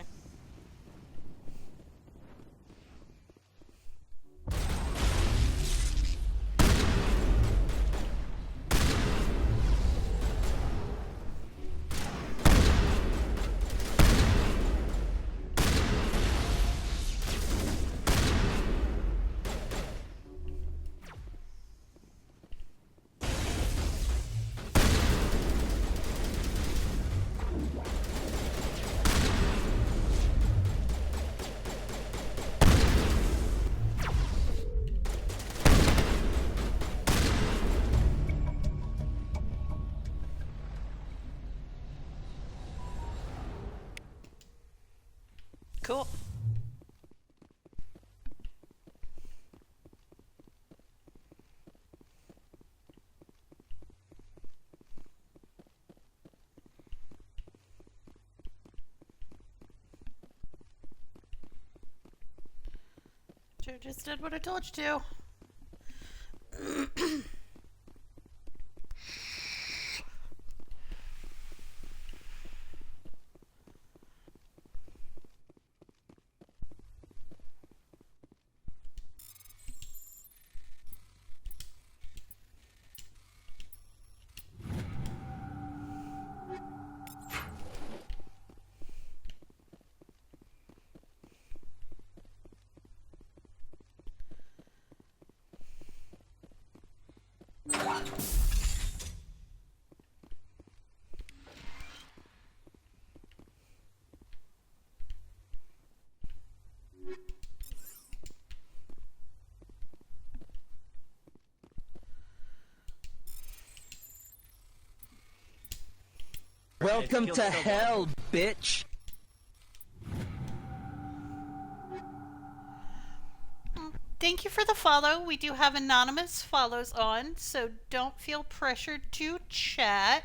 S1: Cool. You just did what I told you to.
S8: Welcome to hell, bitch.
S1: Thank you for the follow. We do have anonymous follows on, so don't feel pressured to chat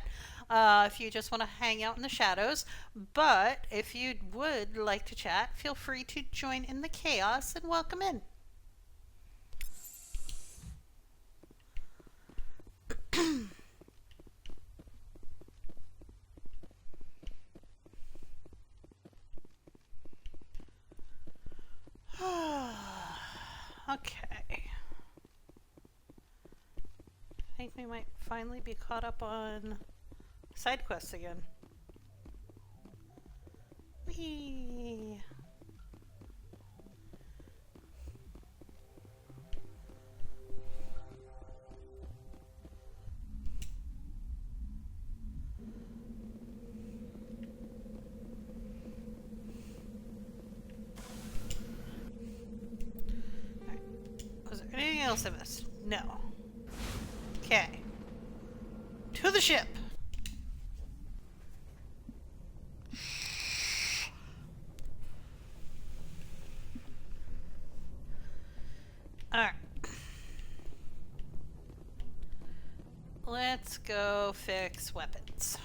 S1: if you just want to hang out in the shadows. But if you would like to chat, feel free to join in the chaos and welcome in. Okay. I think we might finally be caught up on side quests again. Whee! Was there anything else I missed? No. Okay. To the ship! Alright. Let's go fix weapons.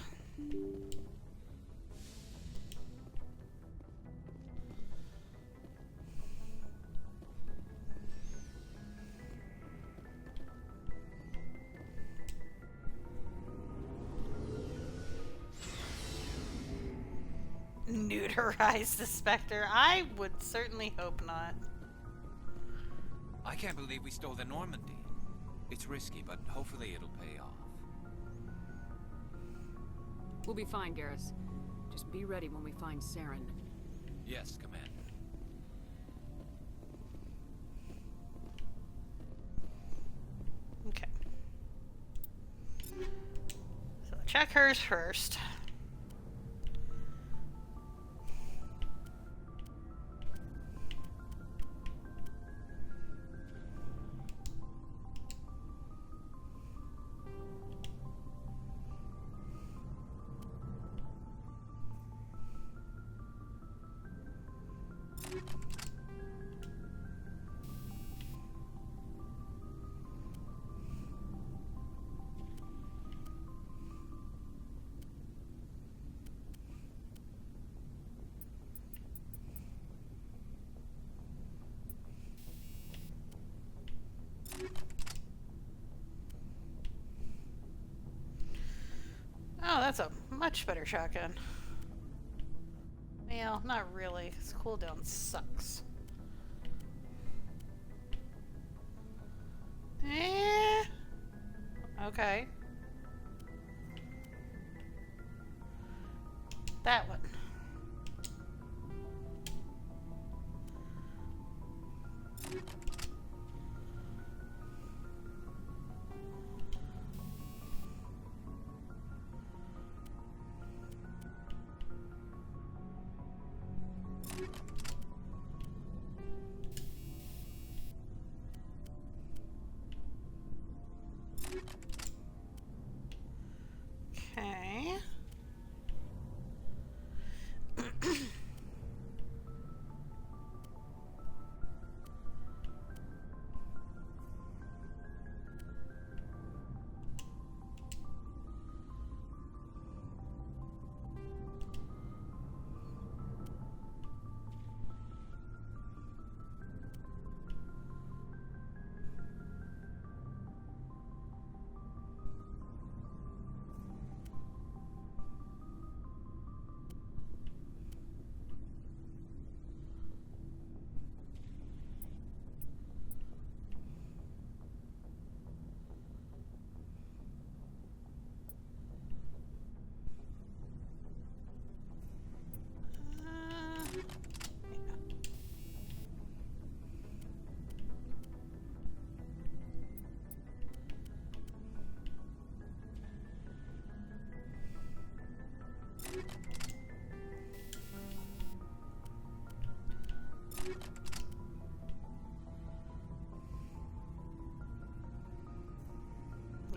S1: Neuterize the Spectre? I would certainly hope not.
S6: I can't believe we stole the Normandy. It's risky, but hopefully it'll pay off.
S3: We'll be fine, Garrus. Just be ready when we find Saren.
S6: Yes, Commander.
S1: Okay. So check hers first. Oh, that's a much better shotgun. Well, not really. Its cooldown sucks. Okay. That one. Okay.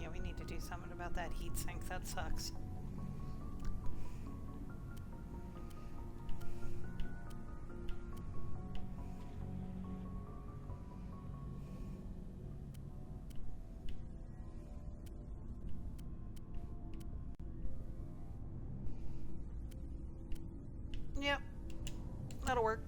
S1: Yeah, we need to do something about that heat sink. That sucks. Yep, that'll work.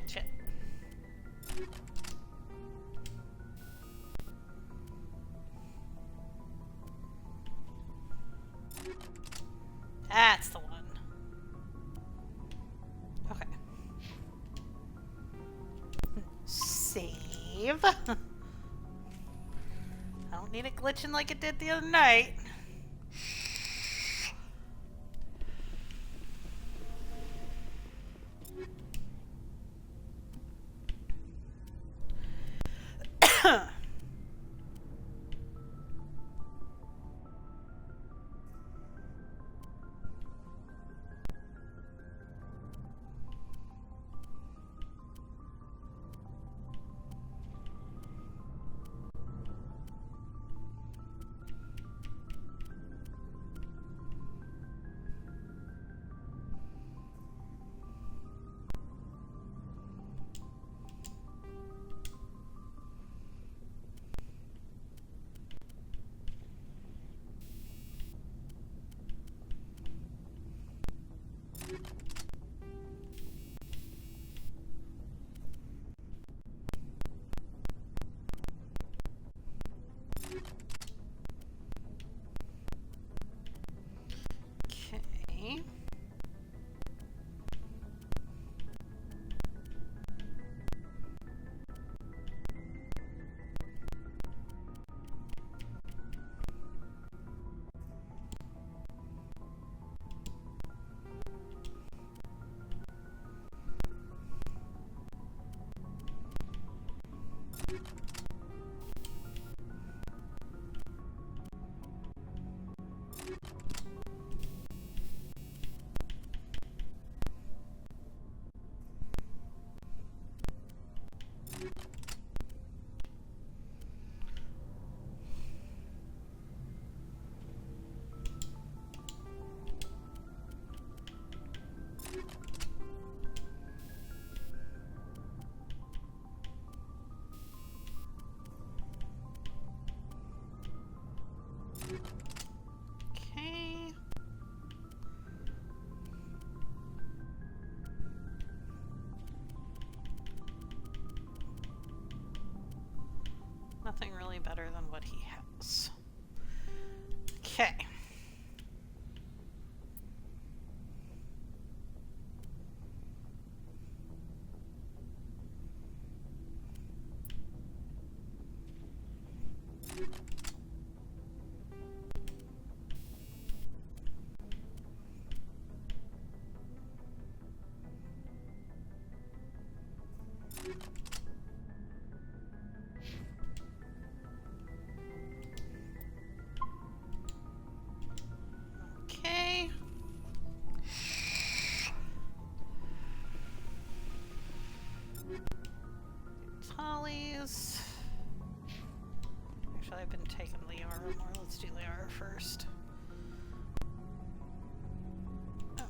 S1: Shit. That's the one. Okay. Save. I don't need it glitching like it did the other night. Okay. Okay. Nothing really better than what he has. Okay. Okay. Hollies. Actually, I've been taking Liara more. Let's do Liara first. Oh.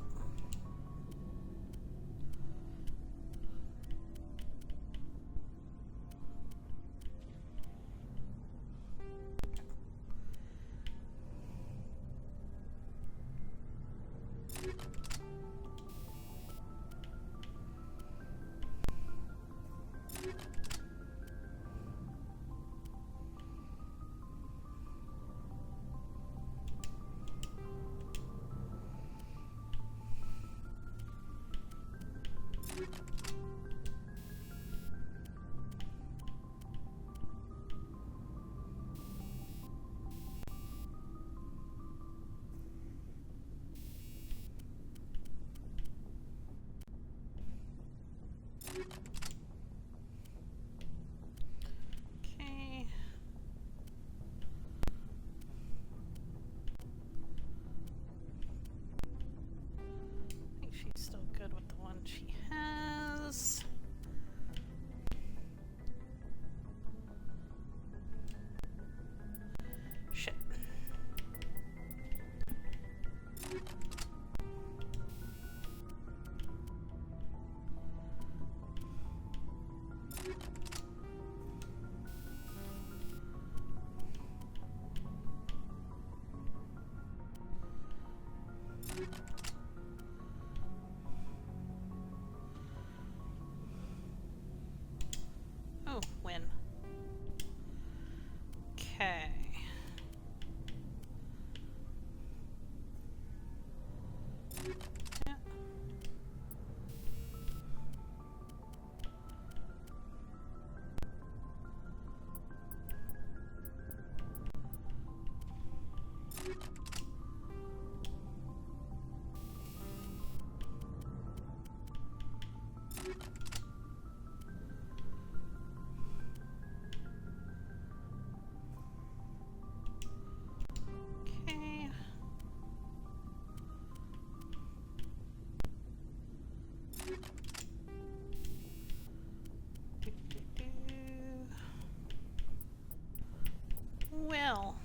S1: hell?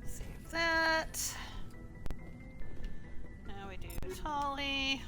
S1: Save that. Now we do Tolly.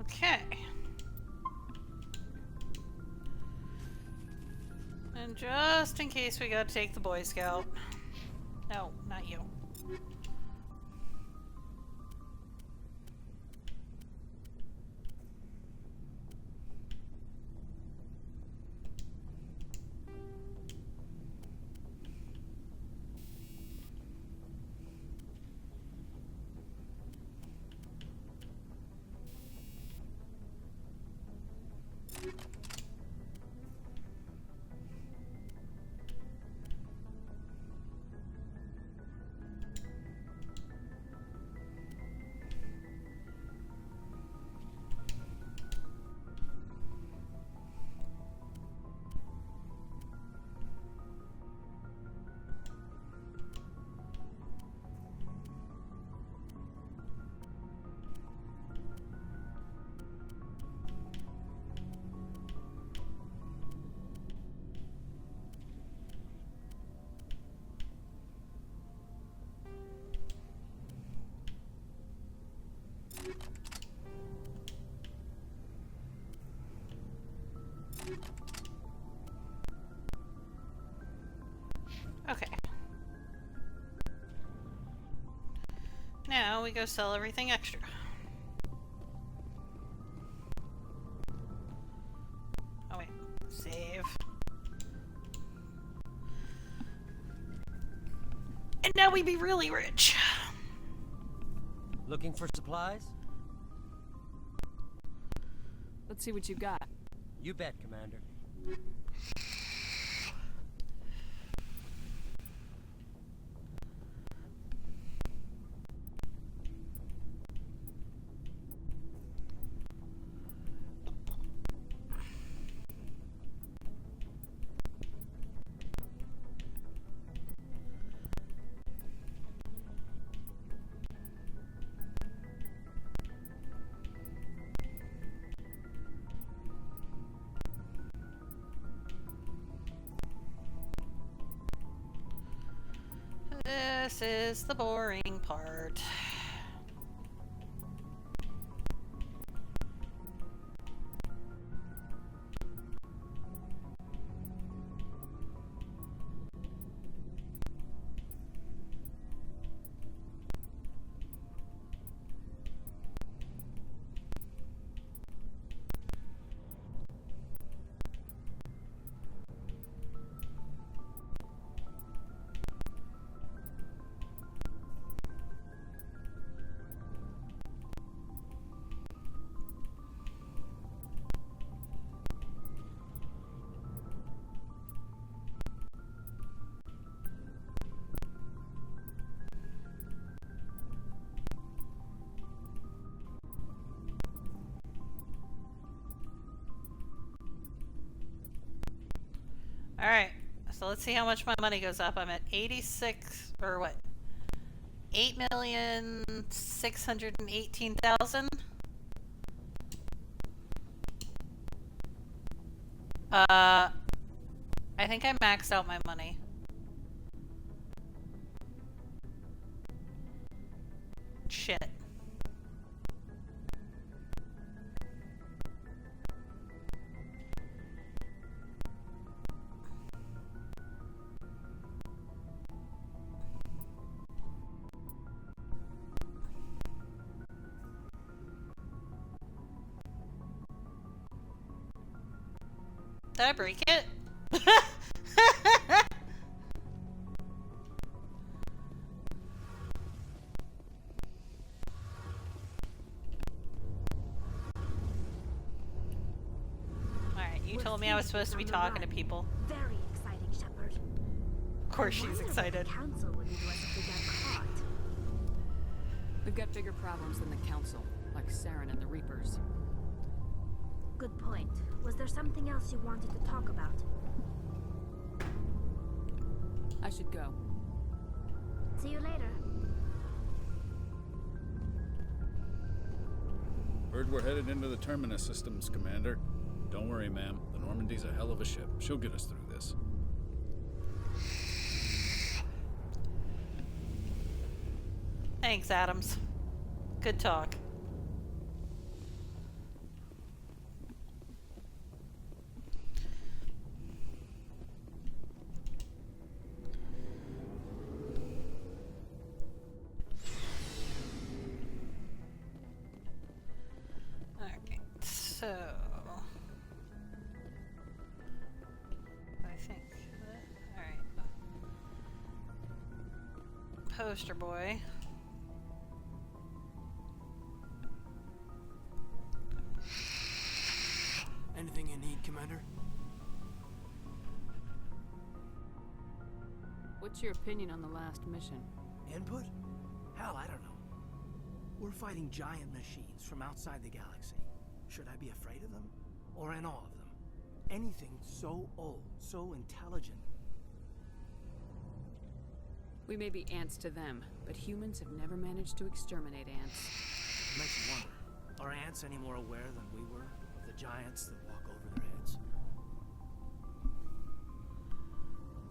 S1: Okay. And just in case we gotta take the Boy Scout. No, not you. Okay. Now we go sell everything extra. Oh wait, save. And now we be really rich.
S8: Looking for supplies?
S3: Let's see what you got.
S8: You bet, Commander.
S1: is the boring part. Alright, so let's see how much my money goes up. I'm at 86, or what? 8,618,000. I think I maxed out my money. Shit. Did I break it? Alright, you told me I was supposed to be talking to people.
S5: Very exciting, Shepard.
S1: Of course she's excited.
S5: Council will do us if we get caught.
S3: We've got bigger problems than the Council, like Saren and the Reapers.
S5: Good point. Was there something else you wanted to talk about?
S3: I should go.
S5: See you later.
S14: Heard we're headed into the Terminus systems, Commander. Don't worry, ma'am. The Normandy's a hell of a ship. She'll get us through this.
S1: Thanks, Adams. Good talk. So, I think, alright. Poster boy.
S15: Anything you need, Commander?
S3: What's your opinion on the last mission?
S15: Input? Hell, I don't know. We're fighting giant machines from outside the galaxy. Should I be afraid of them? Or in awe of them? Anything so old, so intelligent.
S3: We may be ants to them, but humans have never managed to exterminate ants.
S15: Makes you wonder, are ants any more aware than we were of the giants that walk over their heads?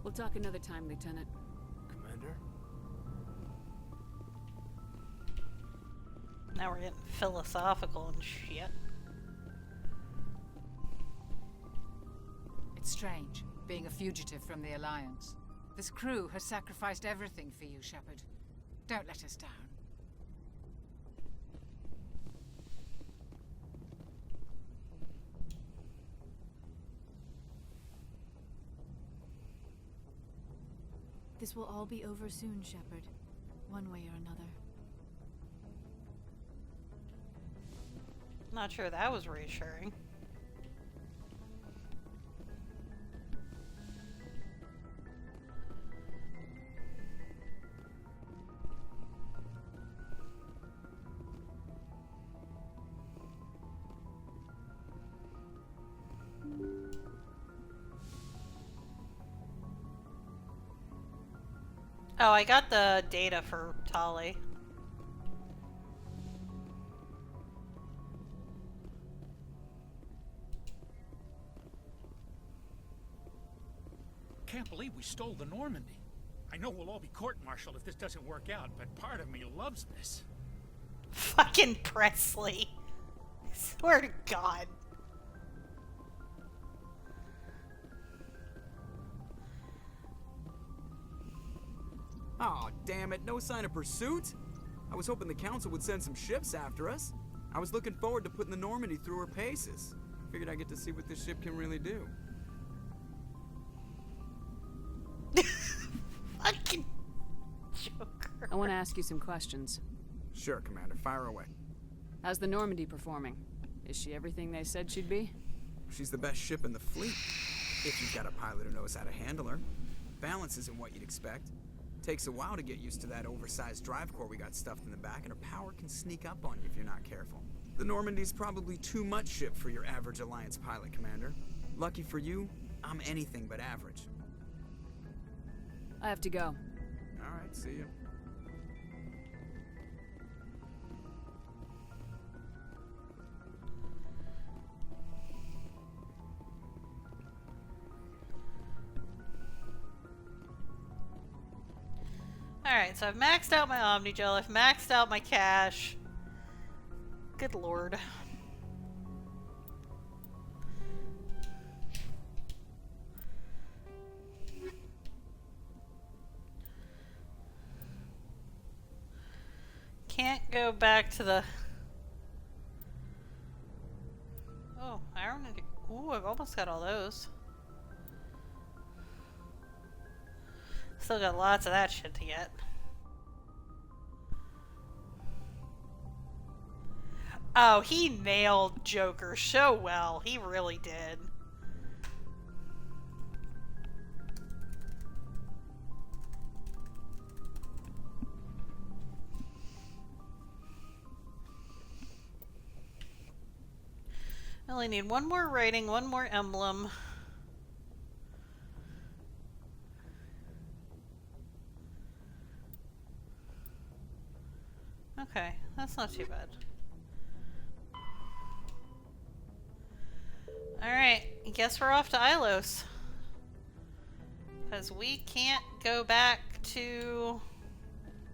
S3: We'll talk another time, Lieutenant.
S15: Commander?
S1: Now we're getting philosophical and shit.
S23: It's strange, being a fugitive from the Alliance. This crew has sacrificed everything for you, Shepard. Don't let us down.
S19: This will all be over soon, Shepard. One way or another.
S1: Not sure that was reassuring. Oh, I got the data for Tali.
S24: Can't believe we stole the Normandy. I
S17: know we'll all be court-martialed if this doesn't work out, but part of me loves this.
S1: Fucking Presley. I swear to God.
S18: Oh, damn it. No sign of pursuit? I was hoping the Council would send some ships after us. I was looking forward to putting the Normandy through her paces. Figured I'd get to see what this ship can really do.
S1: Fucking Joker.
S3: I want to ask you some questions.
S18: Sure, Commander. Fire away.
S3: How's the Normandy performing? Is she everything they said she'd be?
S18: She's the best ship in the fleet. If you've got a pilot who knows how to handle her. Balance isn't what you'd expect. Takes a while to get used to that oversized drive core we got stuffed in the back, and her power can sneak up on you if you're not careful. The Normandy's probably too much ship for your average Alliance pilot, Commander. Lucky for you, I'm anything but average.
S3: I have to go.
S18: Alright, see you.
S1: Alright, so I've maxed out my Omnigel, I've maxed out my cash. Good lord. Can't go back to the... Oh, iron and... Ooh, I've almost got all those. Still got lots of that shit to get. Oh, he nailed Joker so well. He really did. I only need one more rating, one more emblem. Okay, that's not too bad. Alright, I guess we're off to Ilos. Because we can't go back to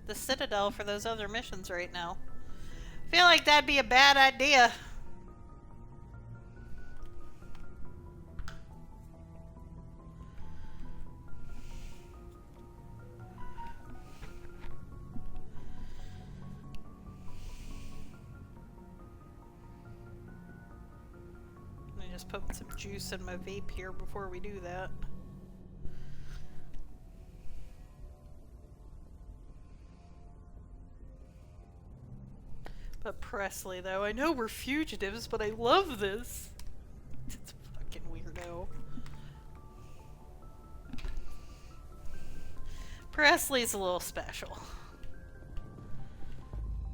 S1: the Citadel for those other missions right now. I feel like that'd be a bad idea. Just put some juice in my vape here before we do that. But Presley, though, I know we're fugitives, but I love this. It's a fucking weirdo. Presley's a little special.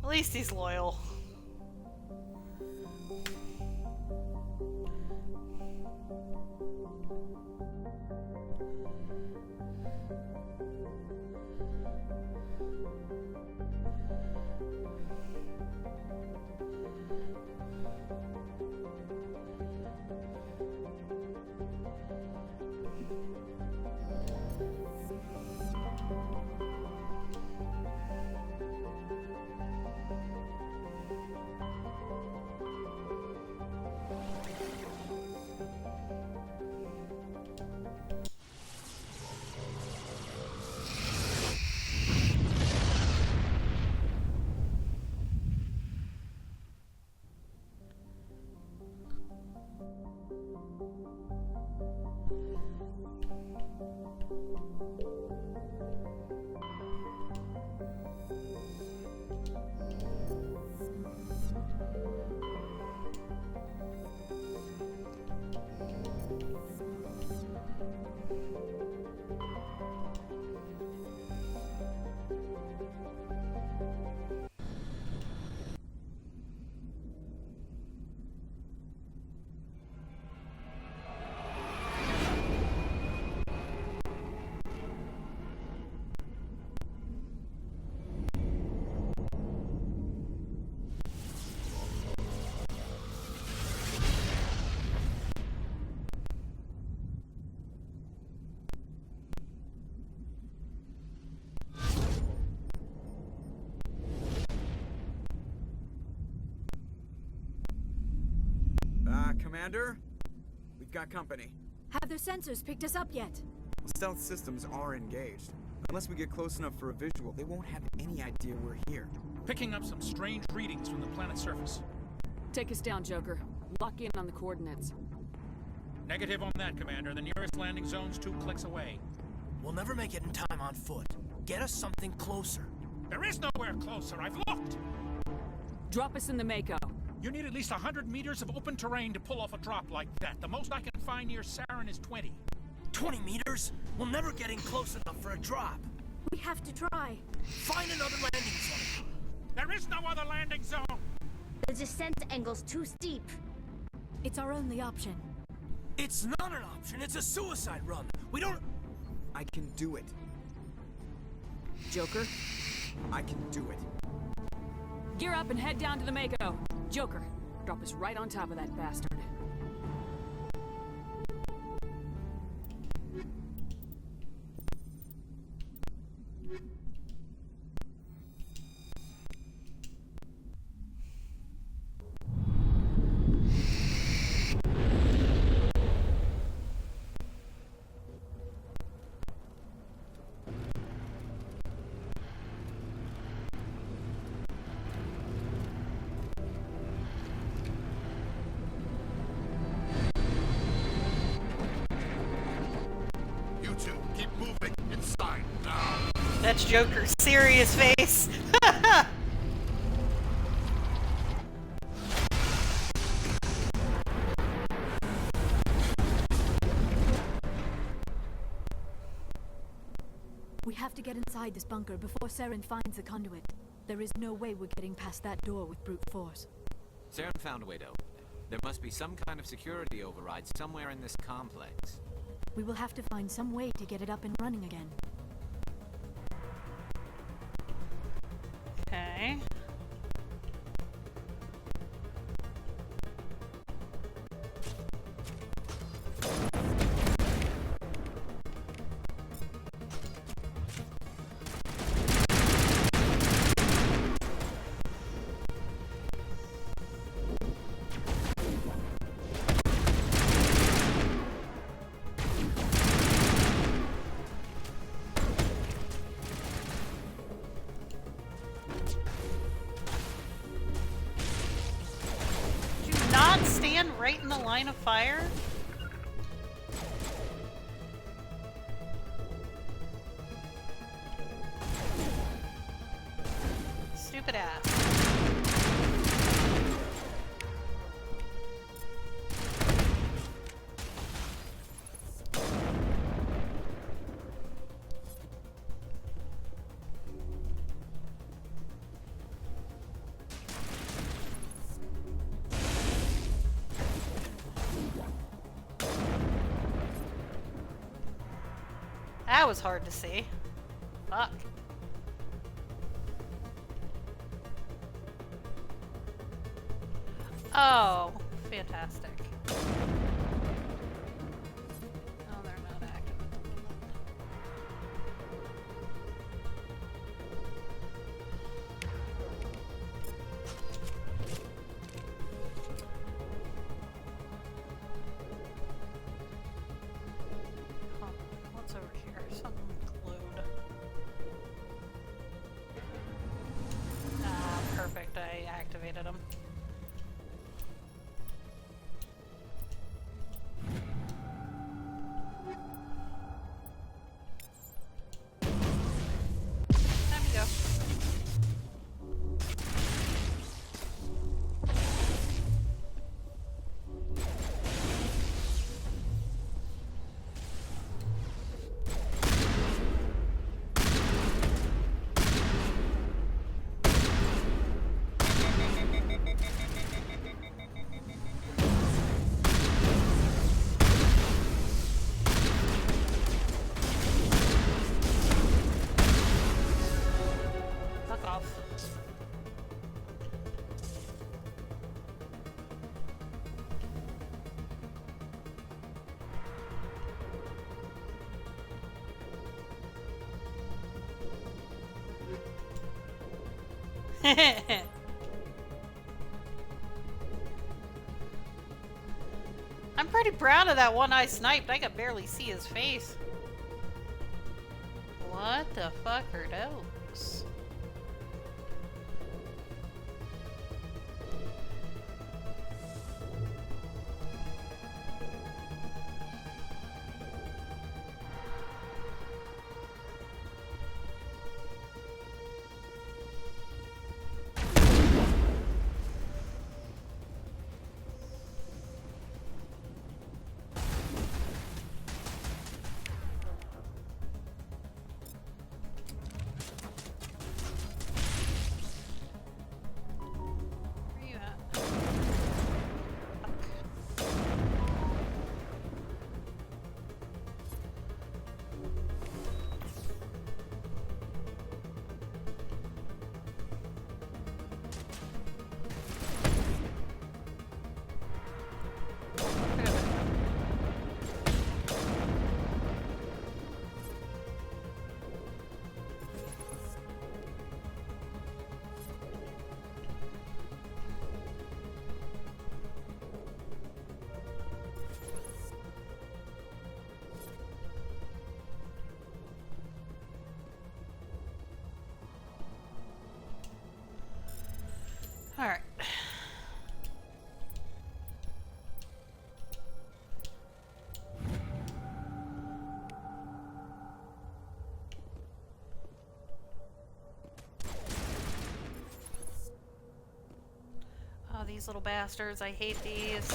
S1: At least he's loyal.
S18: Commander, we've got company.
S19: Have their sensors picked us up yet?
S18: Stealth systems are engaged. Unless we get close enough for a visual, they won't have any idea we're here.
S17: Picking up some strange readings from the planet's surface.
S3: Take us down, Joker. Lock in on the coordinates.
S17: Negative on that, Commander. The nearest landing zone's 2 clicks away.
S15: We'll never make it in time on foot. Get us something closer.
S17: There is nowhere closer. I've looked.
S3: Drop us in the Mako.
S17: You need at least 100 meters of open terrain to pull off a drop like that. The most I can find near Saren is 20.
S15: 20 meters? We'll never get in close enough for a drop.
S19: We have to try.
S15: Find another landing zone.
S17: There is no other landing zone.
S5: The descent angle's too steep.
S19: It's our only option.
S15: It's not an option. It's a suicide run. We don't...
S18: I can do it.
S3: Joker?
S18: I can do it.
S3: Gear up and head down to the Mako. Joker, drop us right on top of that bastard.
S1: That's Joker's serious face.
S19: We have to get inside this bunker before Saren finds the conduit. There is no way we're getting past that door with brute force.
S6: Saren found a way to open it. There must be some kind of security override somewhere in this complex.
S19: We will have to find some way to get it up and running again.
S1: Okay. Stand right in the line of fire? Stupid ass. That was hard to see. Fuck. Oh, fantastic. Oh, they're not active at the moment. Huh. What's over here? Something glued. Ah, perfect. I activated them. Time to go. Fuck off. I'm pretty proud of that one I sniped. I could barely see his face. What the fuck are those? All right. Oh, these little bastards. I hate these.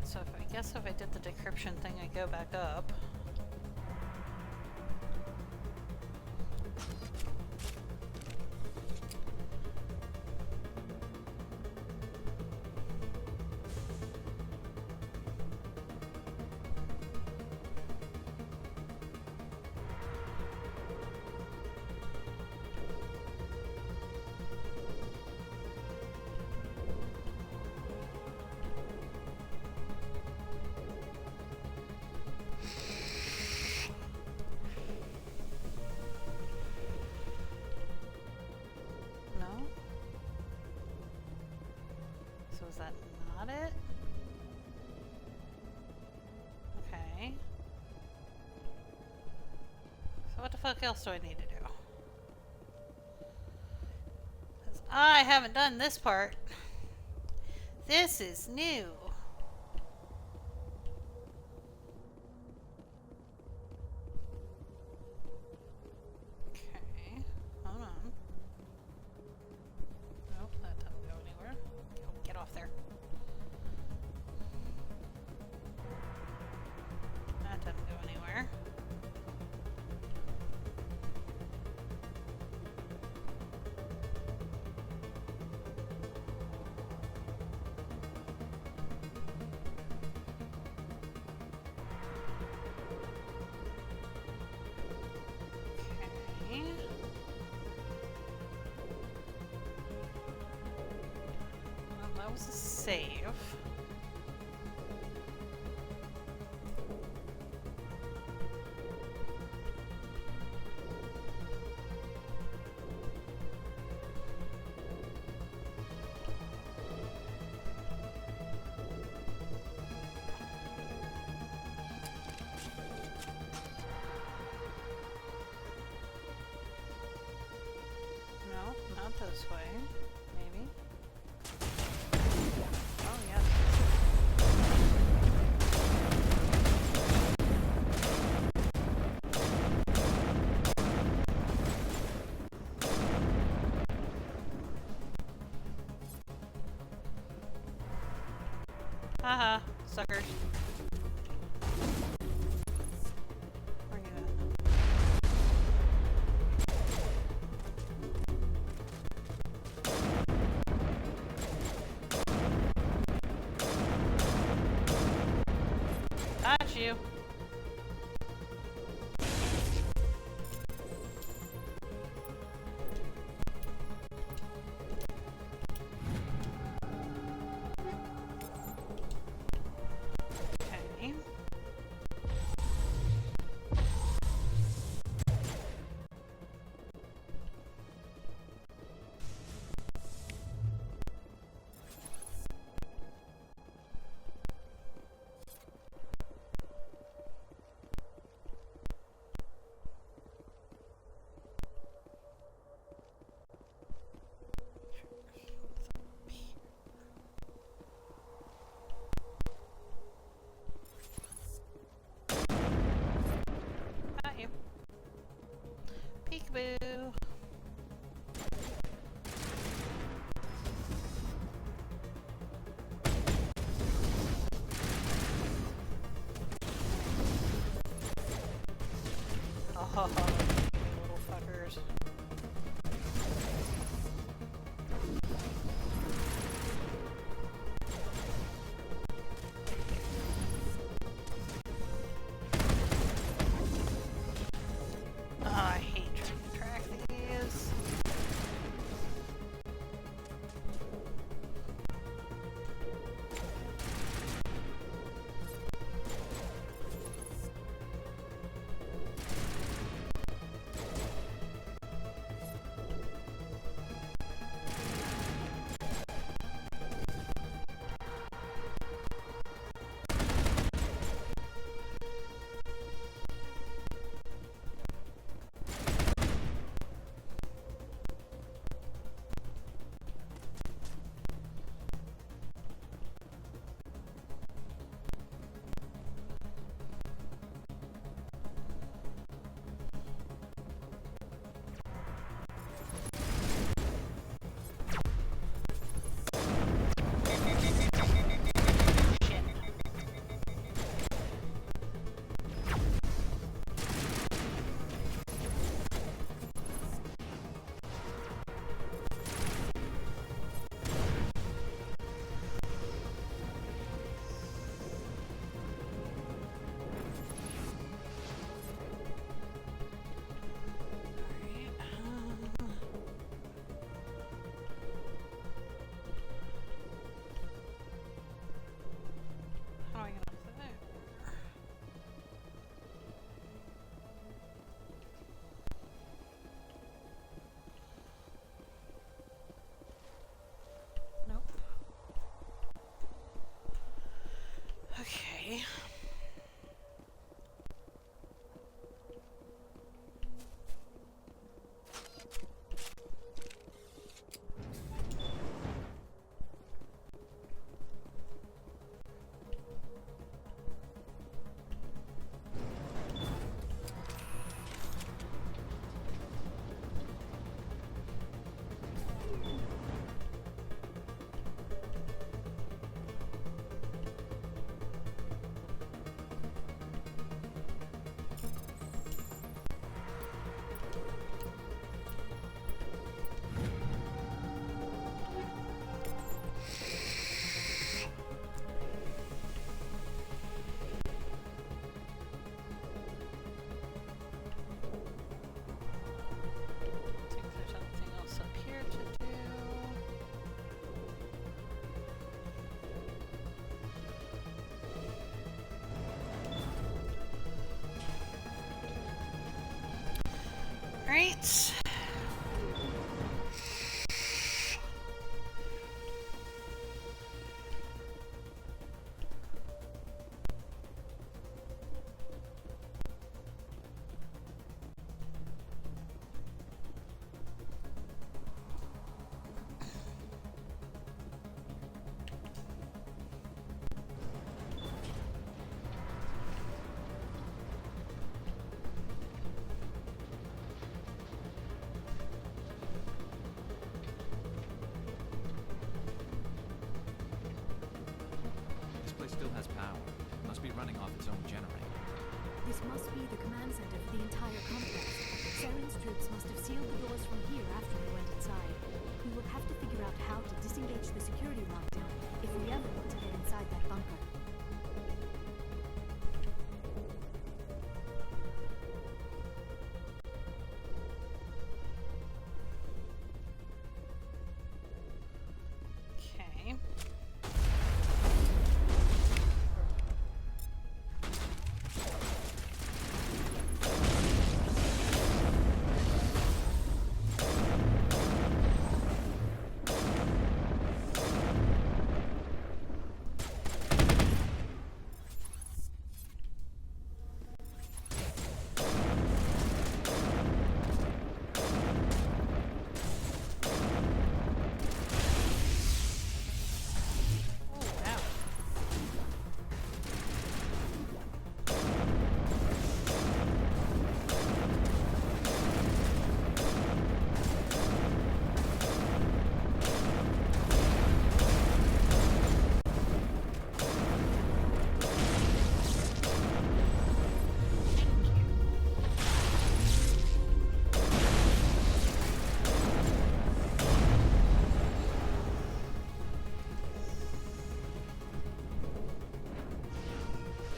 S1: So I guess if I did the decryption thing, I go back up. Is that not it? Okay. So what the fuck else do I need to do? 'Cause I haven't done this part. This is new. Okay. Hold on. Nope, that doesn't go anywhere. Get off there. That doesn't go anywhere. Okay. Well, that was a save. this way, maybe. Oh, yes. Haha, suckers. Where are you at? Got you. Okay. Got you. Peekaboo. Oh, you little fuckers. Oh, I hate trying to track these. How do I get up to there? Nope. Okay. Think there's anything else up here to do. Alright.
S6: its own generator.
S19: This must be the command center for the entire complex. Saren's troops must have sealed the doors from here after we went inside. We will have to figure out how to disengage the security lockdown if we ever want to get inside that bunker.
S1: Okay.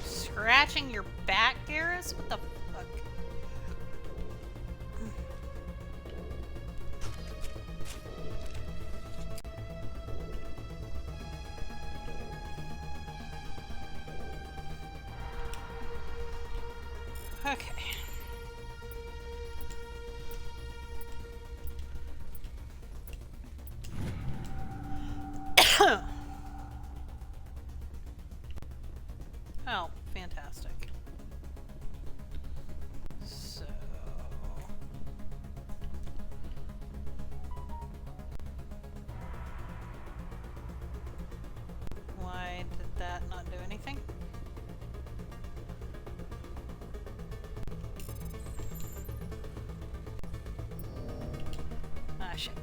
S1: Scratching your back, Garrus? What the fuck? Okay. Oh, fantastic. So... why did that not do anything? Ah, shit.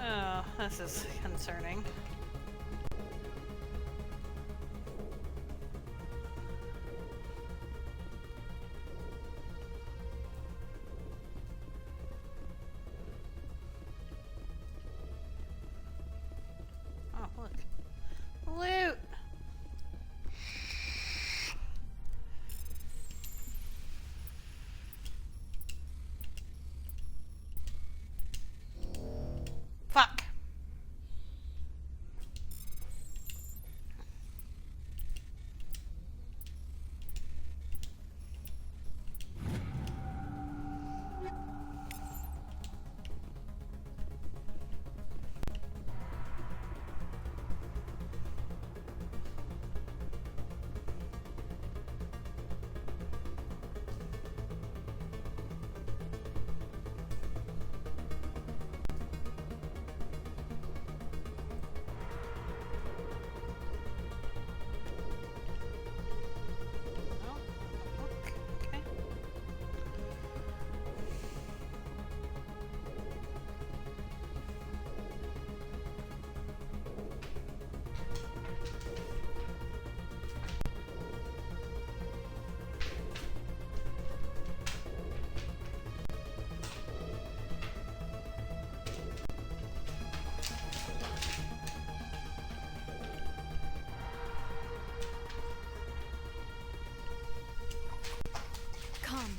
S1: Oh, this is concerning. Oh, look. Loot! Fuck.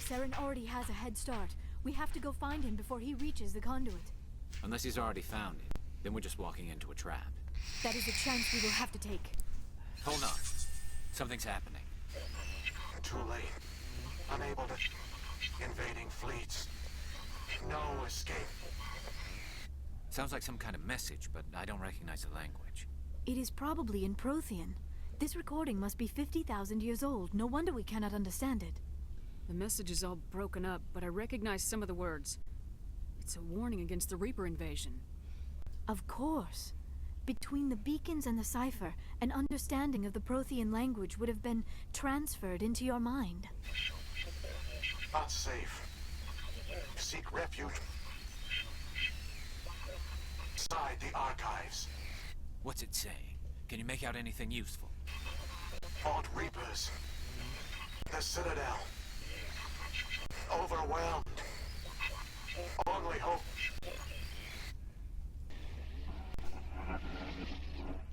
S19: Saren already has a head start. We have to go find him before he reaches the conduit.
S6: Unless he's already found it, then we're just walking into a trap.
S19: That is a chance we will have to take.
S6: Hold on. Something's happening.
S11: Too late. Unable to... invading fleets. No escape.
S6: Sounds like some kind of message, but I don't recognize the language.
S19: It is probably in Prothean. This recording must be 50,000 years old. No wonder we cannot understand it.
S3: The message is all broken up, but I recognize some of the words. It's a warning against the Reaper invasion.
S19: Of course. Between the beacons and the cipher, an understanding of the Prothean language would have been transferred into your mind.
S11: Not safe. Seek refuge inside the archives.
S6: What's it saying? Can you make out anything useful?
S11: Fought Reapers. The Citadel. Overwhelmed. Only hope.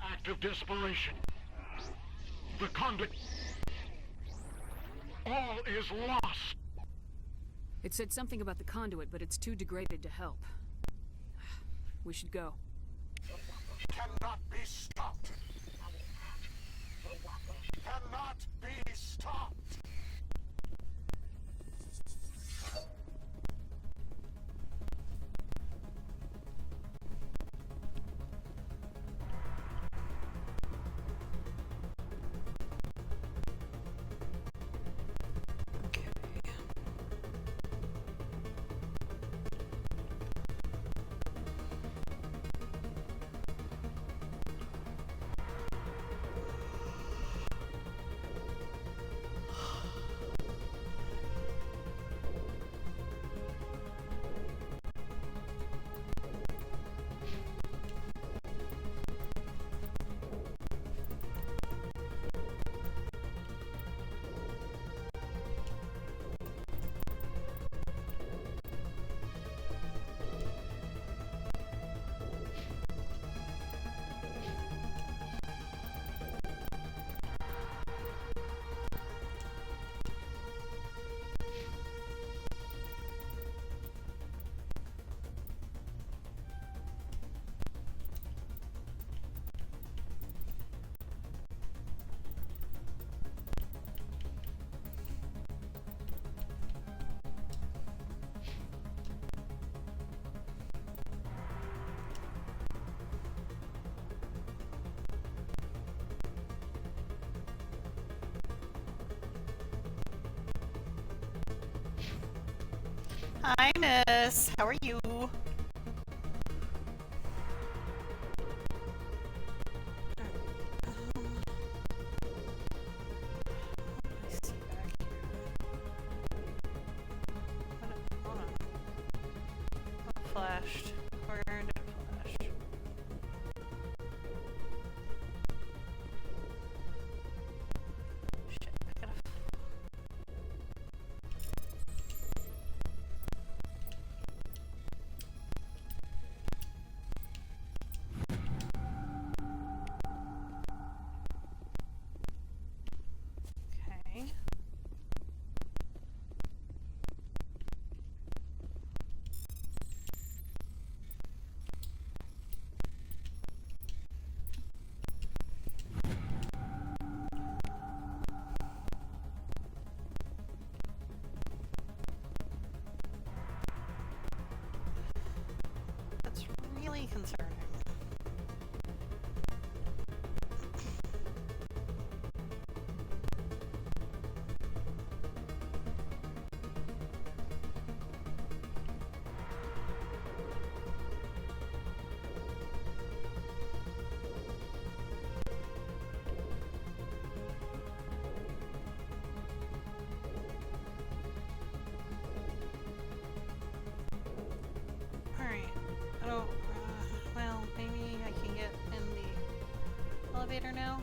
S17: Act of desperation. The conduit. All is lost.
S3: It said something about the conduit, but it's too degraded to help. We should go.
S11: Cannot be stopped. Cannot be stopped.
S1: Hi, miss. How are you? Flashed. Where did it flash? Shit, I gotta... Okay. That's really concerning. Alright. Oh, well, maybe I can get in the elevator now?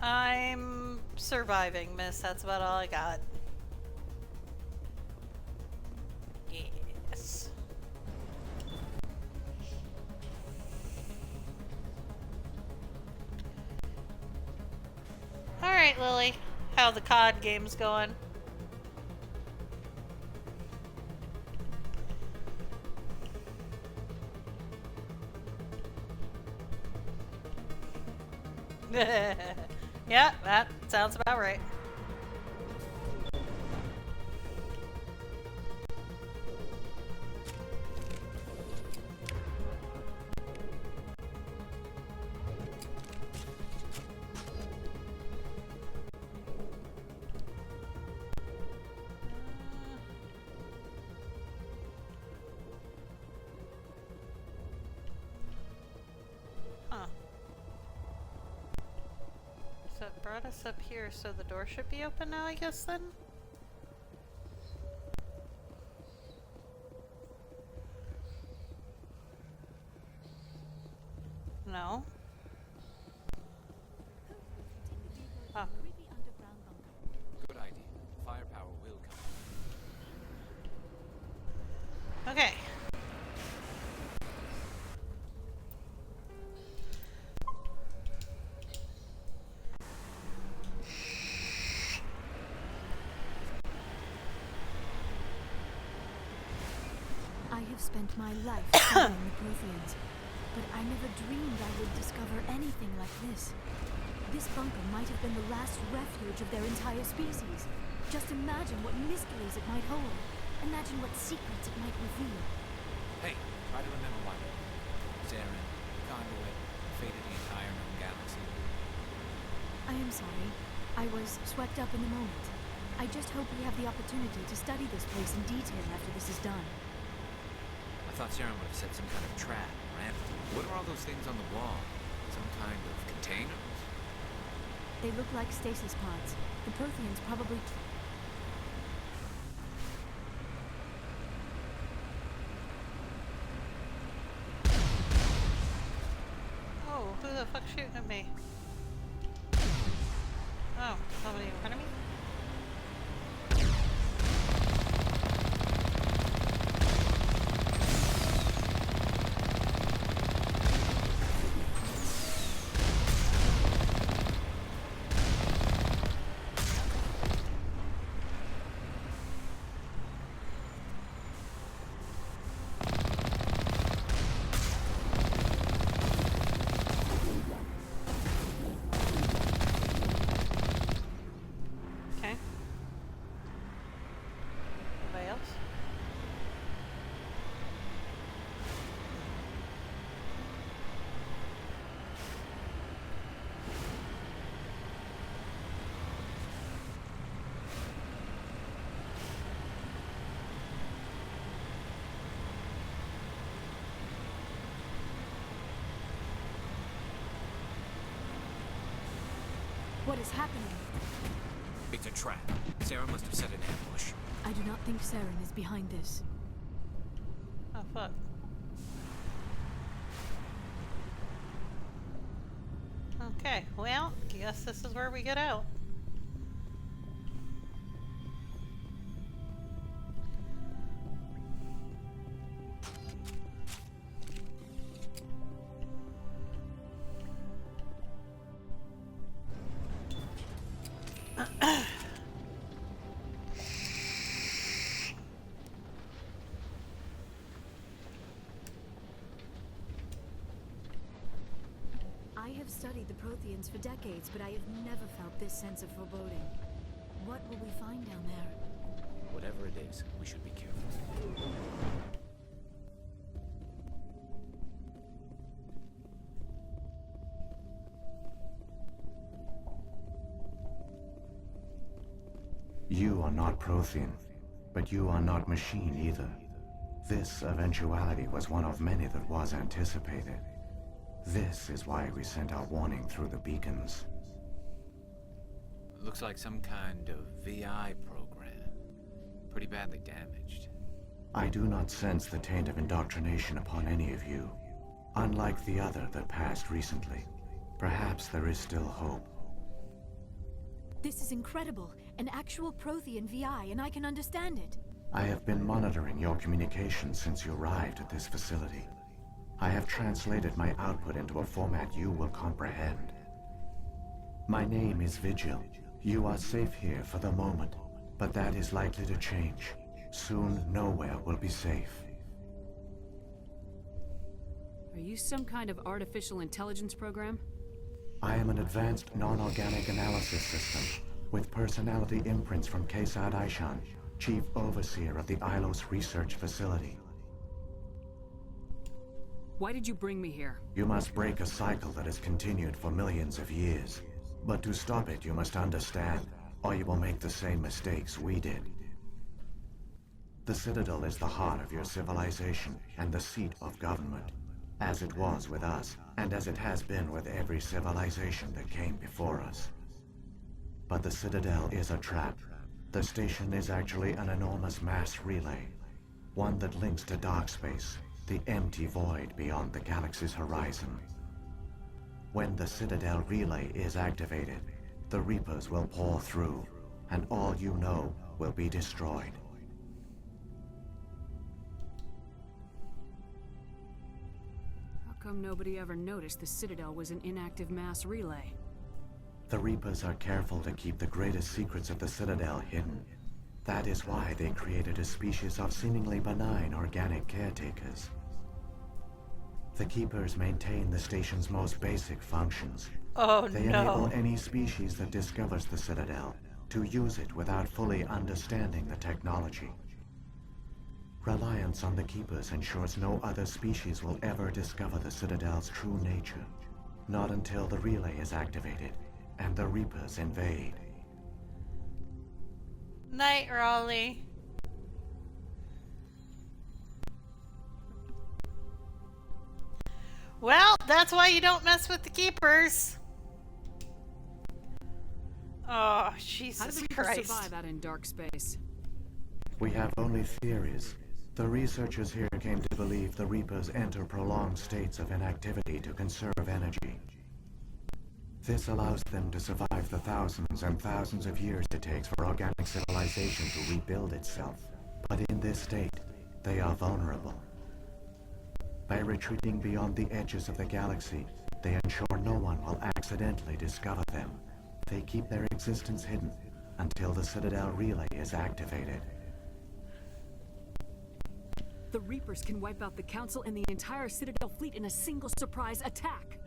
S1: I'm surviving, miss. That's about all I got. Yes. Alright, Lily. How the COD game's going? Yeah, that sounds about right. So it brought us up here, so the door should be open now, I guess, then? No? Ah.
S6: Good idea. Firepower will come.
S1: Okay.
S19: I have spent my life studying the Protheans, but I never dreamed I would discover anything like this. This bunker might have been the last refuge of their entire species. Just imagine what mysteries it might hold. Imagine what secrets it might reveal.
S6: Hey, try to remember why. Saren, conduit, fate of the entire known galaxy.
S19: I am sorry. I was swept up in the moment. I just hope we have the opportunity to study this place in detail after this is done.
S6: I thought Saren would have set some kind of trap, right? What are all those things on the wall? Some kind of containers?
S19: They look like stasis pods. The Protheans probably...
S1: Oh, who the fuck's shooting at me? Oh, somebody in front of me?
S19: What is happening?
S6: It's a trap. Saren must have set an ambush.
S19: I do not think Saren is behind this.
S1: Oh, fuck. Okay, well, guess this is where we get out.
S19: I have studied the Protheans for decades, but I have never felt this sense of foreboding. What will we find down there?
S6: Whatever it is, we should be careful.
S20: You are not Prothean, but you are not machine either. This eventuality was one of many that was anticipated. This is why we sent our warning through the beacons.
S6: Looks like some kind of VI program. Pretty badly damaged.
S20: I do not sense the taint of indoctrination upon any of you. Unlike the other that passed recently, perhaps there is still hope.
S19: This is incredible. An actual Prothean VI, and I can understand it.
S20: I have been monitoring your communications since you arrived at this facility. I have translated my output into a format you will comprehend. My name is Vigil. You are safe here for the moment, but that is likely to change. Soon, nowhere will be safe.
S3: Are you some kind of artificial intelligence program?
S20: I am an advanced non-organic analysis system with personality imprints from Kesad Aishan, Chief Overseer of the Ilos Research Facility.
S3: Why did you bring me here?
S20: You must break a cycle that has continued for millions of years. But to stop it, you must understand, or you will make the same mistakes we did. The Citadel is the heart of your civilization and the seat of government, as it was with us, and as it has been with every civilization that came before us. But the Citadel is a trap. The station is actually an enormous mass relay, one that links to dark space, the empty void beyond the galaxy's horizon. When the Citadel relay is activated, the Reapers will pour through, and all you know will be destroyed.
S3: How come nobody ever noticed the Citadel was an inactive mass relay?
S20: The Reapers are careful to keep the greatest secrets of the Citadel hidden. That is why they created a species of seemingly benign organic caretakers. The Keepers maintain the station's most basic functions.
S1: Oh,
S20: they enable any species that discovers the Citadel to use it without fully understanding the technology. Reliance on the Keepers ensures no other species will ever discover the Citadel's true nature. Not until the relay is activated and the Reapers invade.
S1: Night, Raleigh. Well, that's why you don't mess with the Keepers. Oh, Jesus
S3: How did the
S1: Christ.
S3: Reapers survive out in dark space?
S20: We have only theories. The researchers here came to believe the Reapers enter prolonged states of inactivity to conserve energy. This allows them to survive the thousands and thousands of years it takes for organic civilization to rebuild itself. But in this state, they are vulnerable. By retreating beyond the edges of the galaxy, they ensure no one will accidentally discover them. They keep their existence hidden until the Citadel relay is activated.
S3: The Reapers can wipe out the Council and the entire Citadel fleet in a single surprise attack.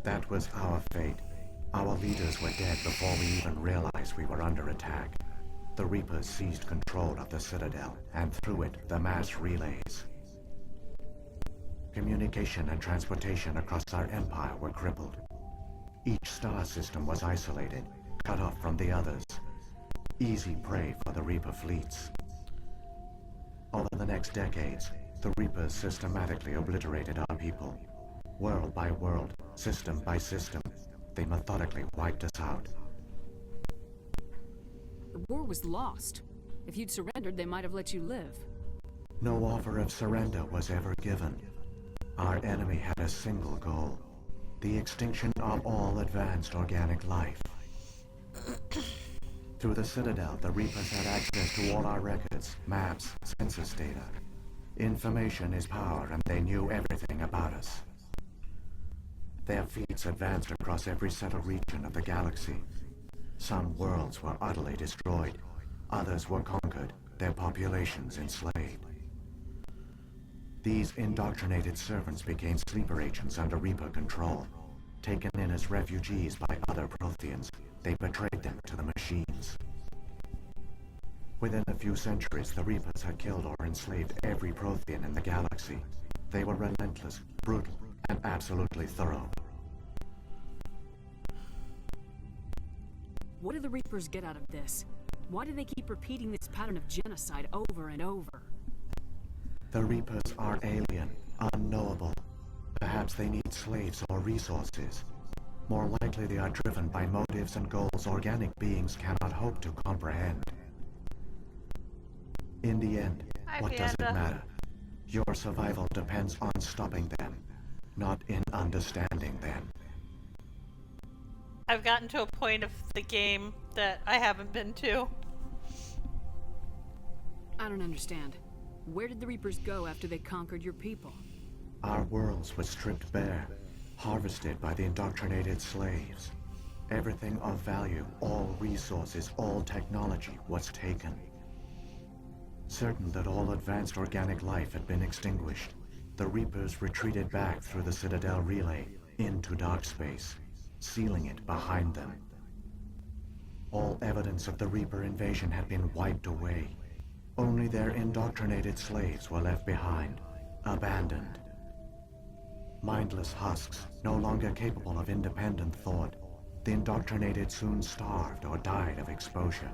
S20: That was our fate. Our leaders were dead before we even realized we were under attack. The Reapers seized control of the Citadel, and through it, the mass relays. Communication and transportation across our empire were crippled. Each star system was isolated, cut off from the others. Easy prey for the Reaper fleets. Over the next decades, the Reapers systematically obliterated our people. World by world, system by system, they methodically wiped us out.
S3: The war was lost. If you'd surrendered, they might have let you live.
S20: No offer of surrender was ever given. Our enemy had a single goal: the extinction of all advanced organic life. Through the Citadel, the Reapers had access to all our records, maps, census data. Information is power, and they knew everything about us. Their fleets advanced across every settled region of the galaxy. Some worlds were utterly destroyed. Others were conquered, their populations enslaved. These indoctrinated servants became sleeper agents under Reaper control. Taken in as refugees by other Protheans, they betrayed them to the machines. Within a few centuries, the Reapers had killed or enslaved every Prothean in the galaxy. They were relentless, brutal, and absolutely thorough.
S3: What do the Reapers get out of this? Why do they keep repeating this pattern of genocide over and over?
S20: The Reapers are alien, unknowable. Perhaps they need slaves or resources. More likely they are driven by motives and goals organic beings cannot hope to comprehend. In the end, what does it matter? Your survival depends on stopping them, not in understanding them.
S1: I've gotten to a point of the game that I haven't been to.
S3: I don't understand. Where did the Reapers go after they conquered your people?
S20: Our worlds were stripped bare, harvested by the indoctrinated slaves. Everything of value, all resources, all technology was taken. Certain that all advanced organic life had been extinguished, the Reapers retreated back through the Citadel relay into dark space, sealing it behind them. All evidence of the Reaper invasion had been wiped away. Only their indoctrinated slaves were left behind, abandoned. Mindless husks, no longer capable of independent thought, the indoctrinated soon starved or died of exposure.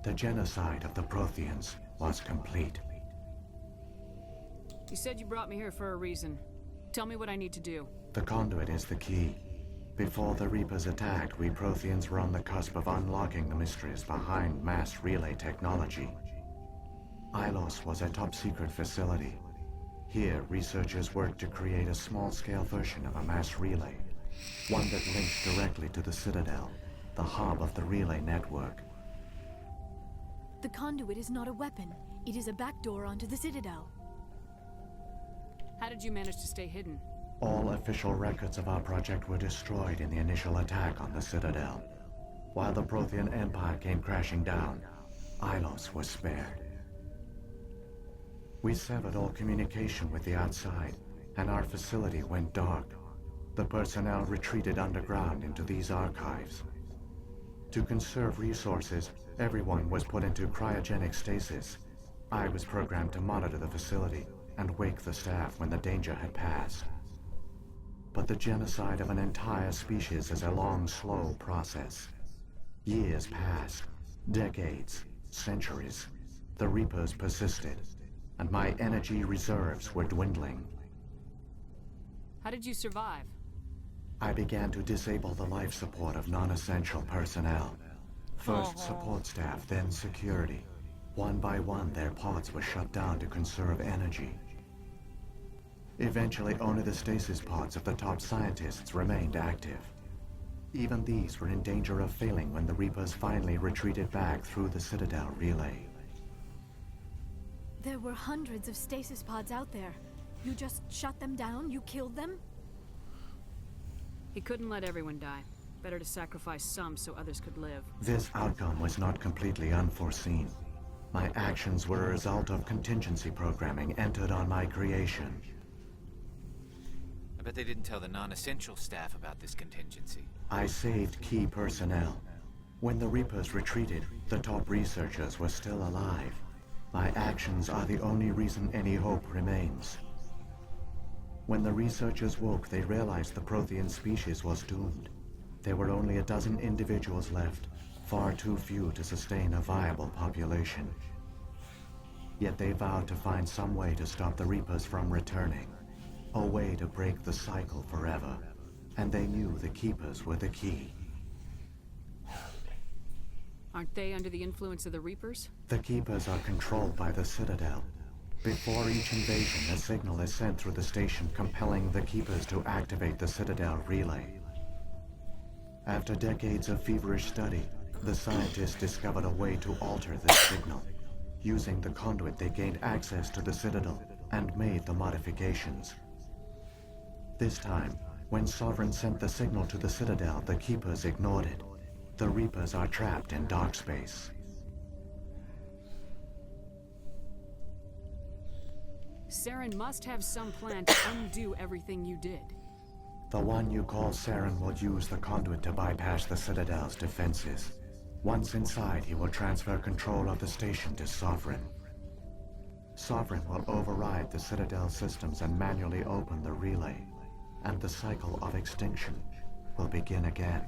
S20: The genocide of the Protheans was complete.
S3: You said you brought me here for a reason. Tell me what I need to do.
S20: The conduit is the key. Before the Reapers attacked, we Protheans were on the cusp of unlocking the mysteries behind mass relay technology. Ilos was a top-secret facility. Here, researchers worked to create a small-scale version of a mass relay, one that linked directly to the Citadel, the hub of the relay network.
S19: The conduit is not a weapon. It is a backdoor onto the Citadel.
S3: How did you manage to stay hidden?
S20: All official records of our project were destroyed in the initial attack on the Citadel. While the Prothean Empire came crashing down, Ilos was spared. We severed all communication with the outside, and our facility went dark. The personnel retreated underground into these archives. To conserve resources, everyone was put into cryogenic stasis. I was programmed to monitor the facility and wake the staff when the danger had passed. But the genocide of an entire species is a long, slow process. Years passed, decades, centuries. The Reapers persisted, and my energy reserves were dwindling.
S3: How did you survive?
S20: I began to disable the life support of non-essential personnel. First support staff, then security. One by one, their pods were shut down to conserve energy. Eventually, only the stasis pods of the top scientists remained active. Even these were in danger of failing when the Reapers finally retreated back through the Citadel relay.
S19: There were hundreds of stasis pods out there. You just shut them down? You killed them?
S3: He couldn't let everyone die. Better to sacrifice some so others could live.
S20: This outcome was not completely unforeseen. My actions were a result of contingency programming entered on my creation.
S6: I bet they didn't tell the non-essential staff about this contingency.
S20: I saved key personnel. When the Reapers retreated, the top researchers were still alive. My actions are the only reason any hope remains. When the researchers woke, they realized the Prothean species was doomed. There were only a dozen individuals left, far too few to sustain a viable population. Yet they vowed to find some way to stop the Reapers from returning. A way to break the cycle forever. And they knew the Keepers were the key.
S3: Aren't they under the influence of the Reapers?
S20: The Keepers are controlled by the Citadel. Before each invasion, a signal is sent through the station compelling the Keepers to activate the Citadel relay. After decades of feverish study, the scientists discovered a way to alter this signal. Using the conduit, they gained access to the Citadel and made the modifications. This time, when Sovereign sent the signal to the Citadel, the Keepers ignored it. The Reapers are trapped in dark space.
S3: Saren must have some plan to undo everything you did.
S20: The one you call Saren will use the conduit to bypass the Citadel's defenses. Once inside, he will transfer control of the station to Sovereign. Sovereign will override the Citadel systems and manually open the relay, and the cycle of extinction will begin again.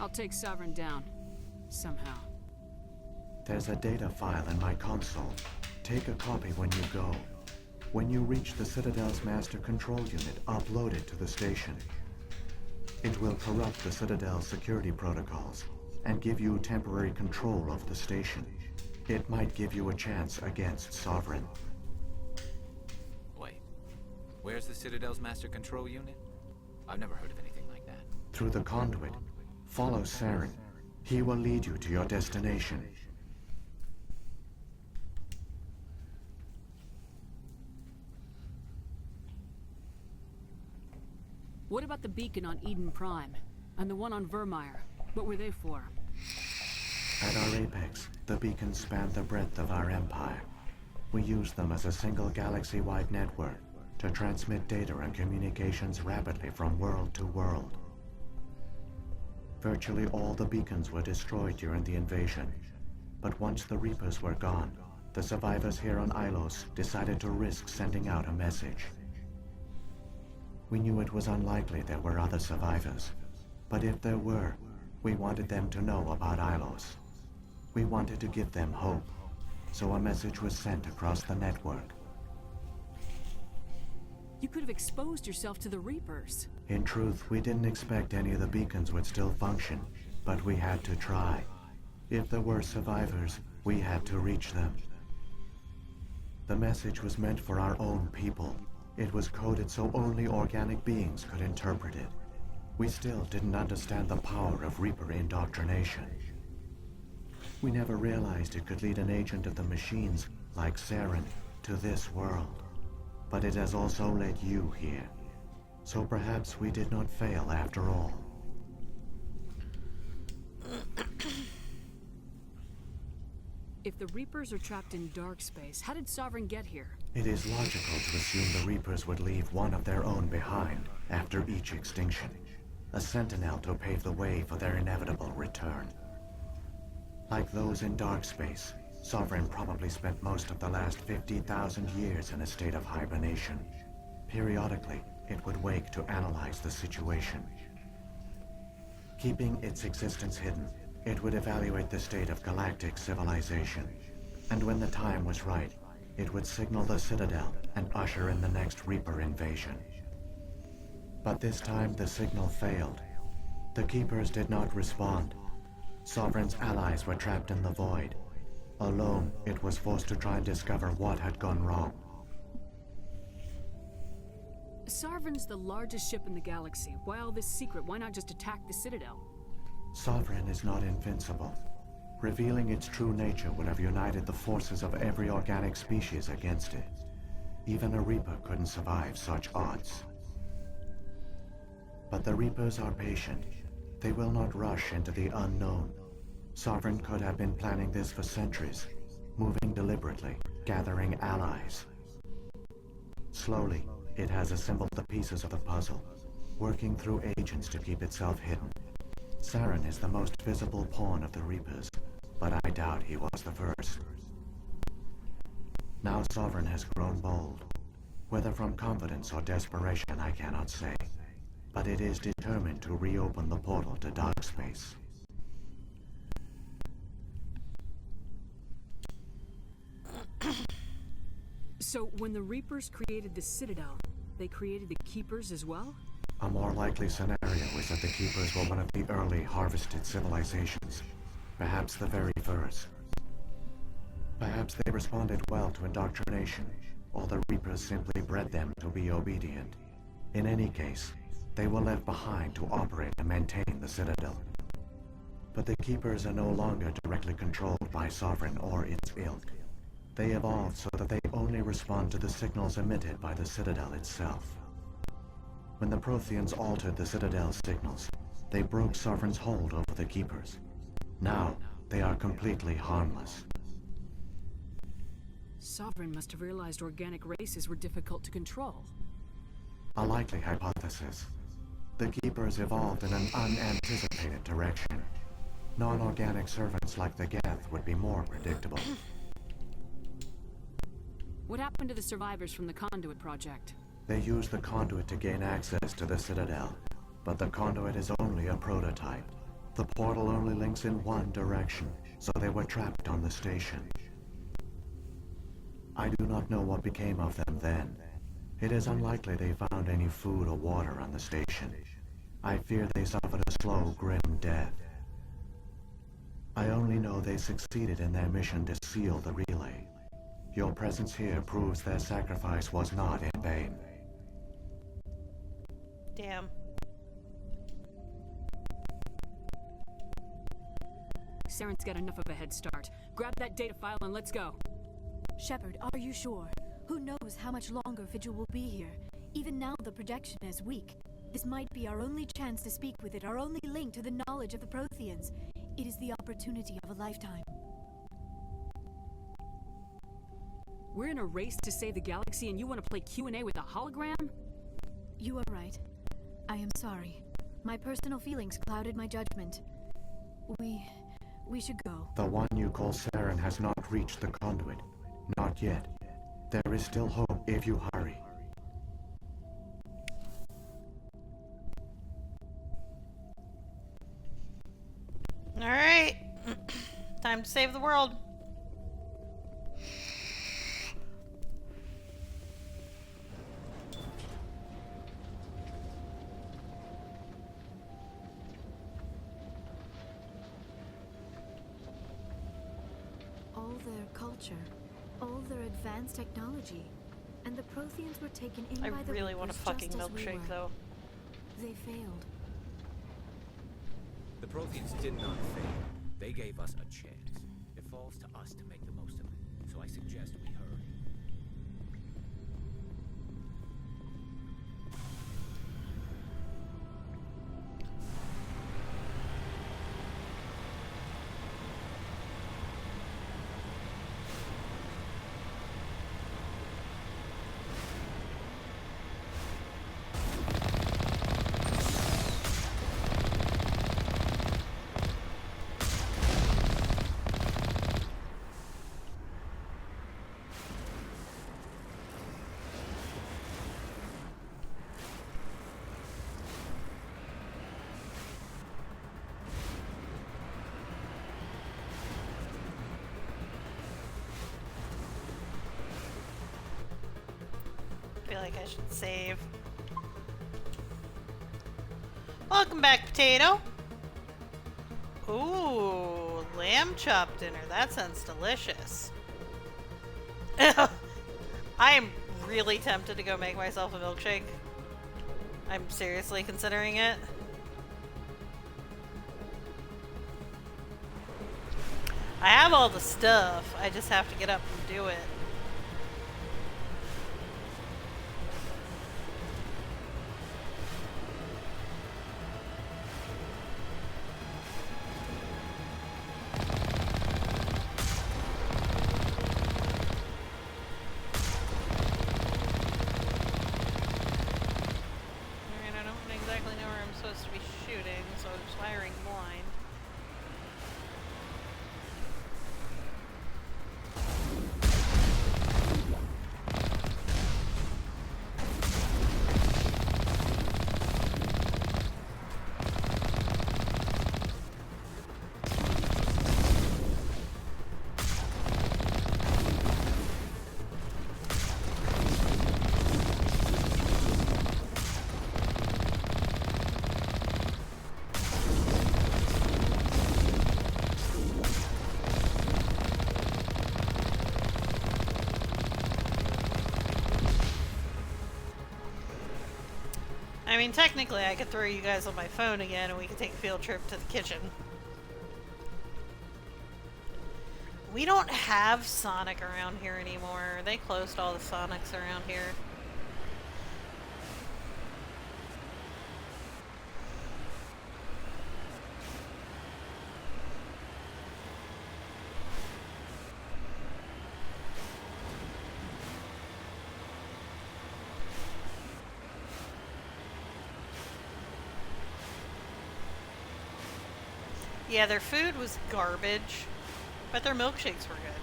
S3: I'll take Sovereign down. Somehow.
S20: There's a data file in my console. Take a copy when you go. When you reach the Citadel's master control unit, upload it to the station. It will corrupt the Citadel's security protocols and give you temporary control of the station. It might give you a chance against Sovereign.
S6: Wait, where's the Citadel's master control unit? I've never heard of anything like that.
S20: Through the conduit, follow Saren. He will lead you to your destination.
S3: What about the beacon on Eden Prime? And the one on Vermeer? What were they for?
S20: At our apex, the beacons span the breadth of our empire. We use them as a single galaxy-wide network to transmit data and communications rapidly from world to world. Virtually all the beacons were destroyed during the invasion, but once the Reapers were gone, the survivors here on Ilos decided to risk sending out a message. We knew it was unlikely there were other survivors, but if there were, we wanted them to know about Ilos. We wanted to give them hope, so a message was sent across the network.
S3: You could have exposed yourself to the Reapers.
S20: In truth, we didn't expect any of the beacons would still function, but we had to try. If there were survivors, we had to reach them. The message was meant for our own people. It was coded so only organic beings could interpret it. We still didn't understand the power of Reaper indoctrination. We never realized it could lead an agent of the machines, like Saren, to this world. But it has also led you here. So perhaps we did not fail after all.
S3: If the Reapers are trapped in dark space, how did Sovereign get here?
S20: It is logical to assume the Reapers would leave one of their own behind after each extinction. A sentinel to pave the way for their inevitable return. Like those in dark space, Sovereign probably spent most of the last 50,000 years in a state of hibernation. Periodically, it would wake to analyze the situation. Keeping its existence hidden, it would evaluate the state of galactic civilization. And when the time was right, it would signal the Citadel and usher in the next Reaper invasion. But this time the signal failed. The Keepers did not respond. Sovereign's allies were trapped in the void. Alone, it was forced to try and discover what had gone wrong.
S3: Sovereign's the largest ship in the galaxy. Why all this secret? Why not just attack the Citadel?
S20: Sovereign is not invincible. Revealing its true nature would have united the forces of every organic species against it. Even a Reaper couldn't survive such odds. But the Reapers are patient. They will not rush into the unknown. Sovereign could have been planning this for centuries, moving deliberately, gathering allies. Slowly, it has assembled the pieces of the puzzle, working through agents to keep itself hidden. Saren is the most visible pawn of the Reapers, but I doubt he was the first. Now Sovereign has grown bold. Whether from confidence or desperation, I cannot say. But it is determined to reopen the portal to dark space.
S3: So, when the Reapers created the Citadel, they created the Keepers as well?
S20: A more likely scenario is that the Keepers were one of the early harvested civilizations, perhaps the very first. Perhaps they responded well to indoctrination, or the Reapers simply bred them to be obedient. In any case, they were left behind to operate and maintain the Citadel. But the Keepers are no longer directly controlled by Sovereign or its ilk. They evolved so that they only respond to the signals emitted by the Citadel itself. When the Protheans altered the Citadel's signals, they broke Sovereign's hold over the Keepers. Now, they are completely harmless.
S3: Sovereign must have realized organic races were difficult to control.
S20: A likely hypothesis. The Keepers evolved in an unanticipated direction. Non-organic servants like the Geth would be more predictable.
S3: What happened to the survivors from the Conduit project?
S20: They used the conduit to gain access to the Citadel, but the conduit is only a prototype. The portal only links in one direction, so they were trapped on the station. I do not know what became of them then. It is unlikely they found any food or water on the station. I fear they suffered a slow, grim death. I only know they succeeded in their mission to seal the relay. Your presence here proves their sacrifice was not in vain.
S1: Damn.
S3: Saren's got enough of a head start. Grab that data file and let's go.
S19: Shepard, are you sure? Who knows how much longer Vigil will be here? Even now the projection is weak. This might be our only chance to speak with it, our only link to the knowledge of the Protheans. It is the opportunity of a lifetime.
S3: We're in a race to save the galaxy and you want to play Q&A with a hologram?
S19: You are right. I am sorry. My personal feelings clouded my judgment. We should go.
S20: The one you call Saren has not reached the conduit. Not yet. There is still hope if you hurry.
S1: Alright. Time to save the world.
S19: culture, all their advanced technology, and the Protheans were taken in
S1: I
S19: by the
S1: really want a
S19: Reapers
S1: fucking
S19: just as we
S1: milkshake,
S19: were.
S1: though.
S19: They failed.
S6: The Protheans did not fail. They gave us a chance. It falls to us to make the most of it. So I suggest we hurry.
S1: I feel like I should save. Welcome back, Potato. Ooh, lamb chop dinner. That sounds delicious. I am really tempted to go make myself a milkshake. I'm seriously considering it. I have all the stuff. I just have to get up and do it. I mean, technically, I could throw you guys on my phone again and we could take a field trip to the kitchen. We don't have Sonic around here anymore. They closed all the Sonics around here. Yeah, their food was garbage, but their milkshakes were good.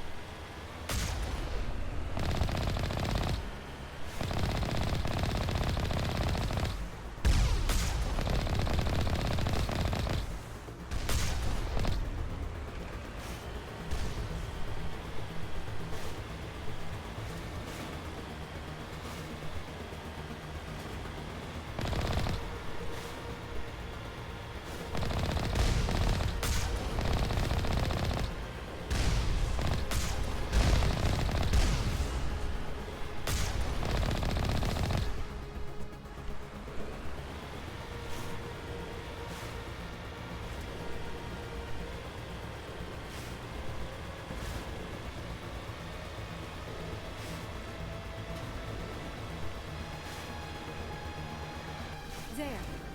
S19: There,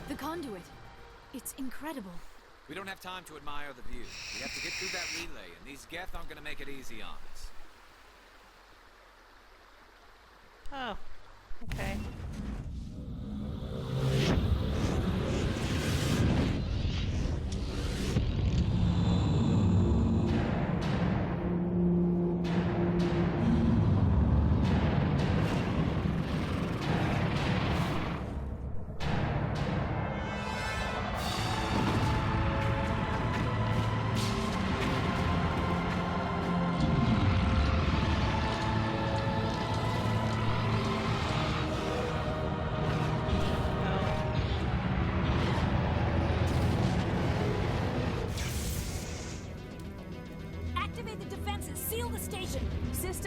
S19: the conduit. It's incredible.
S6: We don't have time to admire the view. We have to get through that relay, and these Geth aren't gonna make it easy on us.
S1: Oh, okay.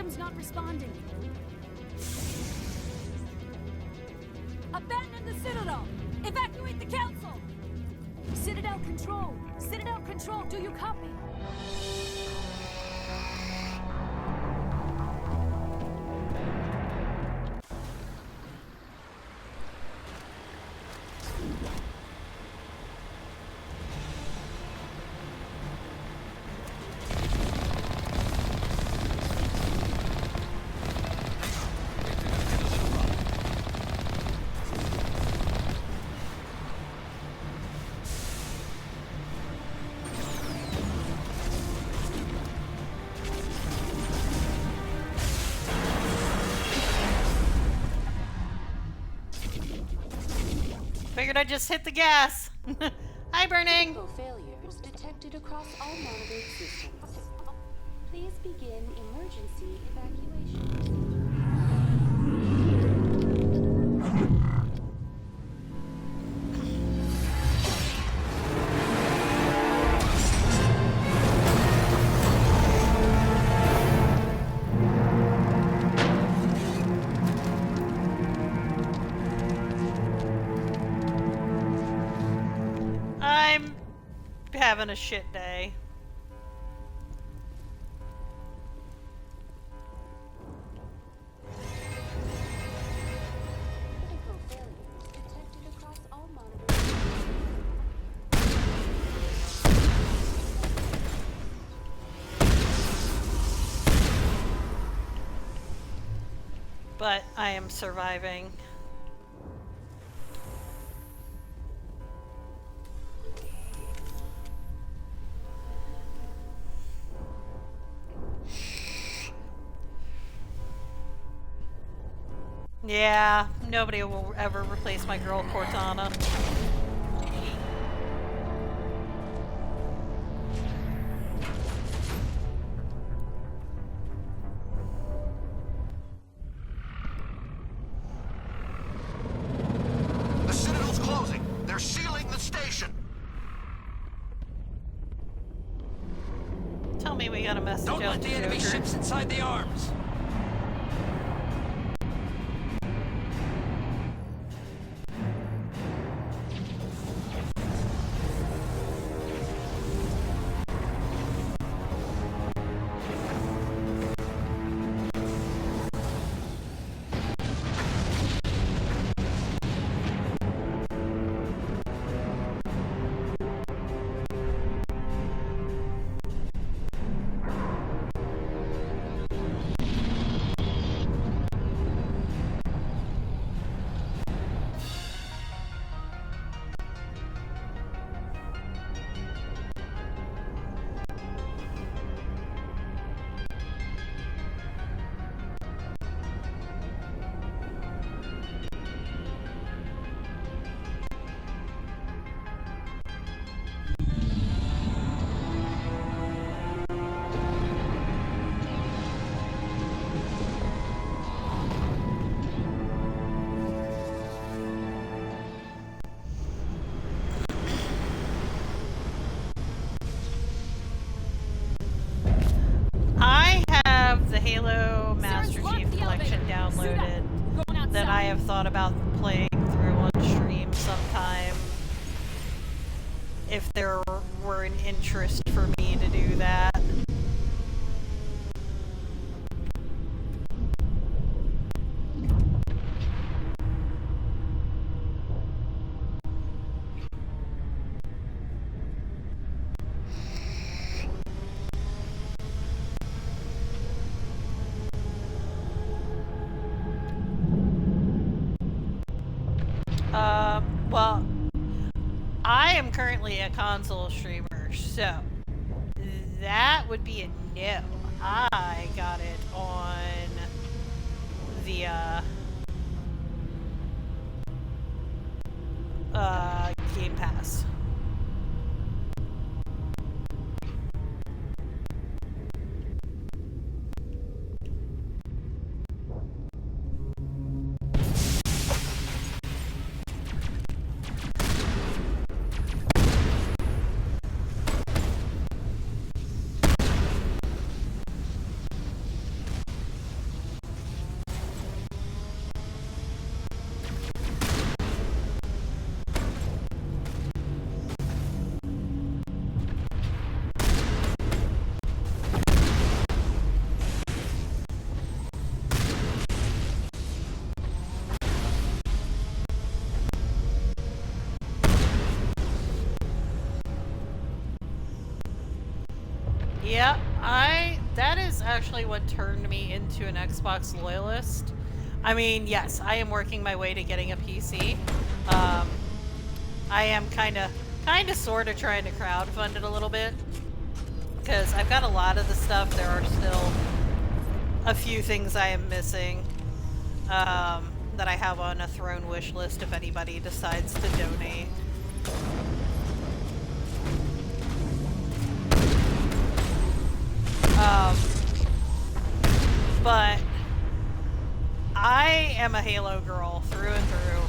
S19: system's not responding. Abandon the Citadel! Evacuate the Council! Citadel Control! Citadel Control, do you copy?
S1: Figured I'd just hit the gas. Hi, burning.
S9: Critical failures detected across all monitored systems. Please begin emergency evacuation.
S1: I'm having a shit day.
S9: Critical failures detected across all monitored
S1: But I am surviving. Yeah, nobody will ever replace my girl Cortana.
S11: The Citadel's closing. They're sealing the station.
S1: Tell me we got a message
S10: Don't
S1: out
S10: let
S1: to
S10: the enemy
S1: Joker.
S10: ships inside the arms.
S1: I have the Halo Master
S19: Saren's
S1: Chief
S19: locked the
S1: Collection
S19: elevator. Suit up.
S1: downloaded
S19: We're going outside.
S1: that I have thought about playing through on stream sometime. If there were an interest for me to do that. Well, I am currently a console streamer, so that would be a no. I got it on the Game Pass. Yeah, that is actually what turned me into an Xbox loyalist. I mean, yes, I am working my way to getting a PC. I am kind of sort of trying to crowdfund it a little bit, because I've got a lot of the stuff. There are still a few things I am missing that I have on a throne wish list if anybody decides to donate. But I am a Halo girl through and through.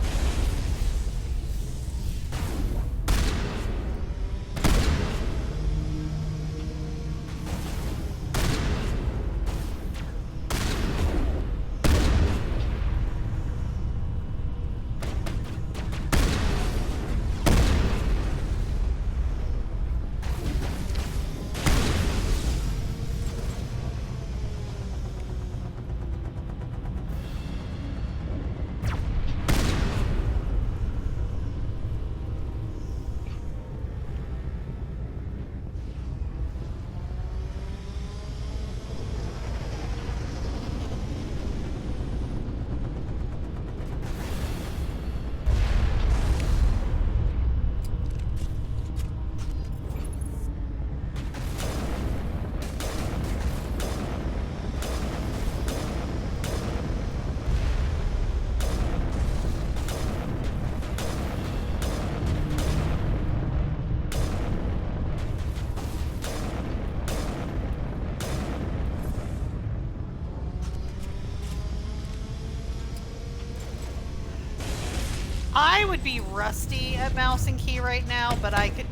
S1: I would be rusty at mouse and key right now, but I could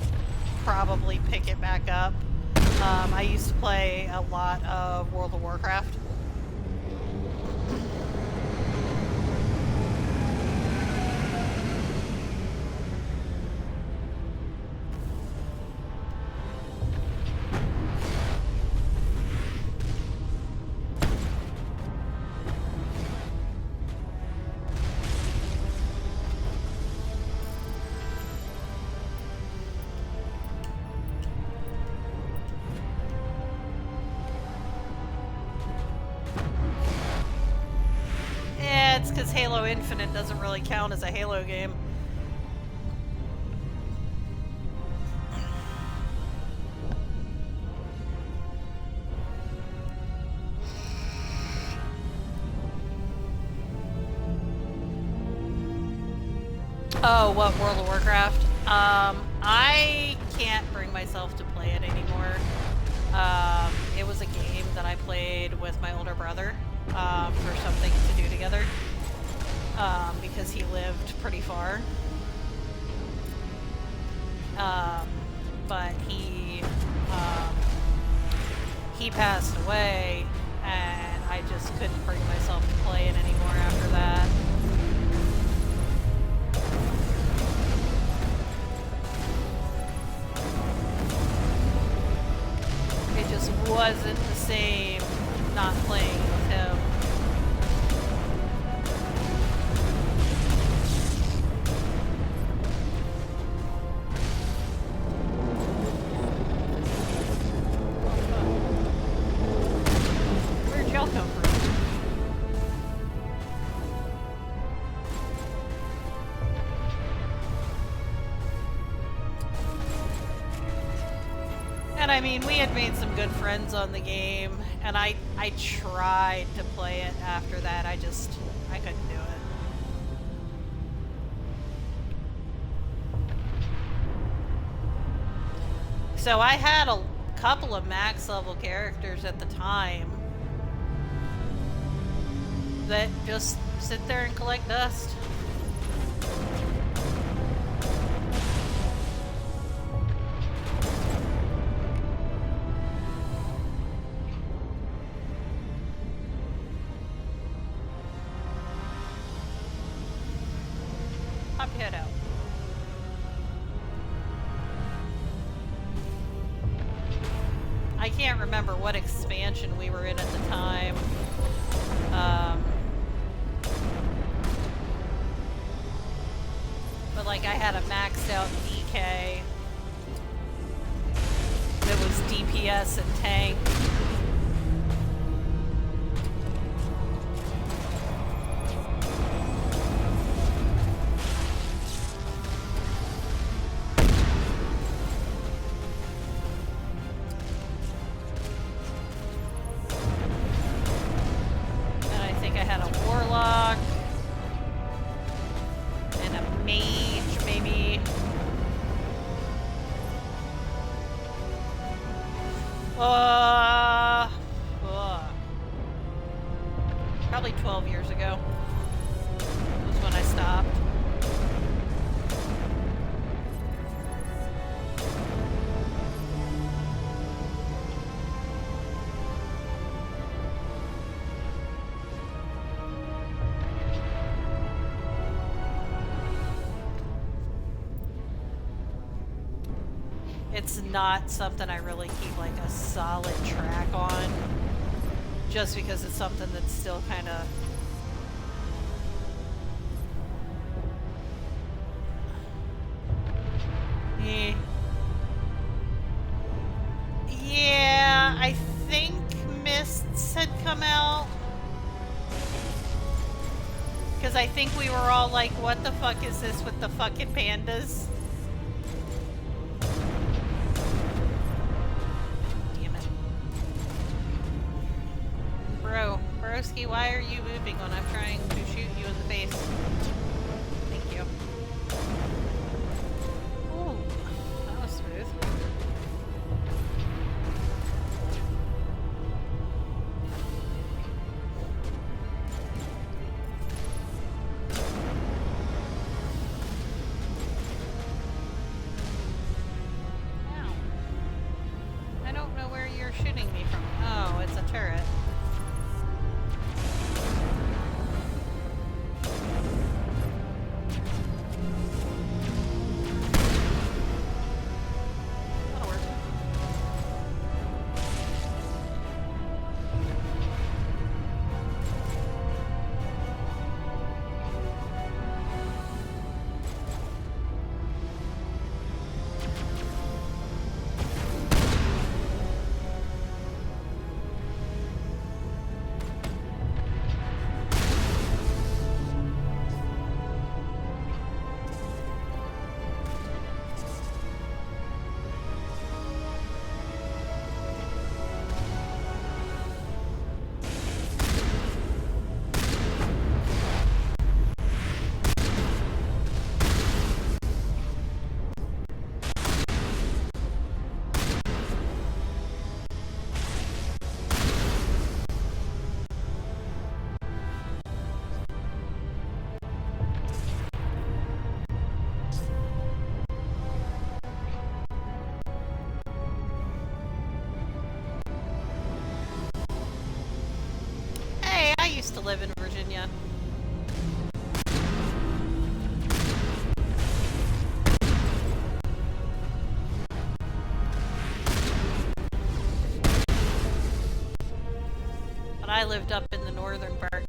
S1: probably pick it back up. I used to play a lot of World of Warcraft. Because Halo Infinite doesn't really count as a Halo game. Oh, what, World of Warcraft? I can't bring myself to play it anymore. It was a game that I played with my older brother for something to do together. Because he lived pretty far. But he passed away, and I just couldn't bring myself to play it anymore after that. It just wasn't the same not playing with him. I mean, we had made some good friends on the game, and I tried to play it after that. I couldn't do it. So I had a couple of max level characters at the time that just sit there and collect dust. I can't remember what expansion we were in at the time. But like I had a maxed out DK. that was DPS and tank. And I think I had a warlock and a mage, maybe. Probably 12 years ago was when I stopped. It's not something I really keep like a solid track on, just because it's something that's still kind of yeah, I think Mists had come out, because I think we were all like, what the fuck is this with the fucking pandas? Bro, Broski, why are you moving when I'm trying to shoot you in the face? Thank you. Ooh, that was smooth. Ow. I don't know where you're shooting me from. Oh, it's a turret. I used to live in Virginia. But I lived up in the northern part.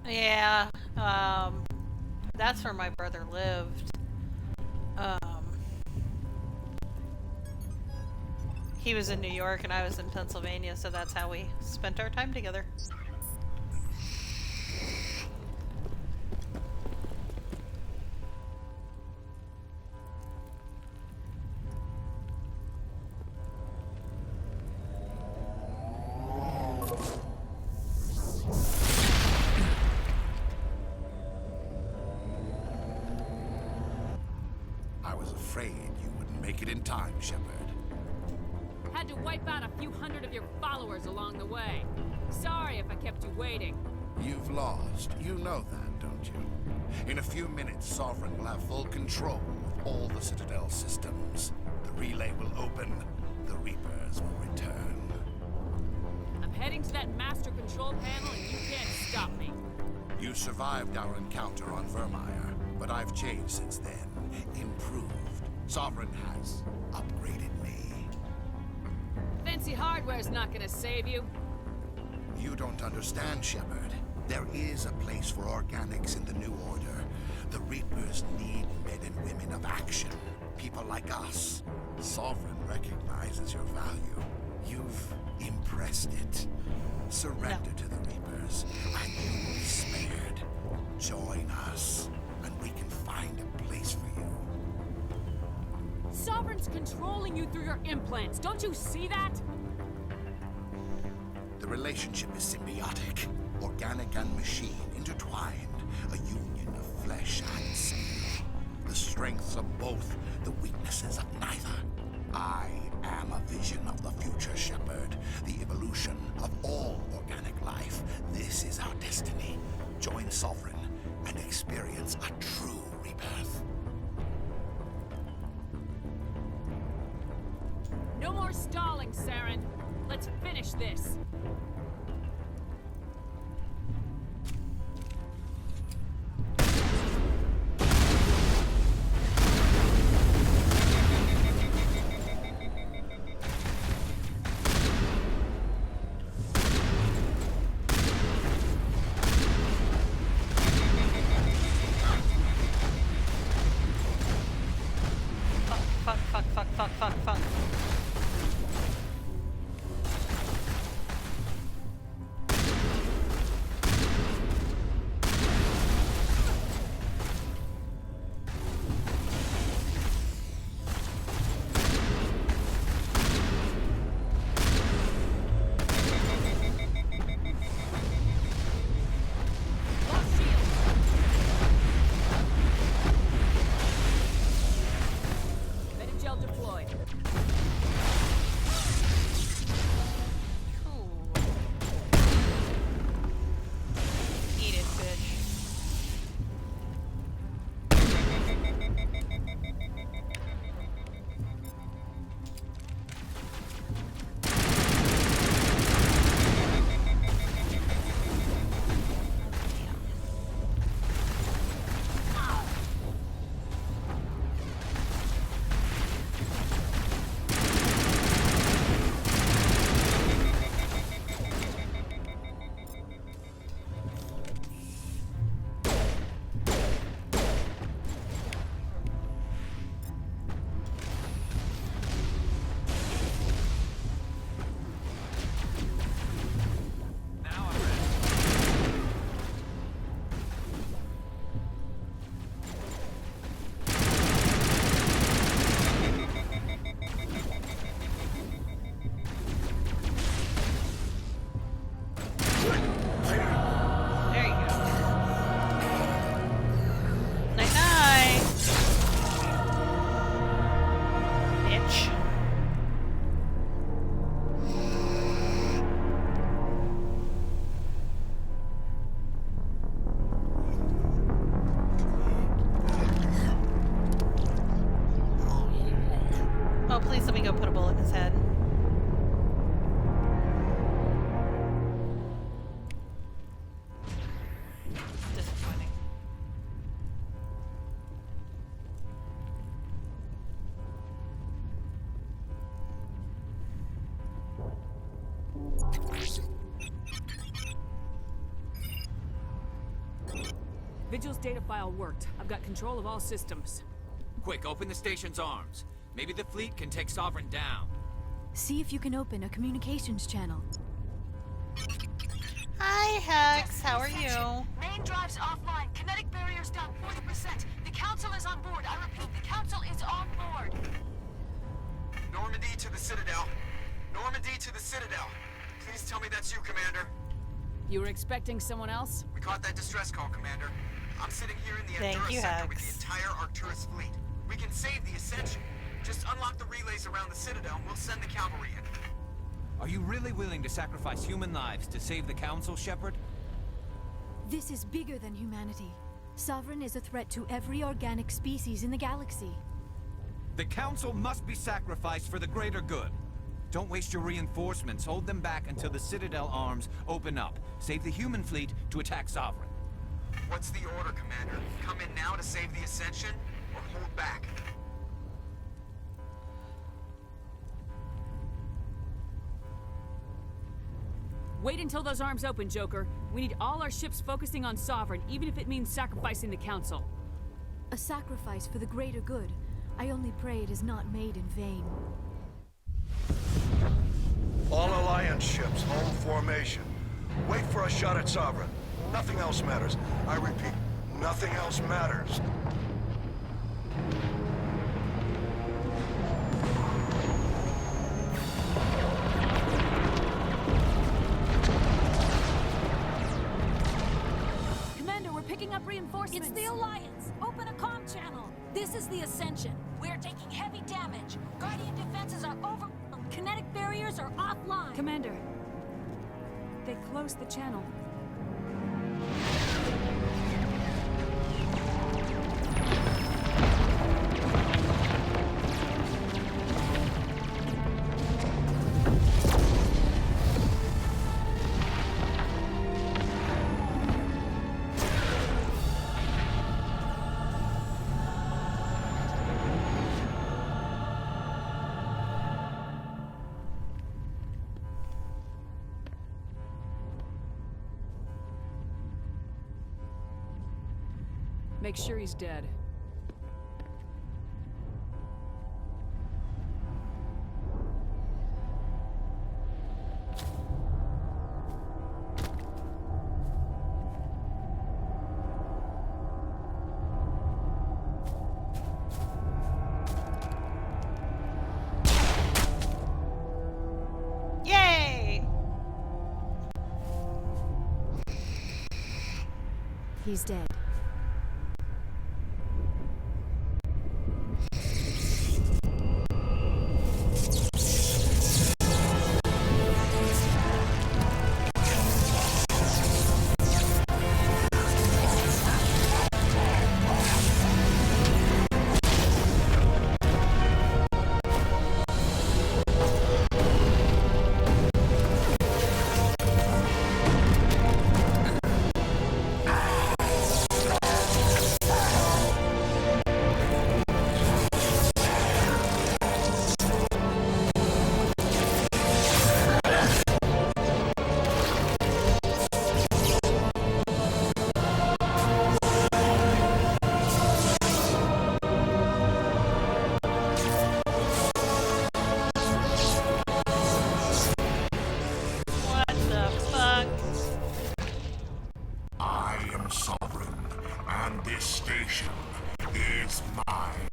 S1: Yeah, that's where my brother lived. He was in New York and I was in Pennsylvania, so that's how we spent our time together.
S11: I was afraid you wouldn't make it in time, Shepard.
S3: Had to wipe out a few hundred of your followers along the way. Sorry if I kept you waiting.
S11: You've lost. You know that, don't you? In a few minutes, Sovereign will have full control of all the Citadel systems. The relay will open. The Reapers will return.
S3: I'm heading to that master control panel and you can't stop me.
S11: You survived our encounter on Vermeer, but I've changed since then. Improved. Sovereign has upgraded me.
S3: Fancy hardware's not gonna save you.
S11: You don't understand, Shepard. There is a place for organics in the New Order. The Reapers need men and women of action. People like us. Sovereign recognizes your value. You've impressed it. Surrender to the Reapers, and you will be spared. Join us, and we can find a place for you.
S3: Sovereign's controlling you through your implants. Don't you see that?
S11: The relationship is symbiotic, organic and machine intertwined, a union of flesh and steel. The strengths of both, the weaknesses of neither. I am a vision of the future, Shepard, the evolution of all organic life. This is our destiny. Join Sovereign and experience a true rebirth.
S3: No more stalling, Saren. Let's finish this. Vigil's data file worked. I've got control of all systems.
S6: Quick, open the station's arms. Maybe the fleet can take Sovereign down.
S19: See if you can open a communications channel.
S1: Hi, Hex. How are you?
S10: Main drive's offline. Kinetic barrier's down 40%. The Council is on board. I repeat, the Council is on board.
S2: Normandy to the Citadel. Normandy to the Citadel. Please tell me that's you, Commander.
S3: You were expecting someone else?
S2: We caught that distress call, Commander. I'm sitting here in the
S1: Thank
S2: Endura
S1: you,
S2: sector with
S1: Hex.
S2: the entire Arcturus fleet. We can save the Ascension. Just unlock the relays around the Citadel and we'll send the cavalry in.
S6: Are you really willing to sacrifice human lives to save the Council, Shepard?
S19: This is bigger than humanity. Sovereign is a threat to every organic species in the galaxy.
S6: The Council must be sacrificed for the greater good. Don't waste your reinforcements. Hold them back until the Citadel arms open up. Save the human fleet to attack Sovereign.
S2: What's the order, Commander? Come in now to save the Ascension, or hold back?
S3: Wait until those arms open, Joker. We need all our ships focusing on Sovereign, even if it means sacrificing the Council.
S19: A sacrifice for the greater good. I only pray it is not made in vain.
S4: All Alliance ships, home formation. Wait for a shot at Sovereign. Nothing else matters. I repeat, nothing else matters.
S19: Commander, we're picking up reinforcements.
S10: It's the Alliance. Open a comm channel. This is the Ascension. We're taking heavy damage. Guardian defenses are over. Kinetic barriers are offline.
S3: Commander, they closed the channel. Make sure he's dead.
S1: Yay!
S19: He's dead.
S1: What the fuck?
S11: I am Sovereign, and this station is mine.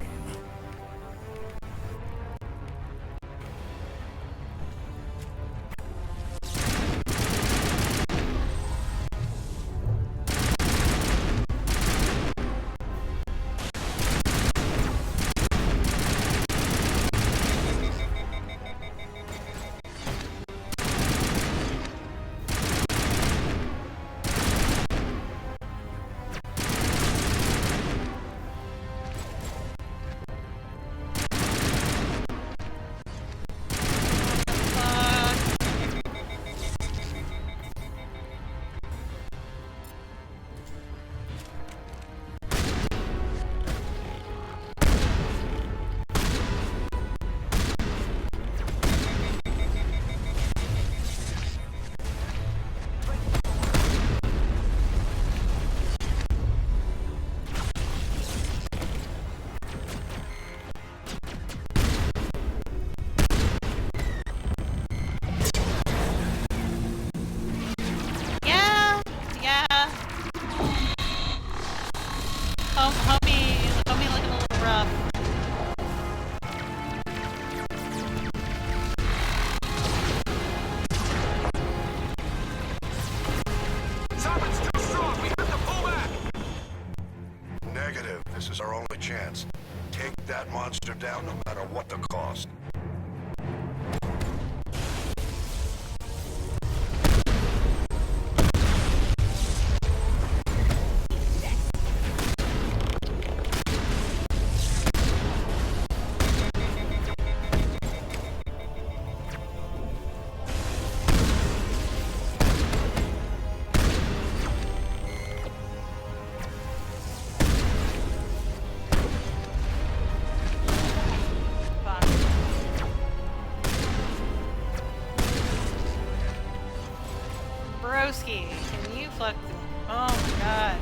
S4: that monster down no matter what the cost.
S1: Broski, can you fuck them? Oh my god.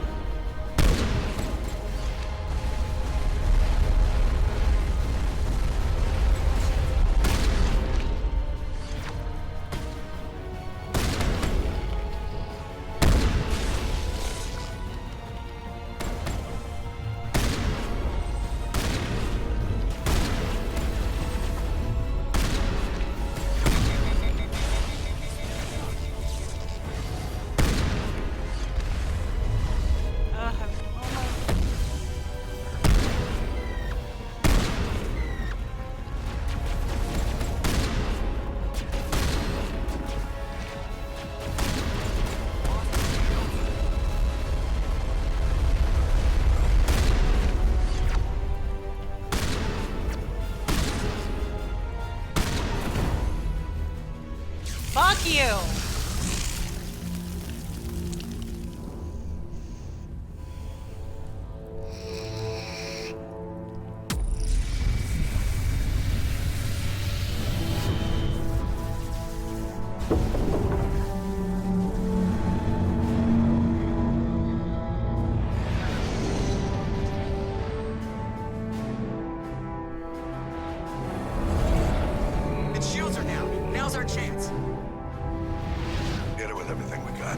S1: Fuck you!
S18: Its shields are down. Now's our chance.
S4: Hit it with everything we got.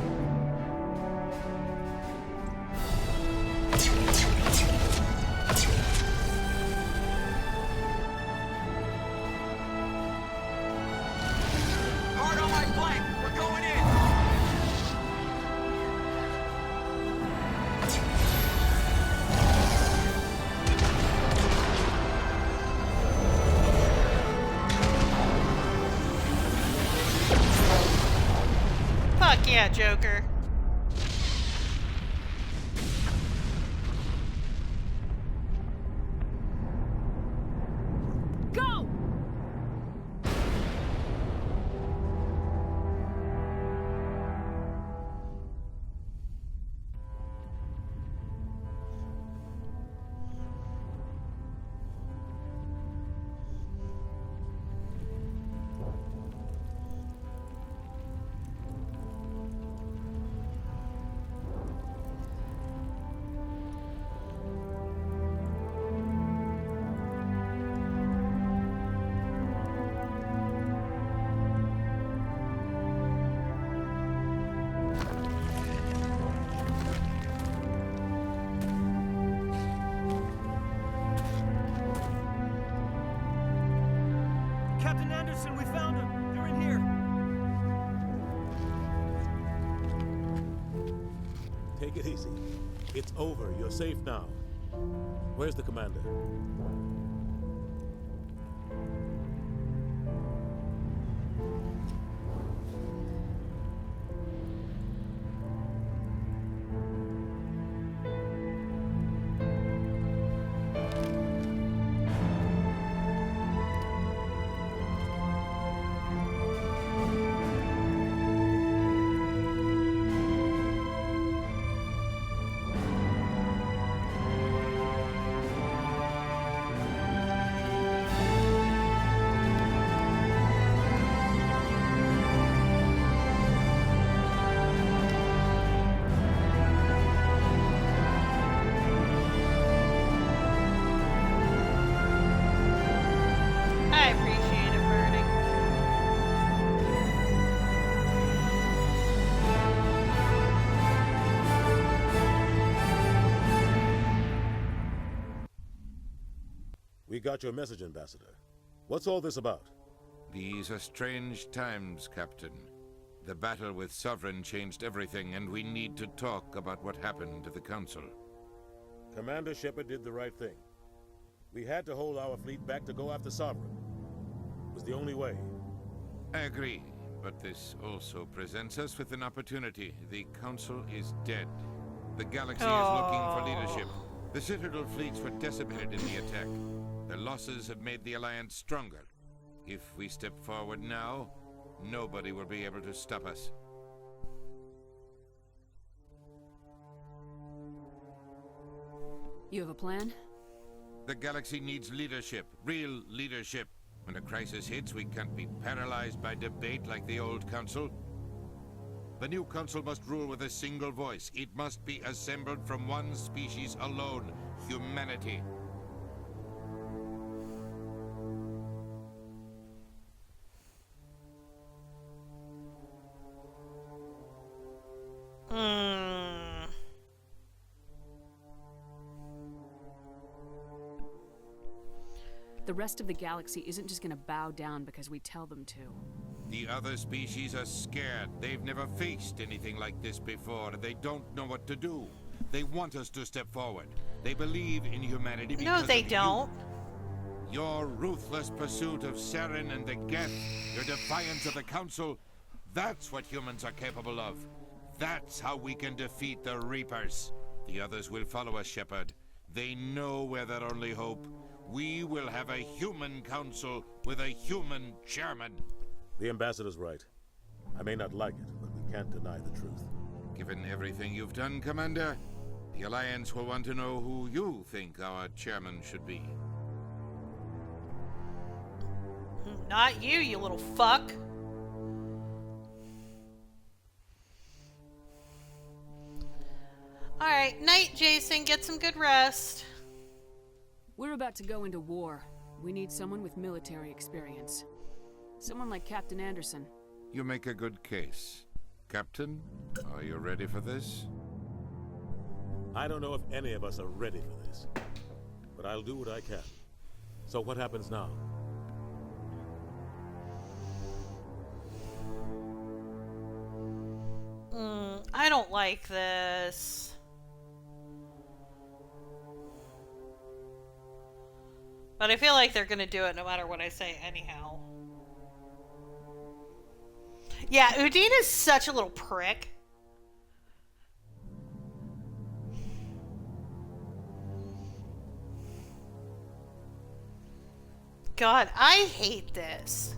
S18: Hard on my flank. We're going in.
S1: Fuck yeah, Joker.
S3: Go!
S15: Captain Anderson, we found them. They're in here.
S7: Take it easy. It's over. You're safe now. Where's the commander?
S1: I appreciate it burning.
S7: We got your message, Ambassador. What's all this about?
S21: These are strange times, Captain. The battle with Sovereign changed everything, and we need to talk about what happened to the Council.
S7: Commander Shepard did the right thing. We had to hold our fleet back to go after Sovereign. It was the only way.
S21: I agree, but this also presents us with an opportunity. The Council is dead. The galaxy is looking for leadership. The Citadel fleets were decimated in the attack. Their losses have made the Alliance stronger. If we step forward now, nobody will be able to stop us.
S3: You have a plan?
S21: The galaxy needs leadership, real leadership. When a crisis hits, we can't be paralyzed by debate like the old Council. The new Council must rule with a single voice. It must be assembled from one species alone, humanity.
S3: The rest of the galaxy isn't just gonna bow down because we tell them to.
S21: The other species are scared. They've never faced anything like this before. They don't know what to do. They want us to step forward. They believe in humanity because
S1: No, they
S21: of
S1: don't.
S21: You. Your ruthless pursuit of Saren and the Geth, your defiance of the Council, that's what humans are capable of. That's how we can defeat the Reapers. The others will follow us, Shepard. They know we're their only hope. We will have a human council with a human chairman.
S7: The ambassador's right. I may not like it, but we can't deny the truth.
S21: Given everything you've done, Commander, the Alliance will want to know who you think our chairman should be.
S1: Not you, you little fuck. Alright, night, Jason. Get some good rest.
S3: We're about to go into war. We need someone with military experience. Someone like Captain Anderson.
S21: You make a good case. Captain, are you ready for this?
S7: I don't know if any of us are ready for this, but I'll do what I can. So what happens now?
S1: I don't like this. But I feel like they're gonna do it no matter what I say anyhow. Yeah, Udine is such a little prick. God, I hate this.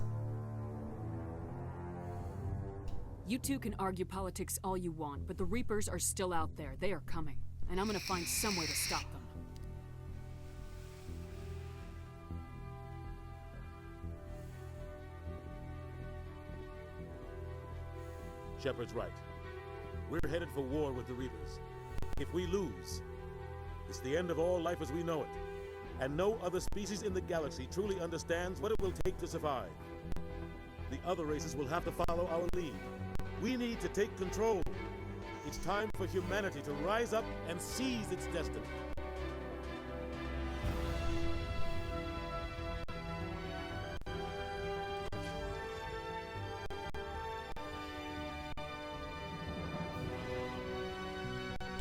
S3: You two can argue politics all you want, but the Reapers are still out there. They are coming, and I'm gonna find some way to stop them.
S7: Shepard's right. We're headed for war with the Reapers. If we lose, it's the end of all life as we know it. And no other species in the galaxy truly understands what it will take to survive. The other races will have to follow our lead. We need to take control. It's time for humanity to rise up and seize its destiny.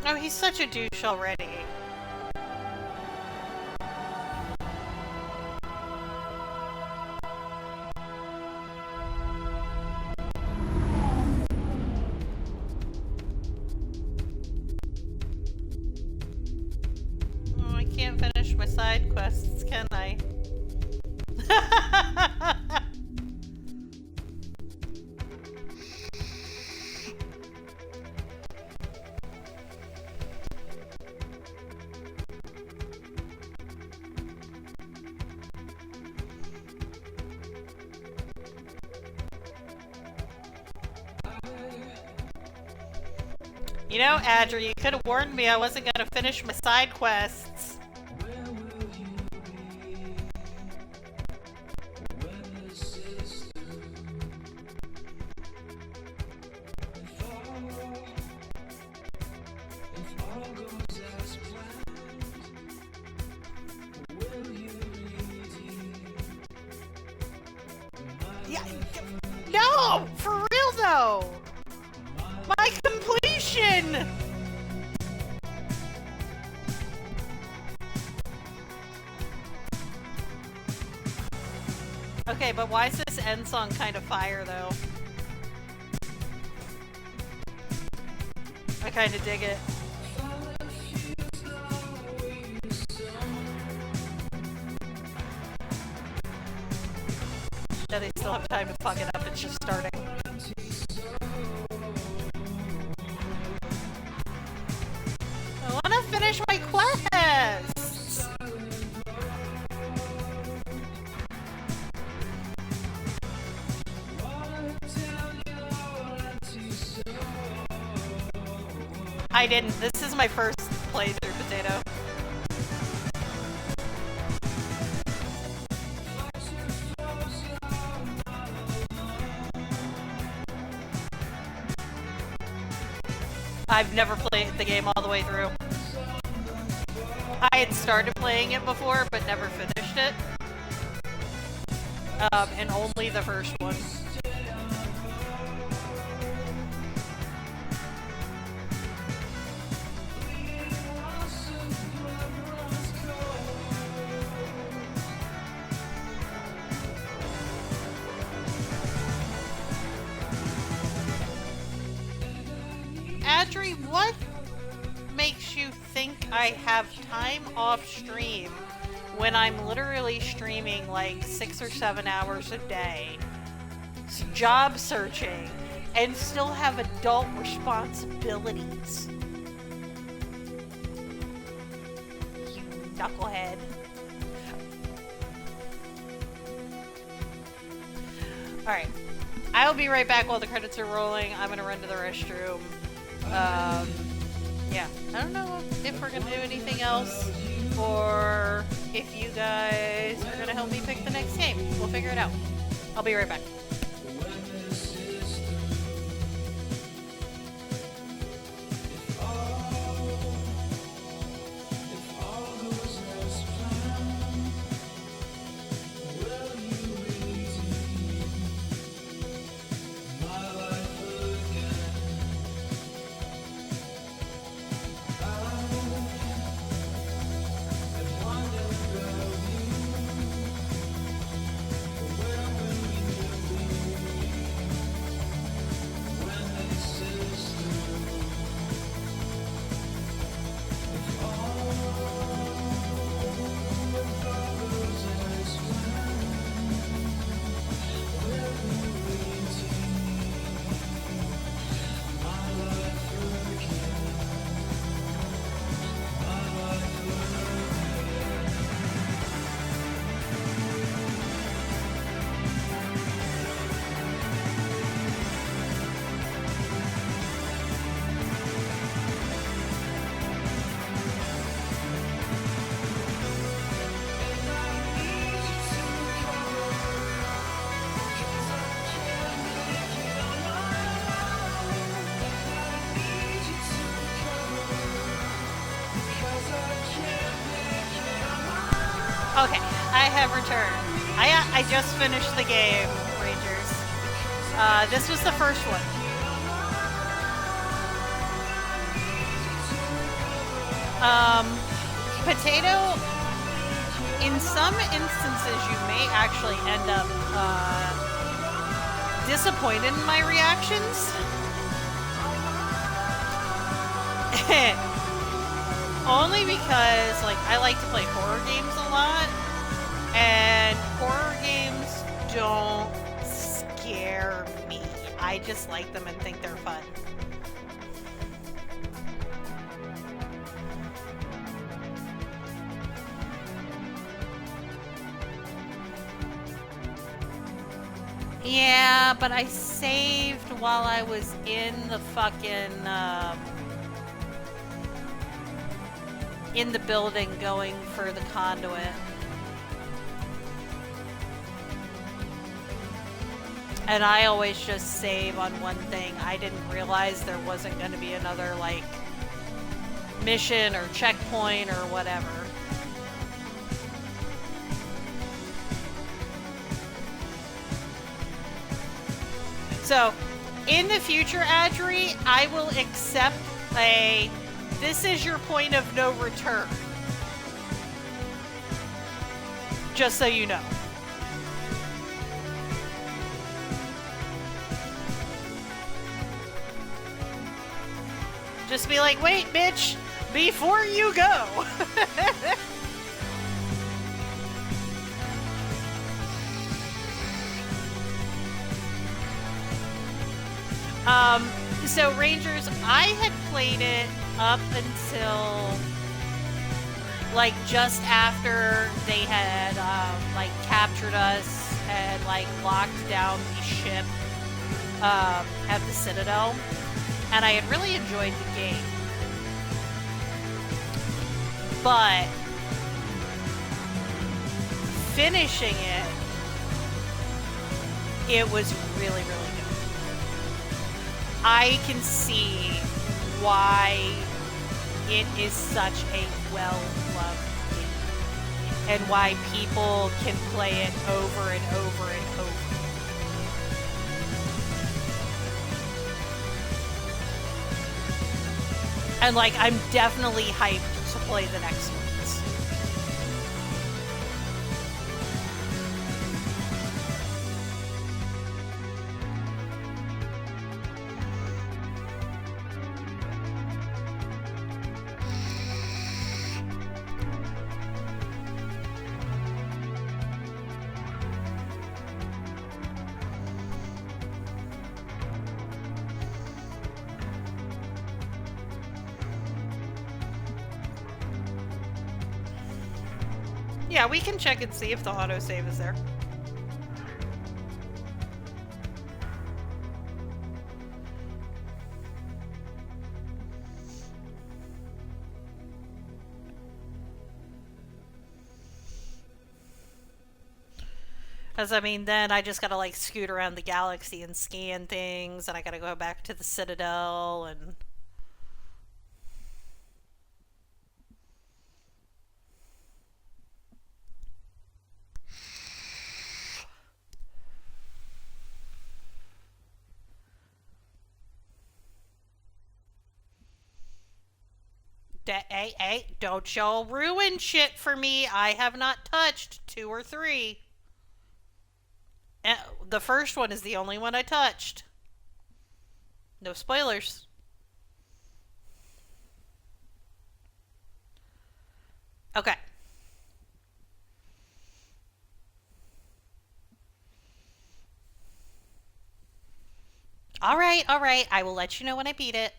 S1: Oh, he's such a douche already. Oh, I can't finish my side quests, can I? You know, Adri, you could have warned me I wasn't going to finish my side quests. Yeah, no! For real, though! My completion! Okay, but why is this end song kind of fire, though? I kind of dig it. Yeah, they still have time to fuck it up. It's just starting. I want to finish my quests! I didn't. This is my first playthrough, Potato. I've never played the game all the way through. I had started playing it before, but never finished it. And only the first one. Adri, what makes you think I have time off stream when I'm literally streaming like 6 or 7 hours a day, job searching, and still have adult responsibilities? You knucklehead. Alright. I'll be right back while the credits are rolling. I'm gonna run to the restroom. Yeah, I don't know if we're gonna do anything else, or if you guys are gonna help me pick the next game. We'll figure it out. I'll be right back. Okay, I have returned. I just finished the game, Rangers. This was the first one. Potato, in some instances you may actually end up disappointed in my reactions. Only because, like, I like to play horror games a lot, and horror games don't scare me. I just like them and think they're fun. Yeah, but I saved while I was in the fucking, in the building going for the conduit. And I always just save on one thing. I didn't realize there wasn't going to be another, like, mission or checkpoint or whatever. So, in the future, Adri, I will accept this is your point of no return. Just so you know. Just be like, wait, bitch, before you go. So Rangers, I had played it up until like just after they had like captured us and like locked down the ship at the Citadel, and I had really enjoyed the game. But finishing it was really, really good. I can see why it is such a well-loved game and why people can play it over and over and over. And like, I'm definitely hyped to play the next ones. Yeah, we can check and see if the autosave is there. Because, I mean, then I just gotta, like, scoot around the galaxy and scan things, and I gotta go back to the Citadel, and... Hey, don't y'all ruin shit for me. I have not touched 2 or 3. The first one is the only one I touched. No spoilers. Okay. All right. I will let you know when I beat it.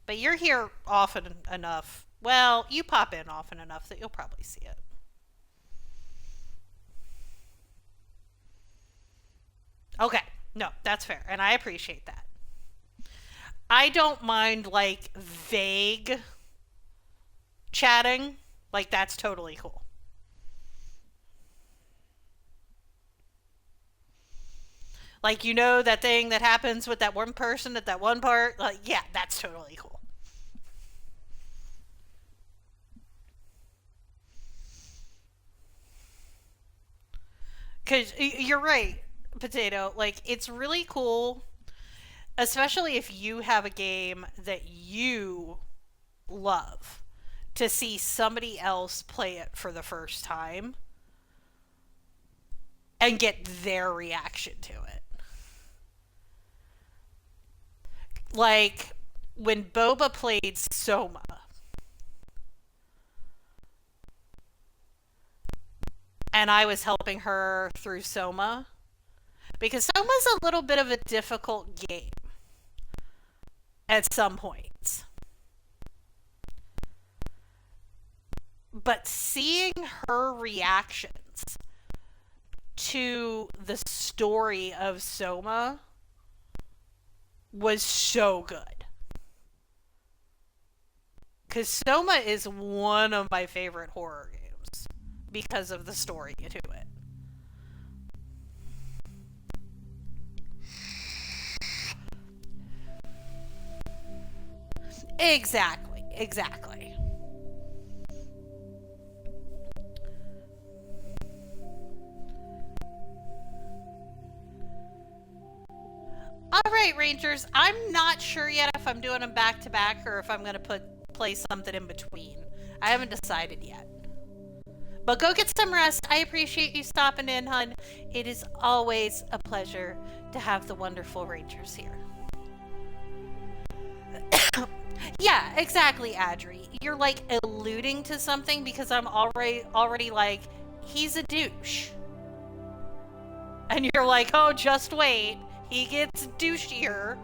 S1: But you're here often enough. Well, you pop in often enough that you'll probably see it. Okay. No, that's fair. And I appreciate that. I don't mind, like, vague chatting. Like, that's totally cool. Like, you know that thing that happens with that one person at that one part? Like, yeah, that's totally cool. Because you're right, Potato. Like, it's really cool, especially if you have a game that you love, to see somebody else play it for the first time and get their reaction to it. Like, when Boba played Soma, and I was helping her through Soma, because Soma's a little bit of a difficult game at some points. But seeing her reactions to the story of Soma was so good. Because Soma is one of my favorite horror games because of the story to it. Exactly. Alright, Rangers, I'm not sure yet if I'm doing them back to back or if I'm going to play something in between. I haven't decided yet. But go get some rest. I appreciate you stopping in, hun. It is always a pleasure to have the wonderful Rangers here. Yeah, exactly, Adri. You're like alluding to something because I'm already like, he's a douche. And you're like, oh, just wait. He gets douchier.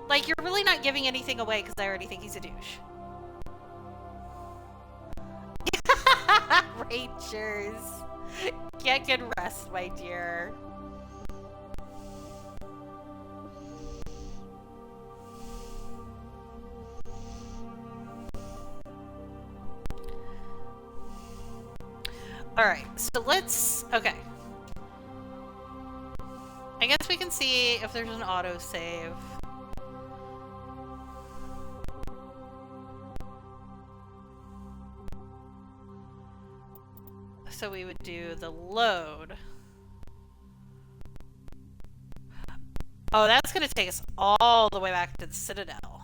S1: Like, you're really not giving anything away because I already think he's a douche. Rangers. Get good rest, my dear. Alright, so let's... Okay. I guess we can see if there's an autosave. So we would do the load. Oh, that's gonna take us all the way back to the Citadel.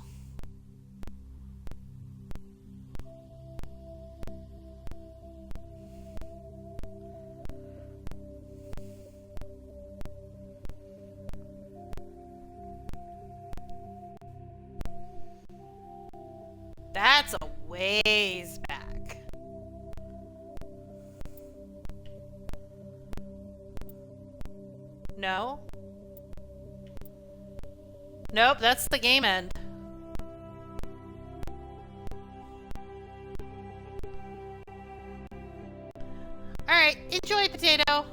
S1: That's a ways back. No? Nope, that's the game end. Alright, enjoy, potato.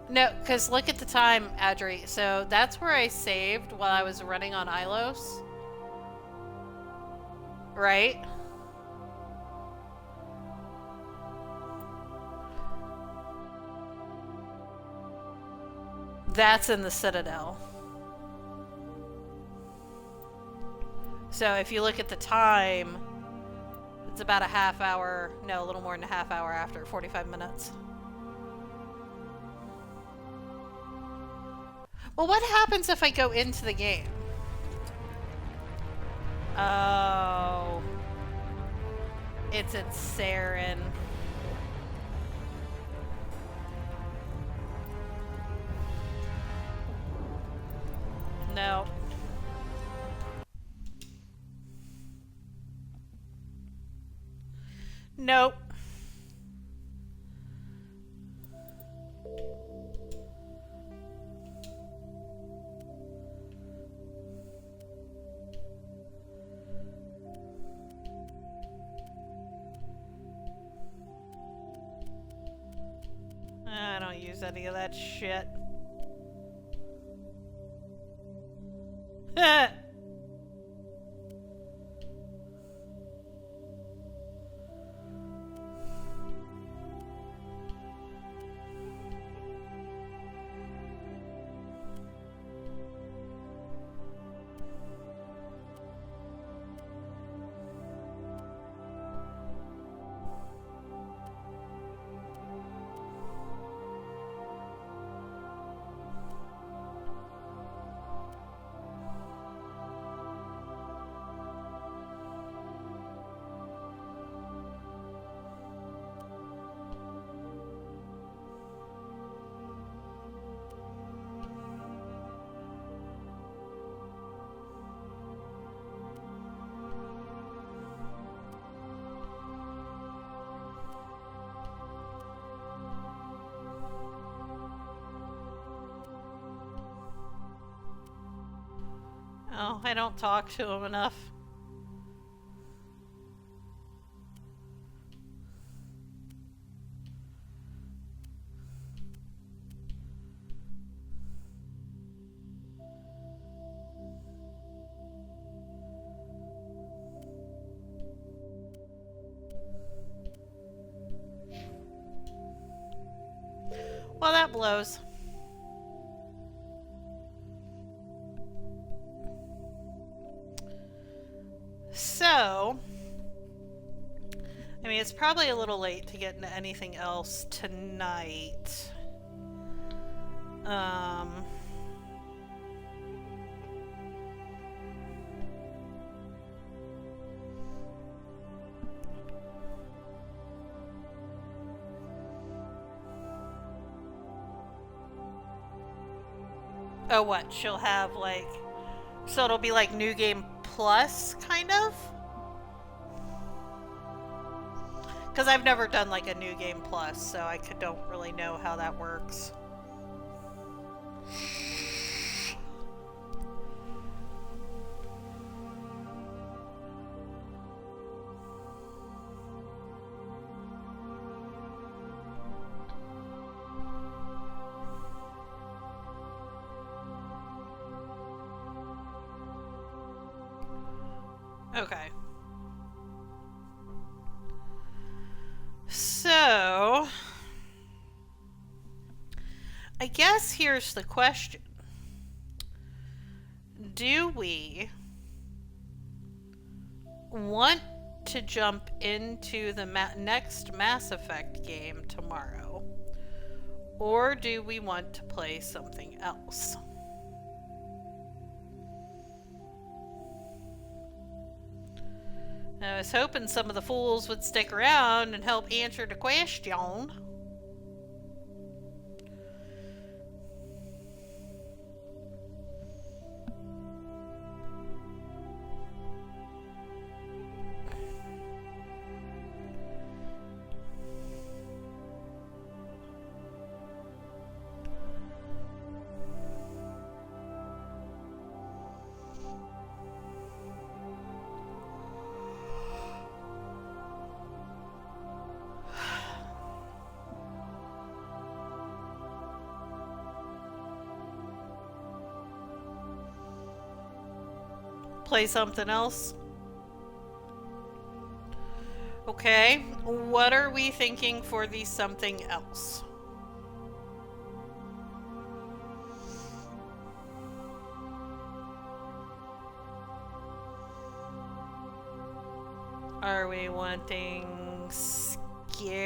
S1: No, because look at the time, Adri. So that's where I saved while I was running on Ilos. Right? That's in the Citadel. So if you look at the time, it's about a half hour, no, a little more than a half hour after, 45 minutes. Well, what happens if I go into the game? Oh. It's at Saren. No. Nope. I don't use any of that shit. Oh, I don't talk to him enough. Well, that blows. So, I mean, it's probably a little late to get into anything else tonight. Oh, what? She'll have, like... So it'll be like New Game Plus, kind of? Because I've never done, like, a New Game Plus, so I don't really know how that works. Okay. So, I guess here's the question. Do we want to jump into the next Mass Effect game tomorrow? Or do we want to play something else? I was hoping some of the fools would stick around and help answer the question. Play something else? Okay, what are we thinking for the something else? Are we wanting scary?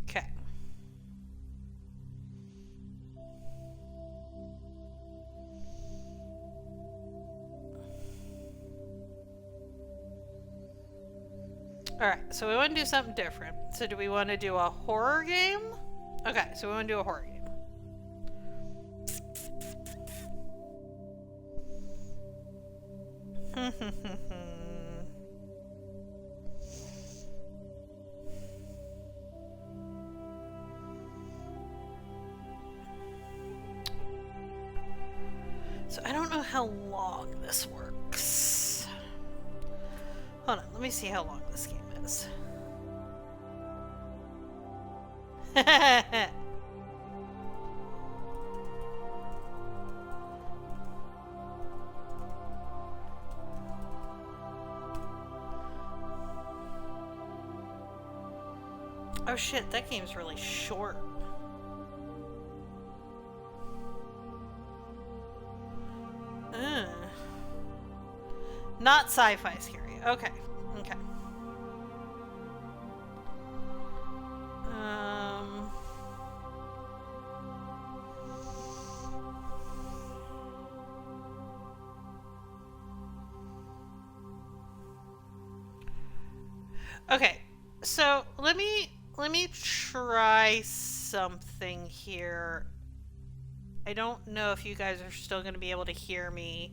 S1: Okay. Alright, so we want to do something different. So do we want to do a horror game? Okay, so we want to do a horror game. So I don't know how long this works. Hold on, let me see how long this game is. Oh shit, that game's really short. Not sci-fi scary. Okay. Okay. Okay. So let me try something here. I don't know if you guys are still going to be able to hear me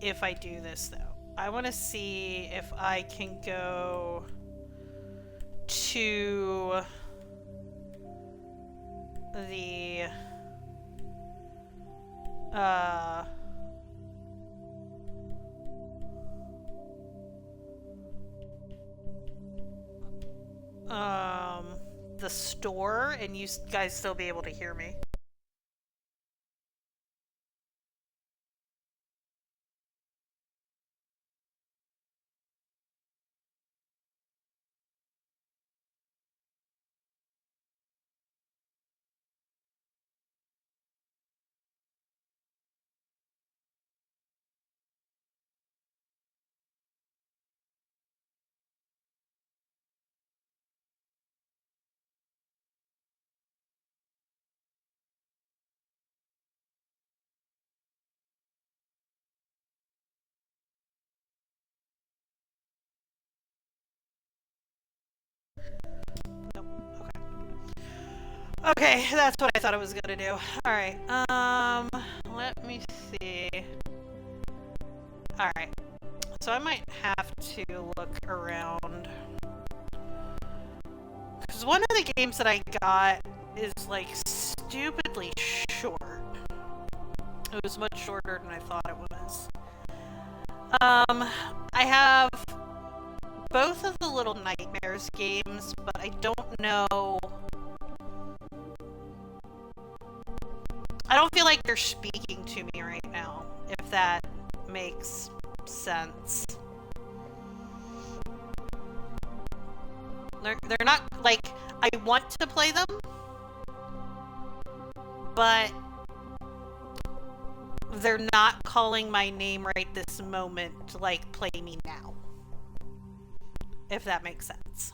S1: if I do this, though. I want to see if I can go to the the store and you guys still be able to hear me. Okay, that's what I thought it was gonna do. Alright, let me see. Alright, so I might have to look around. Because one of the games that I got is, like, stupidly short. It was much shorter than I thought it was. I have both of the Little Nightmares games, but I don't know. I don't feel like they're speaking to me right now, if that makes sense. They're not, like, I want to play them, but they're not calling my name right this moment to, like, play me now. If that makes sense.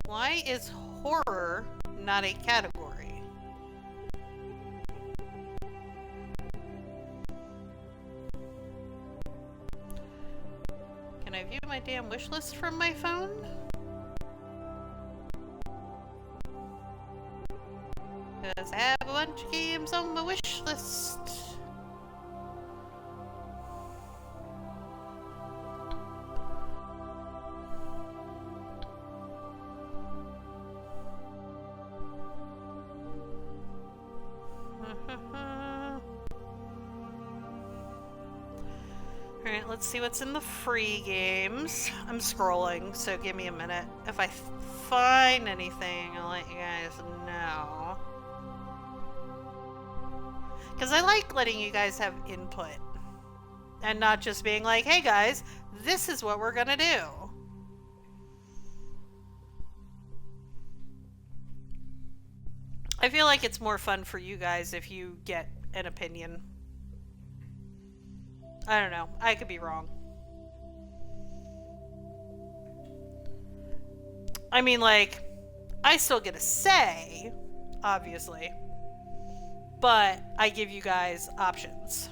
S1: Why is horror not a category? Can I view my damn wish list from my phone? Because I have a bunch of games on my wish list. Alright, let's see what's in the free games. I'm scrolling, so give me a minute. If I find anything, I'll let you guys know. Because I like letting you guys have input. And not just being like, hey guys, this is what we're gonna do. I feel like it's more fun for you guys if you get an opinion. I don't know. I could be wrong. I mean, like, I still get a say, obviously. But I give you guys options.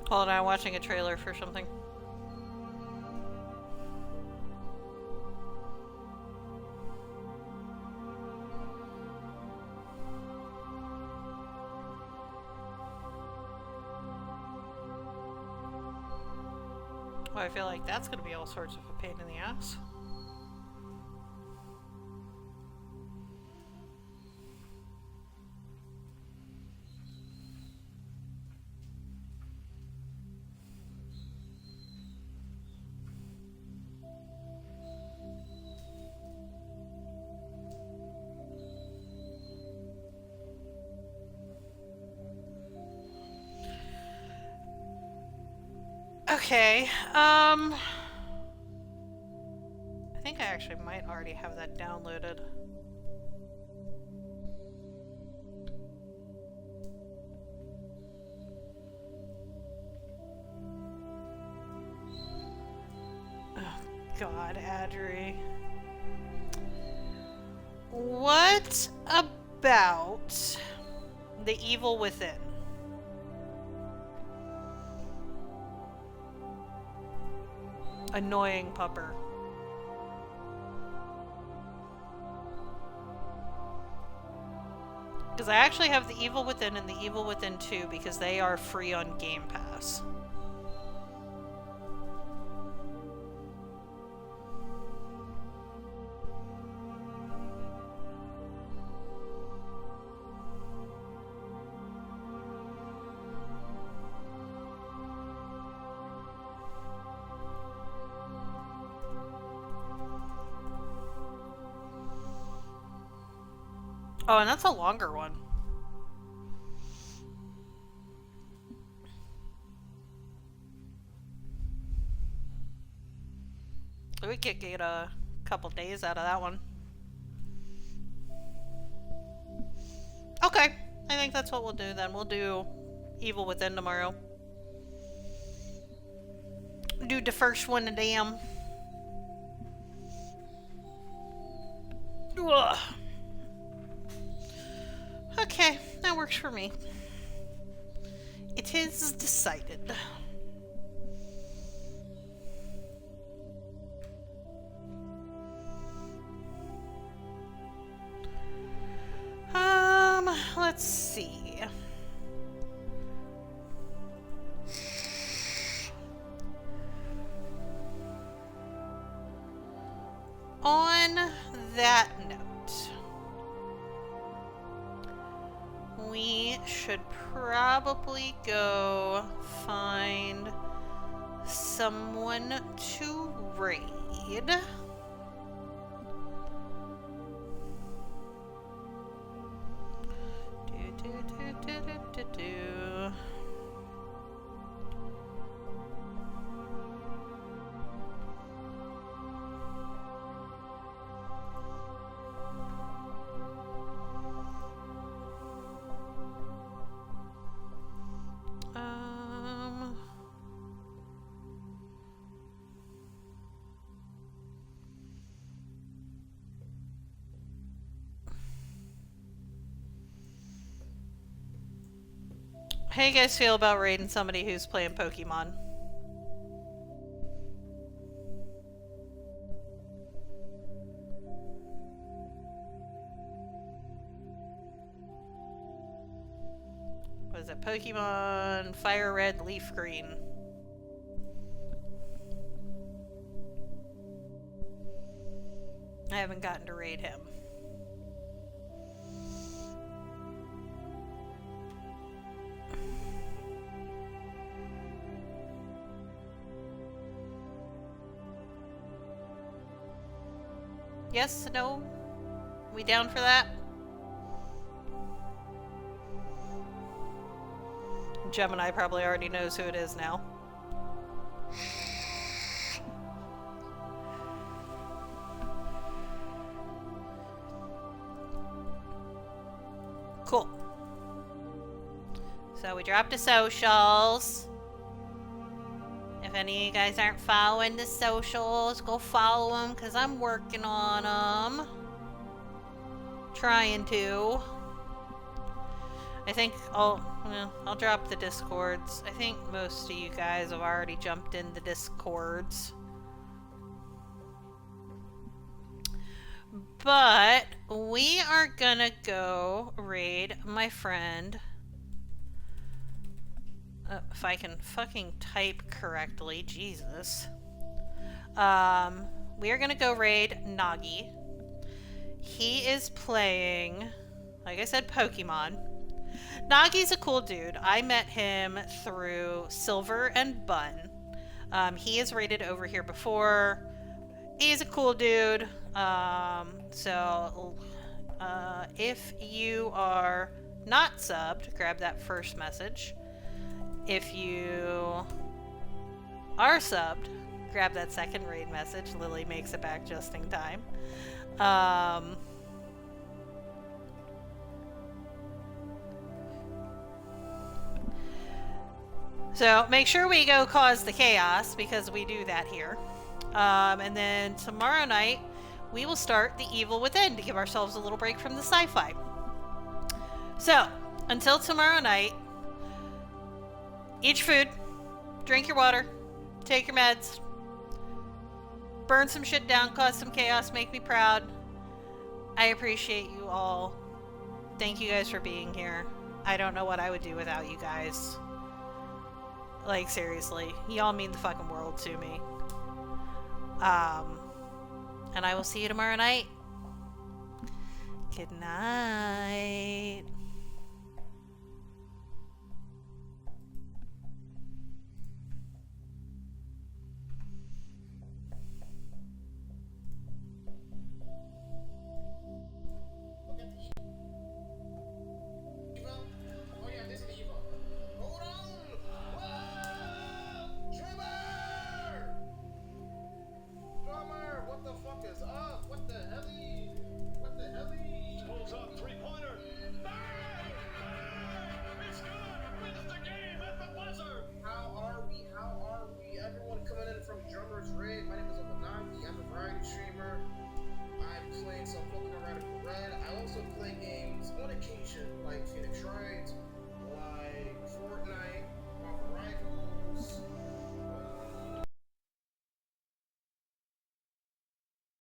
S1: Hold on, I'm watching a trailer for something. Well, I feel like that's going to be all sorts of a pain in the ass. Okay, I think I actually might already have that downloaded. Oh, God, Adri. What about The Evil Within? Annoying pupper. Because I actually have the Evil Within and the Evil Within 2 because they are free on Game Pass. Oh, and that's a longer one. We could get a couple days out of that one. Okay, I think that's what we'll do then. We'll do Evil Within tomorrow. Do the first one a damn. Ugh. Okay, that works for me. It is decided. Let's see. On that note, we should probably go find someone to raid. How you guys feel about raiding somebody who's playing Pokemon? What is it? Pokemon Fire Red, Leaf Green. I haven't gotten to raid him. Yes? No? We down for that? Gemini probably already knows who it is now. Cool. So we dropped the socials. If any of you guys aren't following the socials, go follow them because I'm working on them. Trying to. I think I'll drop the Discords. I think most of you guys have already jumped in the Discords. But we are gonna go raid my friend. If I can fucking type correctly, Jesus. We are gonna go raid Nagi. He is playing, like I said, Pokemon. Nagi's a cool dude. I met him through Silver and Bun. He is raided over here before. He's a cool dude. If you are not subbed, grab that first message. If you are subbed, grab that second raid message. Lily makes it back just in time. So make sure we go cause the chaos because we do that here. And then tomorrow night, we will start the Evil Within to give ourselves a little break from the sci-fi. So, until tomorrow night, eat your food, drink your water, take your meds, burn some shit down, cause some chaos, make me proud. I appreciate you all Thank you guys for being here. I don't know what I would do without you guys. Like, seriously. Y'all mean the fucking world to me. And I will see you tomorrow night. Good night.